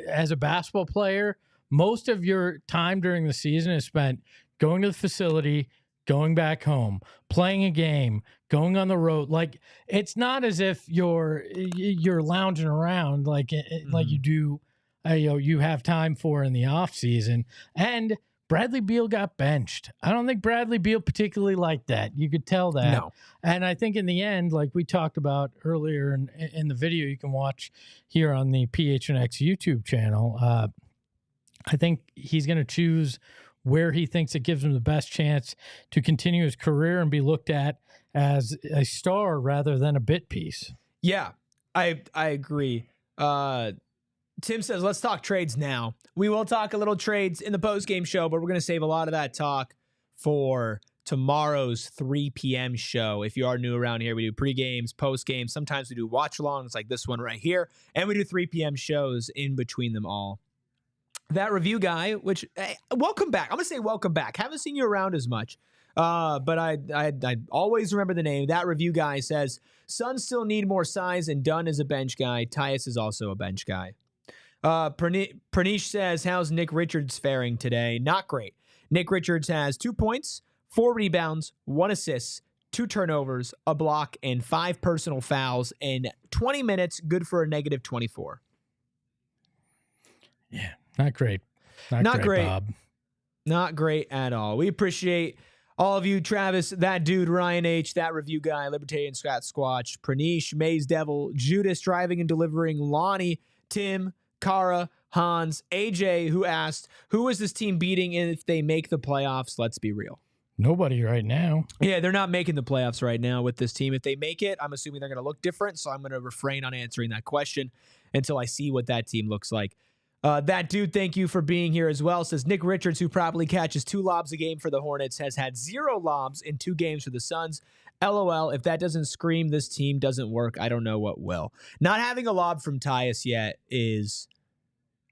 as a basketball player, most of your time during the season is spent going to the facility, going back home, playing a game, going on the road. Like, it's not as if you're lounging around like you do, you have time for in the off season. And Bradley Beal got benched. I don't think Bradley Beal particularly liked that. You could tell that. No. And I think in the end, like we talked about earlier in the video you can watch here on the PHNX YouTube channel, I think he's going to choose where he thinks it gives him the best chance to continue his career and be looked at as a star rather than a bit piece. Yeah. I agree. Tim says, let's talk trades now. We will talk a little trades in the postgame show, but we're going to save a lot of that talk for tomorrow's 3 p.m. show. If you are new around here, we do pre-games, post-games. Sometimes we do watch-alongs like this one right here, and we do 3 p.m. shows in between them all. That review guy, which, hey, welcome back. I'm going to say welcome back. Haven't seen you around as much, but I always remember the name. That review guy says, Suns still need more size, and Dunn is a bench guy. Tyus is also a bench guy. Pranesh says, how's Nick Richards faring today? Not great. Nick Richards has 2 points, 4 rebounds, 1 assist, 2 turnovers, a block, and 5 personal fouls in 20 minutes. Good for a negative 24. Yeah, not great. Not great, Bob. Not great at all. We appreciate all of you, Travis, that dude, Ryan H., that review guy, Libertarian Scrat Squatch, Pranesh, Maze Devil, Judas driving and delivering, Lonnie, Tim, Kara, Hans, AJ, who asked, who is this team beating if they make the playoffs? Let's be real. Nobody right now. Yeah, they're not making the playoffs right now with this team. If they make it, I'm assuming they're going to look different, so I'm going to refrain on answering that question until I see what that team looks like. That dude, thank you for being here as well, says Nick Richards, who probably catches 2 lobs a game for the Hornets, has had 0 lobs in 2 games for the Suns. LOL, if that doesn't scream this team doesn't work, I don't know what will. Not having a lob from Tyus yet is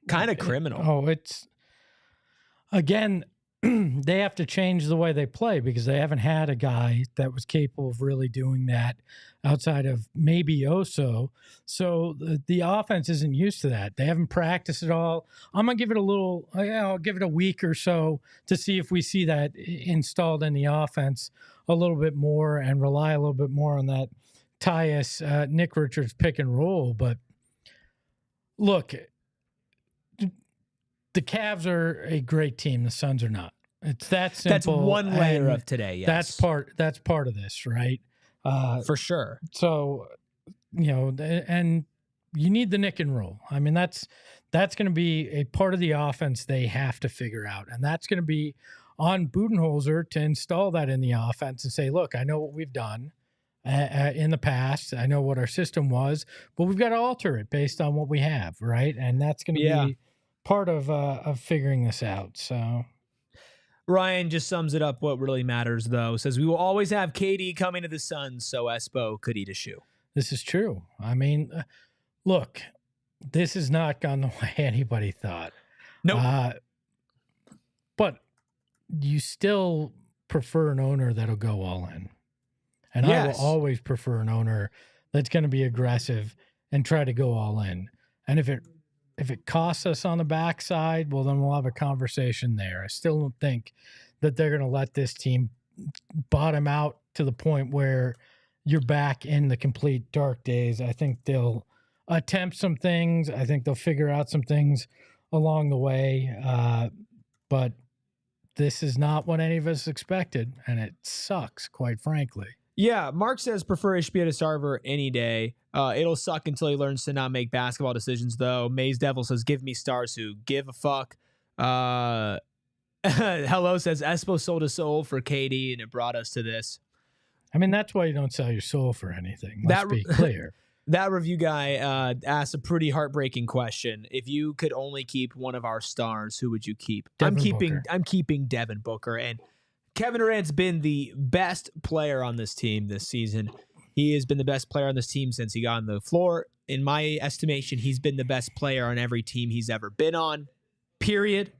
kind of criminal. Oh, it's, again, they have to change the way they play because they haven't had a guy that was capable of really doing that outside of maybe Oso. So the offense isn't used to that. They haven't practiced at all. I'm going to give it I'll give it a week or so to see if we see that installed in the offense a little bit more and rely a little bit more on that Tyus, Nick Richards pick and roll. But look, the Cavs are a great team. The Suns are not. It's that simple. That's one layer of today. Yes, that's part of this, right? For sure. So, and you need the nick and roll. I mean, that's going to be a part of the offense they have to figure out, and that's going to be on Budenholzer to install that in the offense and say, look, I know what we've done in the past. I know what our system was, but we've got to alter it based on what we have, right? And that's going to be part of figuring this out. So Ryan just sums it up. What really matters, though, says we will always have KD coming to the Suns, so Espo could eat a shoe. This is true. I mean, look, this has not gone the way anybody thought. Nope. But you still prefer an owner that'll go all in. And yes. I will always prefer an owner that's going to be aggressive and try to go all in. And if it costs us on the backside, well, then we'll have a conversation there. I still don't think that they're going to let this team bottom out to the point where you're back in the complete dark days. I think they'll attempt some things. I think they'll figure out some things along the way. But this is not what any of us expected, and it sucks, quite frankly. Yeah, Mark says prefer Ishbia to Sarver any day. It'll suck until he learns to not make basketball decisions, though. Maze Devil says, give me stars who give a fuck. Hello says, Espo sold his soul for KD, and it brought us to this. I mean, that's why you don't sell your soul for anything. Let's be clear. That review guy asked a pretty heartbreaking question. If you could only keep one of our stars, who would you keep? I'm keeping Devin Booker, and Kevin Durant's been the best player on this team this season. He has been the best player on this team since he got on the floor. In my estimation, he's been the best player on every team he's ever been on, period.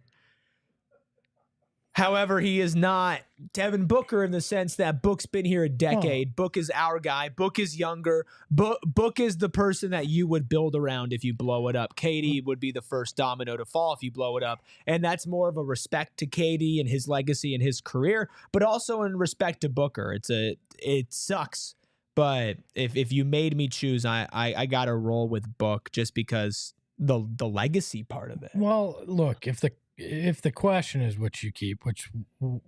However, he is not Devin Booker in the sense that Book's been here a decade. Oh. Book is our guy. Book is younger. Book is the person that you would build around if you blow it up. KD would be the first domino to fall if you blow it up. And that's more of a respect to KD and his legacy and his career, but also in respect to Booker. It sucks. But if you made me choose, I got to roll with Book just because the legacy part of it. Well, look, if the question is what you keep, which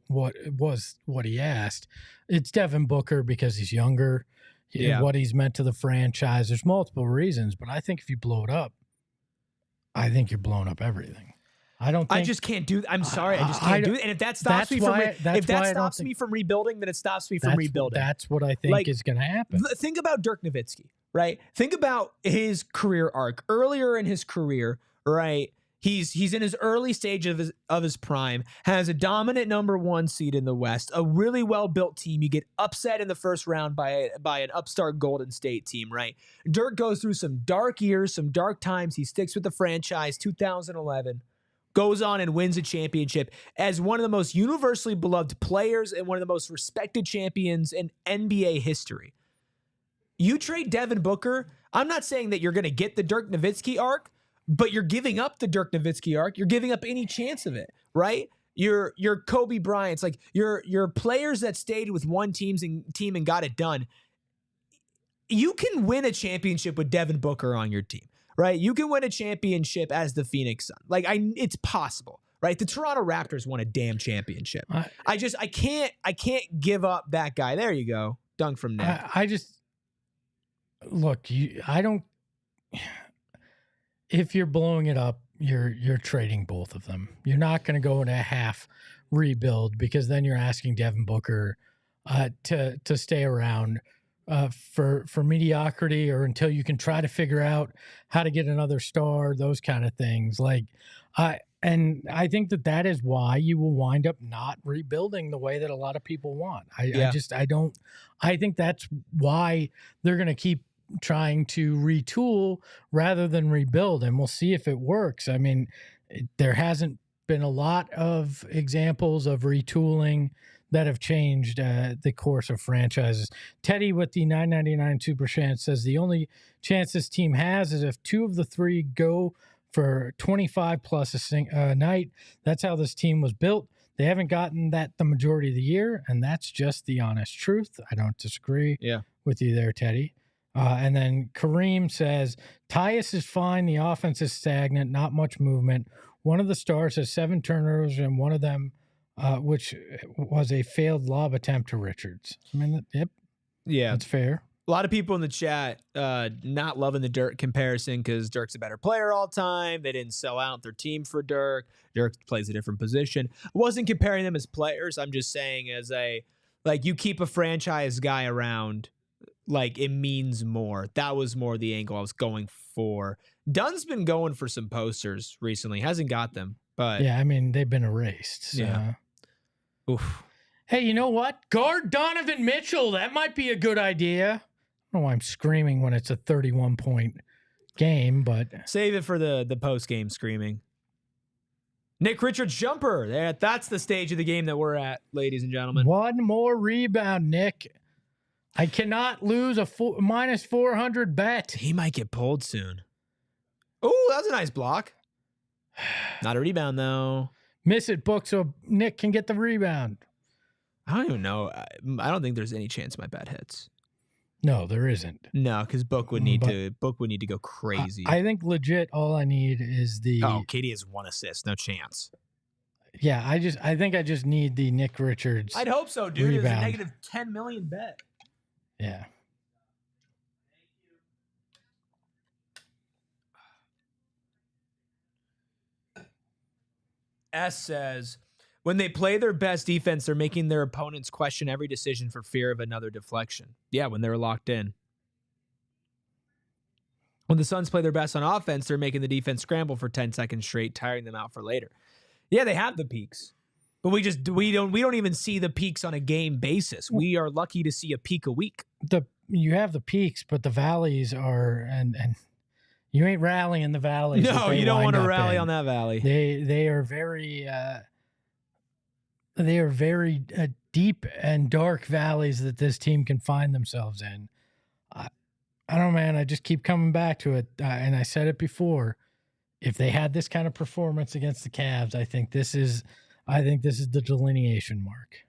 what he asked, it's Devin Booker because he's younger, what he's meant to the franchise. There's multiple reasons, but I think if you blow it up, I think you're blowing up everything. I just can't do. I'm sorry, I just can't do it. And if that stops me from rebuilding, then it stops me from rebuilding. That's what I think is going to happen. Think about Dirk Nowitzki, right? Think about his career arc. Earlier in his career, right? He's in his early stage of his prime, has a dominant number 1 seed in the West, a really well-built team. You get upset in the first round by an upstart Golden State team, right? Dirk goes through some dark years, some dark times. He sticks with the franchise, 2011, goes on and wins a championship as one of the most universally beloved players and one of the most respected champions in NBA history. You trade Devin Booker, I'm not saying that you're going to get the Dirk Nowitzki arc, but you're giving up the Dirk Nowitzki arc. You're giving up any chance of it, right? You're Kobe Bryant's, like you're players that stayed with one team and got it done. You can win a championship with Devin Booker on your team, right? You can win a championship as the Phoenix Suns. Like it's possible, right? The Toronto Raptors won a damn championship. I can't give up that guy. There you go. Dunk from Nick. I don't. If you're blowing it up, you're trading both of them. You're not going to go in a half rebuild because then you're asking Devin Booker to stay around for mediocrity or until you can try to figure out how to get another star, those kind of things. And I think that is why you will wind up not rebuilding the way that a lot of people want. I think that's why they're going to keep trying to retool rather than rebuild, and we'll see if it works. I mean, there hasn't been a lot of examples of retooling that have changed the course of franchises. Teddy with the $9.99 Super Chance says the only chance this team has is if 2 of the 3 go for 25 plus a night. That's how this team was built. They haven't gotten that the majority of the year, and that's just the honest truth. I don't disagree with you there, Teddy. And then Kareem says, Tyus is fine. The offense is stagnant, not much movement. One of the stars has 7 turnovers, and one of them, which was a failed lob attempt to Richards. I mean, that's fair. A lot of people in the chat not loving the Dirk comparison because Dirk's a better player all time. They didn't sell out their team for Dirk. Dirk plays a different position. I wasn't comparing them as players. I'm just saying you keep a franchise guy around, like it means more. That was more the angle I was going for. Dunn's been going for some posters recently. Hasn't got them, but yeah, I mean, they've been erased. So. Yeah. Oof. Hey, you know what? Guard Donovan Mitchell. That might be a good idea. I don't know why I'm screaming when it's a 31-point game, but save it for the post-game screaming. Nick Richards jumper. That's the stage of the game that we're at, ladies and gentlemen. One more rebound, Nick. I cannot lose a minus 400 bet. He might get pulled soon. Oh, that was a nice block. Not a rebound, though. Miss it, Book, so Nick can get the rebound. I don't even know. I don't think there's any chance my bet hits. No, there isn't. No, because Book would need to go crazy. I think legit all I need is the... Oh, KD has 1 assist. No chance. Yeah, I think I just need the Nick Richards. I'd hope so, dude. Rebound. It's a negative 10 million bet. Yeah. S says, when they play their best defense, they're making their opponents question every decision for fear of another deflection. Yeah, when they're locked in. When the Suns play their best on offense, they're making the defense scramble for 10 seconds straight, tiring them out for later. Yeah, they have the peaks. But we don't even see the peaks on a game basis. We are lucky to see a peak a week. You have the peaks, but the valleys are and you ain't rallying the valleys. No, you don't want to rally on that valley. They are very deep and dark valleys that this team can find themselves in. I don't know, man. I just keep coming back to it, and I said it before. If they had this kind of performance against the Cavs, I think this is the delineation mark.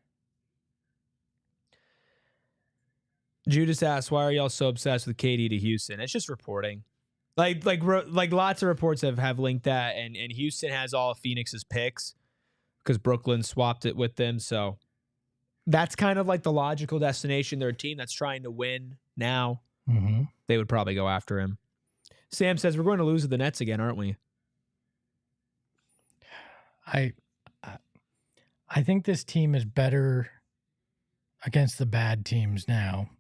Judas asks, why are y'all so obsessed with KD to Houston? It's just reporting. Like lots of reports have linked that, and Houston has all of Phoenix's picks because Brooklyn swapped it with them. So that's kind of like the logical destination. They're a team that's trying to win now. Mm-hmm. They would probably go after him. Sam says, we're going to lose to the Nets again, aren't we? I think this team is better against the bad teams now,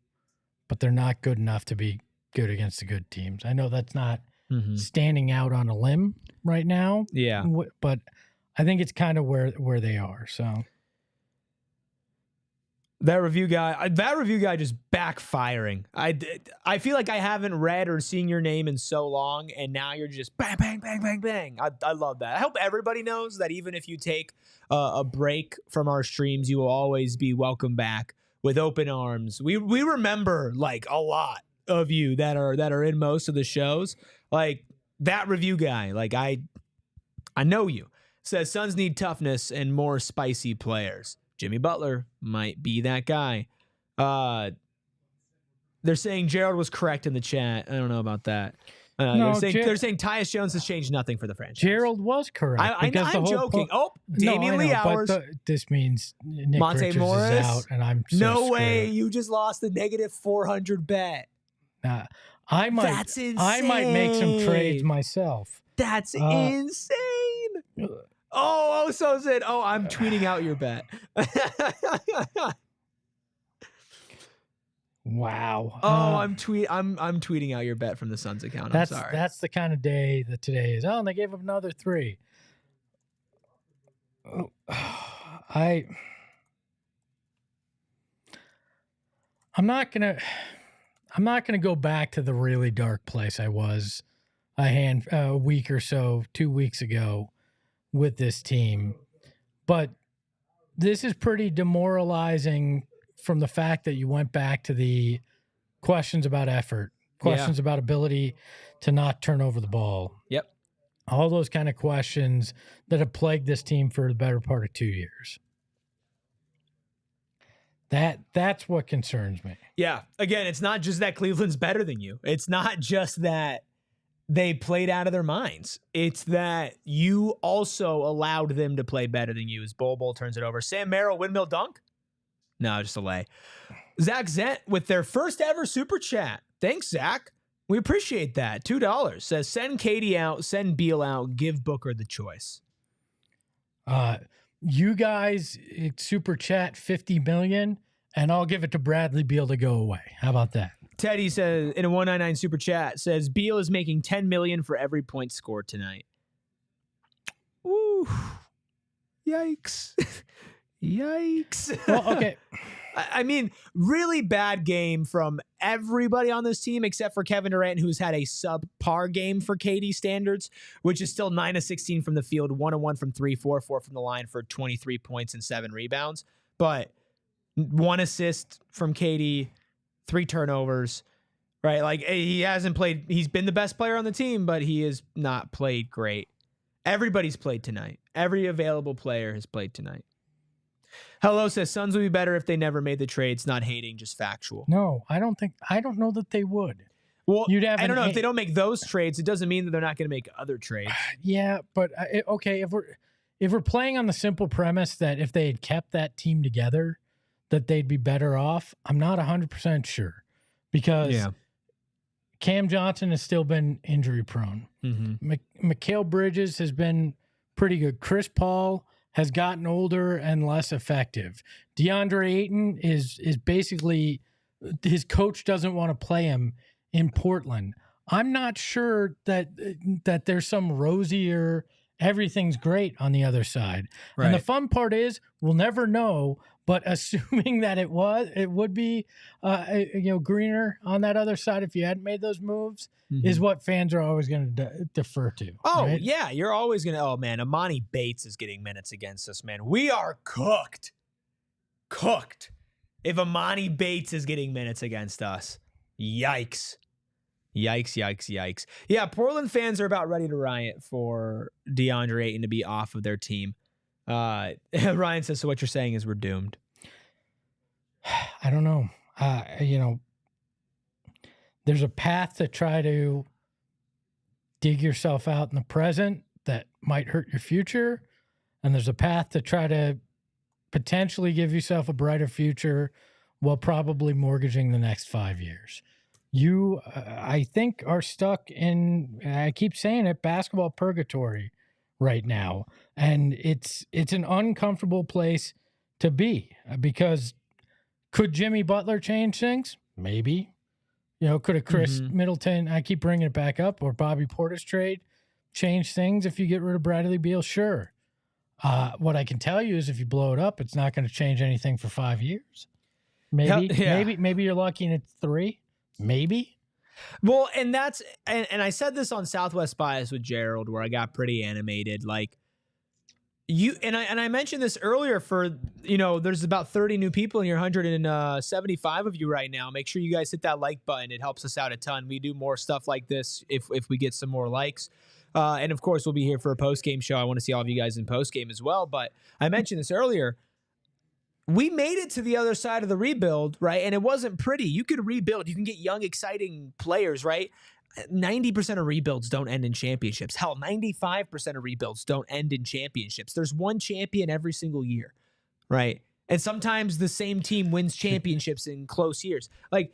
but they're not good enough to be good against the good teams. I know that's not standing out on a limb right now. Yeah. But I think it's kind of where they are. So that review guy just backfiring. I feel like I haven't read or seen your name in so long, and now you're just bang, bang, bang, bang, bang. I love that. I hope everybody knows that even if you take a break from our streams, you will always be welcome back with open arms. We remember like a lot of you that are in most of the shows. Like that review guy, like I know you. Says Suns need toughness and more spicy players. Jimmy Butler might be that guy. They're saying Gerald was correct in the chat. I don't know about that. No, they're saying Tyus Jones has changed nothing for the franchise. Gerald was correct. I'm joking. Damian Lee Hours. This means Nick Monte Richards Morris is out, and I'm so no screwed. way. You just lost a negative 400 bet. I might. That's insane. I might make some trades myself. That's insane. Oh, so said. Oh, I'm tweeting out your bet. Wow. I'm tweeting out your bet from the Suns account. I'm sorry. That's the kind of day that today is. Oh, and they gave up another 3. I'm not gonna go back to the really dark place I was a week or so, 2 weeks ago with this team. But this is pretty demoralizing from the fact that you went back to the questions about effort, questions about ability to not turn over the ball. Yep. All those kind of questions that have plagued this team for the better part of 2 years. That's what concerns me. Yeah. Again, it's not just that Cleveland's better than you. It's not just that they played out of their minds. It's that you also allowed them to play better than you as Bol turns it over. Sam Merrill, windmill dunk? No, just a lay. Zach Zent with their first ever super chat. Thanks, Zach. We appreciate that. $2 says, send Katie out, send Beal out, give Booker the choice. You guys super chat 50 million and I'll give it to Bradley Beal to go away. How about that? Teddy says in a 199 super chat says Beal is making 10 million for every point scored tonight. Ooh. Yikes. Yikes. Well, okay. I mean, really bad game from everybody on this team except for Kevin Durant, who's had a subpar game for KD standards, which is still 9 of 16 from the field, 1 of 1 from 3, 4 of 4 from the line for 23 points and 7 rebounds. But 1 assist from KD, 3 turnovers, right? Like he hasn't played. He's been the best player on the team, but he has not played great. Everybody's played tonight. Every available player has played tonight. Hello says Suns would be better if they never made the trades. Not hating, just factual. No, I don't know that they would. Well, I don't know if they don't make those trades. It doesn't mean that they're not going to make other trades. Yeah, but okay, if we're playing on the simple premise that if they had kept that team together, that they'd be better off. I'm not 100% sure because Cam Johnson has still been injury prone. Mm-hmm. Mikal Bridges has been pretty good. Chris Paul has gotten older and less effective. DeAndre Ayton is basically, his coach doesn't want to play him in Portland. I'm not sure that there's some rosier, everything's great on the other side. Right. And the fun part is we'll never know, but assuming that it would be greener on that other side if you hadn't made those moves, is what fans are always going to defer to. Oh, right? Yeah. You're always going to, oh, man, Amani Bates is getting minutes against us, man. We are cooked. Cooked. If Amani Bates is getting minutes against us, yikes. Yikes, yikes, yikes. Yeah, Portland fans are about ready to riot for DeAndre Ayton to be off of their team. Ryan says, so what you're saying is we're doomed. I don't know. There's a path to try to dig yourself out in the present that might hurt your future. And there's a path to try to potentially give yourself a brighter future while probably mortgaging the next 5 years. You, I think, are stuck in, I keep saying it, basketball purgatory right now. And it's an uncomfortable place to be because could Jimmy Butler change things? Maybe. Could a Chris Middleton, I keep bringing it back up, or Bobby Portis trade change things if you get rid of Bradley Beal? Sure. What I can tell you is if you blow it up, it's not going to change anything for 5 years. Maybe you're lucky and it's 3. Maybe. Well, and that's and I said this on Southwest Bias with Gerald, where I got pretty animated. Like you and I mentioned this earlier. For there's about 30 new people in your 175 of you right now. Make sure you guys hit that like button. It helps us out a ton. We do more stuff like this if we get some more likes. And of course, we'll be here for a post-game show. I want to see all of you guys in post-game as well. But I mentioned this earlier. We made it to the other side of the rebuild, right? And it wasn't pretty. You could rebuild. You can get young, exciting players, right? 90% of rebuilds don't end in championships. Hell, 95% of rebuilds don't end in championships. There's one champion every single year, right? And sometimes the same team wins championships in close years. Like,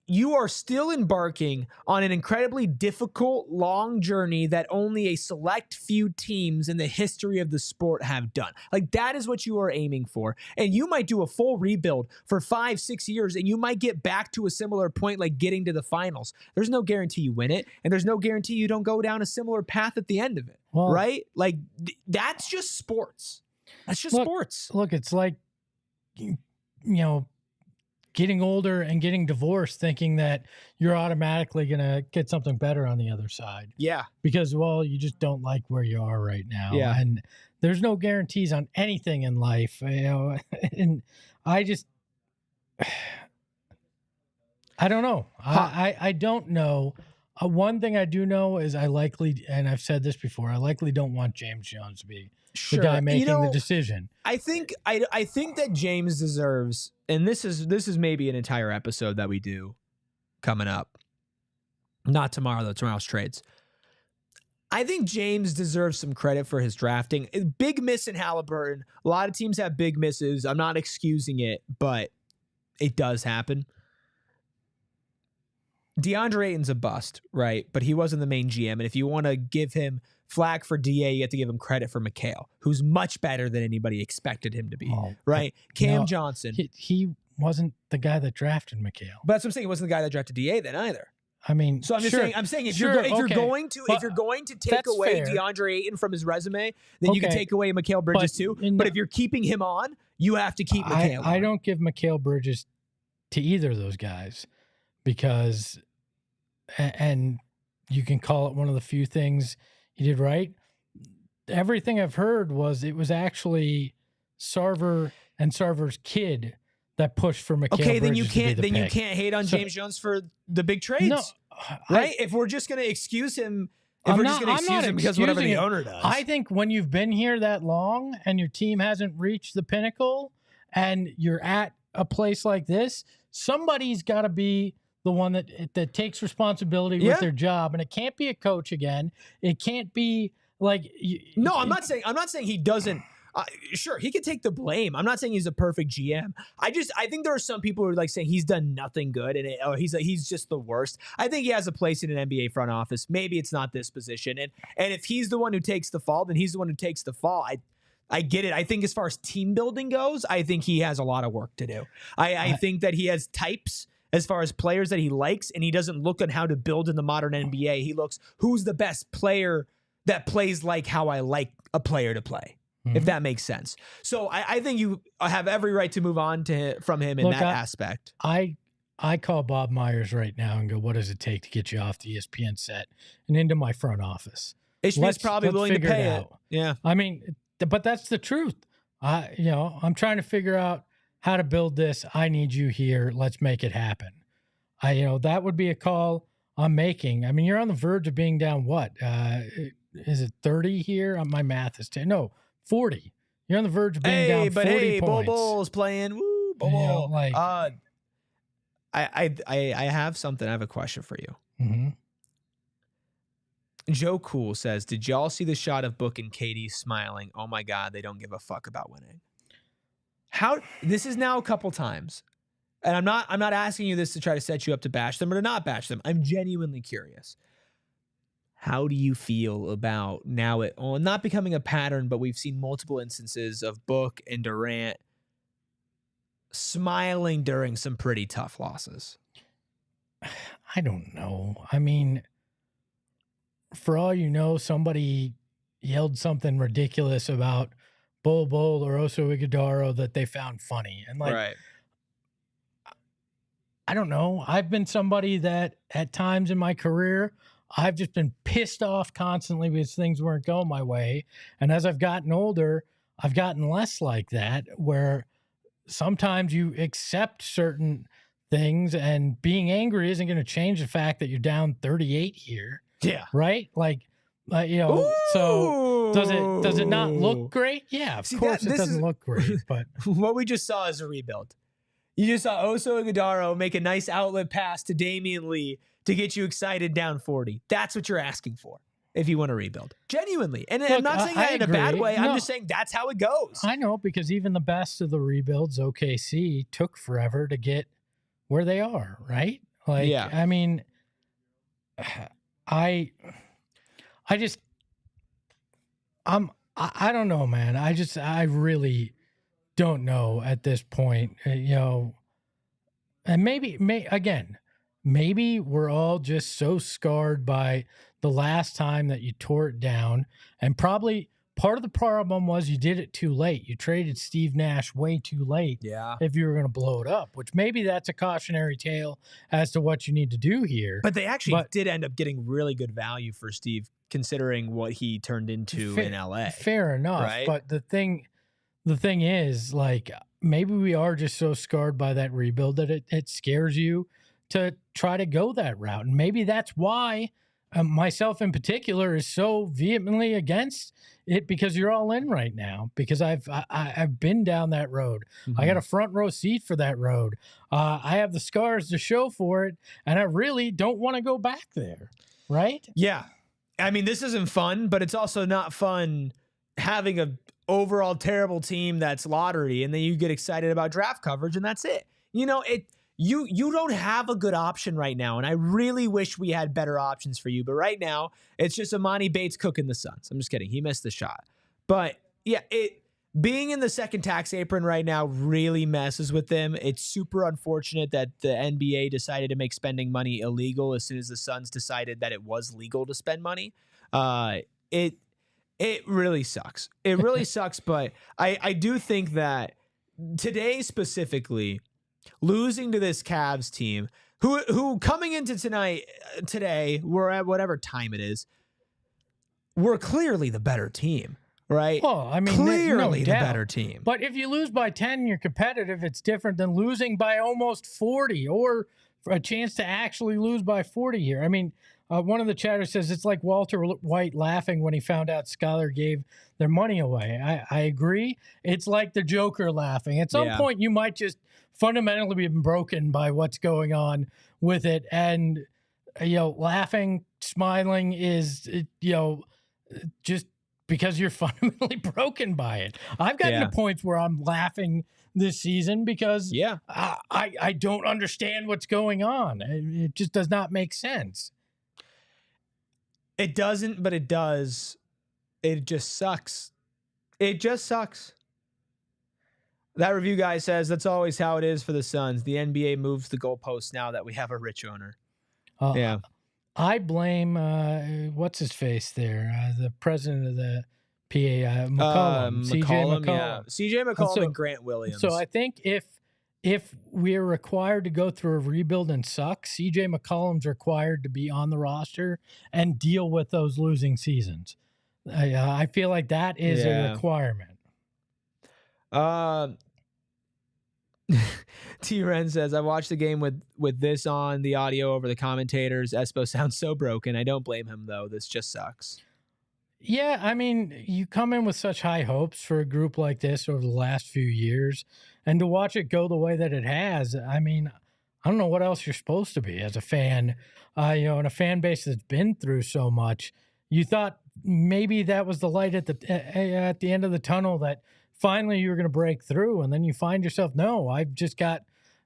you are still embarking on an incredibly difficult, long journey that only a select few teams in the history of the sport have done. Like, that is what you are aiming for. And you might do a full rebuild for 5-6 years, and you might get back to a similar point, like getting to the finals. There's no guarantee you win it, and there's no guarantee you don't go down a similar path at the end of it, right? Like, that's just sports. That's just sports. Look, it's like, getting older and getting divorced, thinking that you're automatically going to get something better on the other side. Yeah. Because, you just don't like where you are right now. Yeah. And there's no guarantees on anything in life, and I don't know. I don't know. One thing I do know is and I've said this before, I likely don't want James Jones to be the guy making the decision. I think that James deserves, and this is maybe an entire episode that we do coming up. Not tomorrow, though. Tomorrow's trades. I think James deserves some credit for his drafting. Big miss in Halliburton. A lot of teams have big misses. I'm not excusing it, but it does happen. DeAndre Ayton's a bust, right? But he wasn't the main GM. And if you want to give him flack for DA, you have to give him credit for McHale, who's much better than anybody expected him to be, right? Cam Johnson. He wasn't the guy that drafted McHale. But that's what I'm saying. He wasn't the guy that drafted DA then either. I mean, so I'm just saying. I'm saying if you're going to take away DeAndre Ayton from his resume, then you can take away Mikal Bridges too. But if you're keeping him on, you have to keep McHale. I don't give Mikal Bridges to either of those guys because, and you can call it one of the few things he did right. Everything I've heard was it was actually Sarver and Sarver's kid that pushed for McHale. Okay, then you can't hate on James Jones for the big trades. No, right? If we're just going to excuse him, because whatever the owner does. I think when you've been here that long and your team hasn't reached the pinnacle and you're at a place like this, somebody's got to be the one that takes responsibility with their job, and it can't be a coach again. It can't be like I'm not saying he doesn't. Sure, he could take the blame. I'm not saying he's a perfect GM. I think there are some people who are like saying he's done nothing good and he's just the worst. I think he has a place in an NBA front office. Maybe it's not this position, and if he's the one who takes the fall, then he's the one who takes the fall. I get it. I think as far as team building goes, I think he has a lot of work to do. I think that he has types as far as players that he likes, and he doesn't look on how to build in the modern NBA. He looks, who's the best player that plays like how I like a player to play, if that makes sense. So I think you have every right to move on from him in that aspect. I call Bob Myers right now and go, what does it take to get you off the ESPN set and into my front office? HB's probably willing to pay it. Yeah. I mean, but that's the truth. I'm trying to figure out how to build this. I need you here. Let's make it happen. That would be a call I'm making. I mean, you're on the verge of being down what? Is it 30 here? My math is 10. No, 40. You're on the verge of being down 40 points. Bull's playing. Woo, Bull. I have something. I have a question for you. Mm-hmm. Joe Cool says, did y'all see the shot of Book and Katie smiling? Oh my God, they don't give a fuck about winning. This is now a couple times. And I'm not asking you this to try to set you up to bash them or to not bash them. I'm genuinely curious. How do you feel about now it not becoming a pattern, but we've seen multiple instances of Book and Durant smiling during some pretty tough losses? I don't know. I mean, for all you know, somebody yelled something ridiculous about Bol Bol or Oso Iguodala that they found funny. And like, right. I don't know. I've been somebody that at times in my career, I've just been pissed off constantly because things weren't going my way. And as I've gotten older, I've gotten less like that, where sometimes you accept certain things, and being angry isn't going to change the fact that you're down 38 here. Yeah. Right? Like, so does it not look great? Yeah, of course it doesn't look great, but what we just saw is a rebuild. You just saw Oso Iguodala make a nice outlet pass to Damian Lee to get you excited down 40. That's what you're asking for if you want to rebuild. Genuinely. And I'm not saying that in a bad way. No, I'm just saying that's how it goes. I know, because even the best of the rebuilds, OKC, took forever to get where they are, right? Like, yeah. I mean, I don't know, man. I really don't know at this point, and maybe we're all just so scarred by the last time that you tore it down, and probably part of the problem was you did it too late. You traded Steve Nash way too late. Yeah. If you were going to blow it up, which maybe that's a cautionary tale as to what you need to do here. But they actually did end up getting really good value for Steve, considering what he turned into in LA. Fair enough. Right? But the thing is, like, maybe we are just so scarred by that rebuild that it scares you to try to go that route. And maybe that's why myself in particular is so vehemently against it, because you're all in right now, because I've been down that road. Mm-hmm. I got a front row seat for that road. I have the scars to show for it, and I really don't want to go back there. Right? Yeah. I mean, this isn't fun, but it's also not fun having a overall terrible team that's lottery, and then you get excited about draft coverage, and that's it. You don't have a good option right now, and I really wish we had better options for you. But right now, it's just Emoni Bates cooking the Suns. I'm just kidding. He missed the shot. But yeah, being in the second tax apron right now really messes with them. It's super unfortunate that the NBA decided to make spending money illegal as soon as the Suns decided that it was legal to spend money. It really sucks. It really sucks. But I do think that today specifically, losing to this Cavs team, who coming into today, we're at whatever time it is, we're clearly the better team, right? Well, I mean, clearly the better team. But if you lose by 10 and you're competitive, it's different than losing by almost 40, or a chance to actually lose by 40 here. I mean, one of the chatters says it's like Walter White laughing when he found out Skylar gave their money away. I agree. It's like the Joker laughing. At some point, you might just fundamentally be broken by what's going on with it. And, laughing, smiling is, just because you're fundamentally broken by it. I've gotten to points where I'm laughing this season because I don't understand what's going on. It just does not make sense. It doesn't, but it does. It just sucks. It just sucks. That review guy says that's always how it is for the Suns. The NBA moves the goalposts now that we have a rich owner. I blame what's his face there, the president of the PA, McCollum, CJ McCollum. Yeah. CJ McCollum and Grant Williams. So I think if we're required to go through a rebuild and suck, CJ McCollum's required to be on the roster and deal with those losing seasons. I feel like that is a requirement. T-Ren says, I watched the game with this on the audio over the commentators. Espo sounds so broken. I don't blame him, though. This just sucks. Yeah, I mean, you come in with such high hopes for a group like this over the last few years, and to watch it go the way that it has, I mean, I don't know what else you're supposed to be as a fan, in a fan base that's been through so much. You thought maybe that was the light at the end of the tunnel, that finally you were going to break through, and then you find yourself, no, I've just got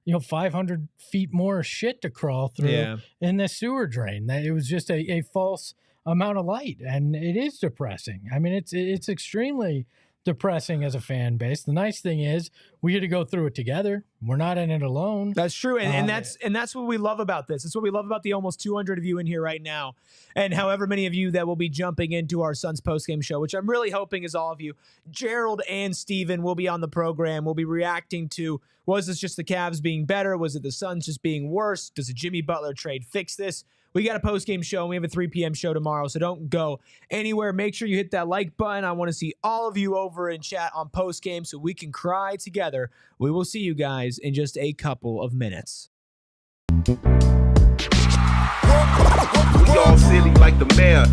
500 feet more shit to crawl through in this sewer drain. That it was just a false amount of light, and it is depressing. I mean, it's extremely depressing as a fan base. The nice thing is we get to go through it together. We're not in it alone. That's true, and that's what we love about this. It's what we love about the almost 200 of you in here right now, and however many of you that will be jumping into our Suns postgame show, which I'm really hoping is all of you. Gerald and Steven will be on the program. We'll be reacting to, was this just the Cavs being better? Was it the Suns just being worse? Does a Jimmy Butler trade fix this? We got a post-game show, and we have a 3 p.m. show tomorrow, so don't go anywhere. Make sure you hit that like button. I want to see all of you over in chat on post-game so we can cry together. We will see you guys in just a couple of minutes. We all silly like the mayor.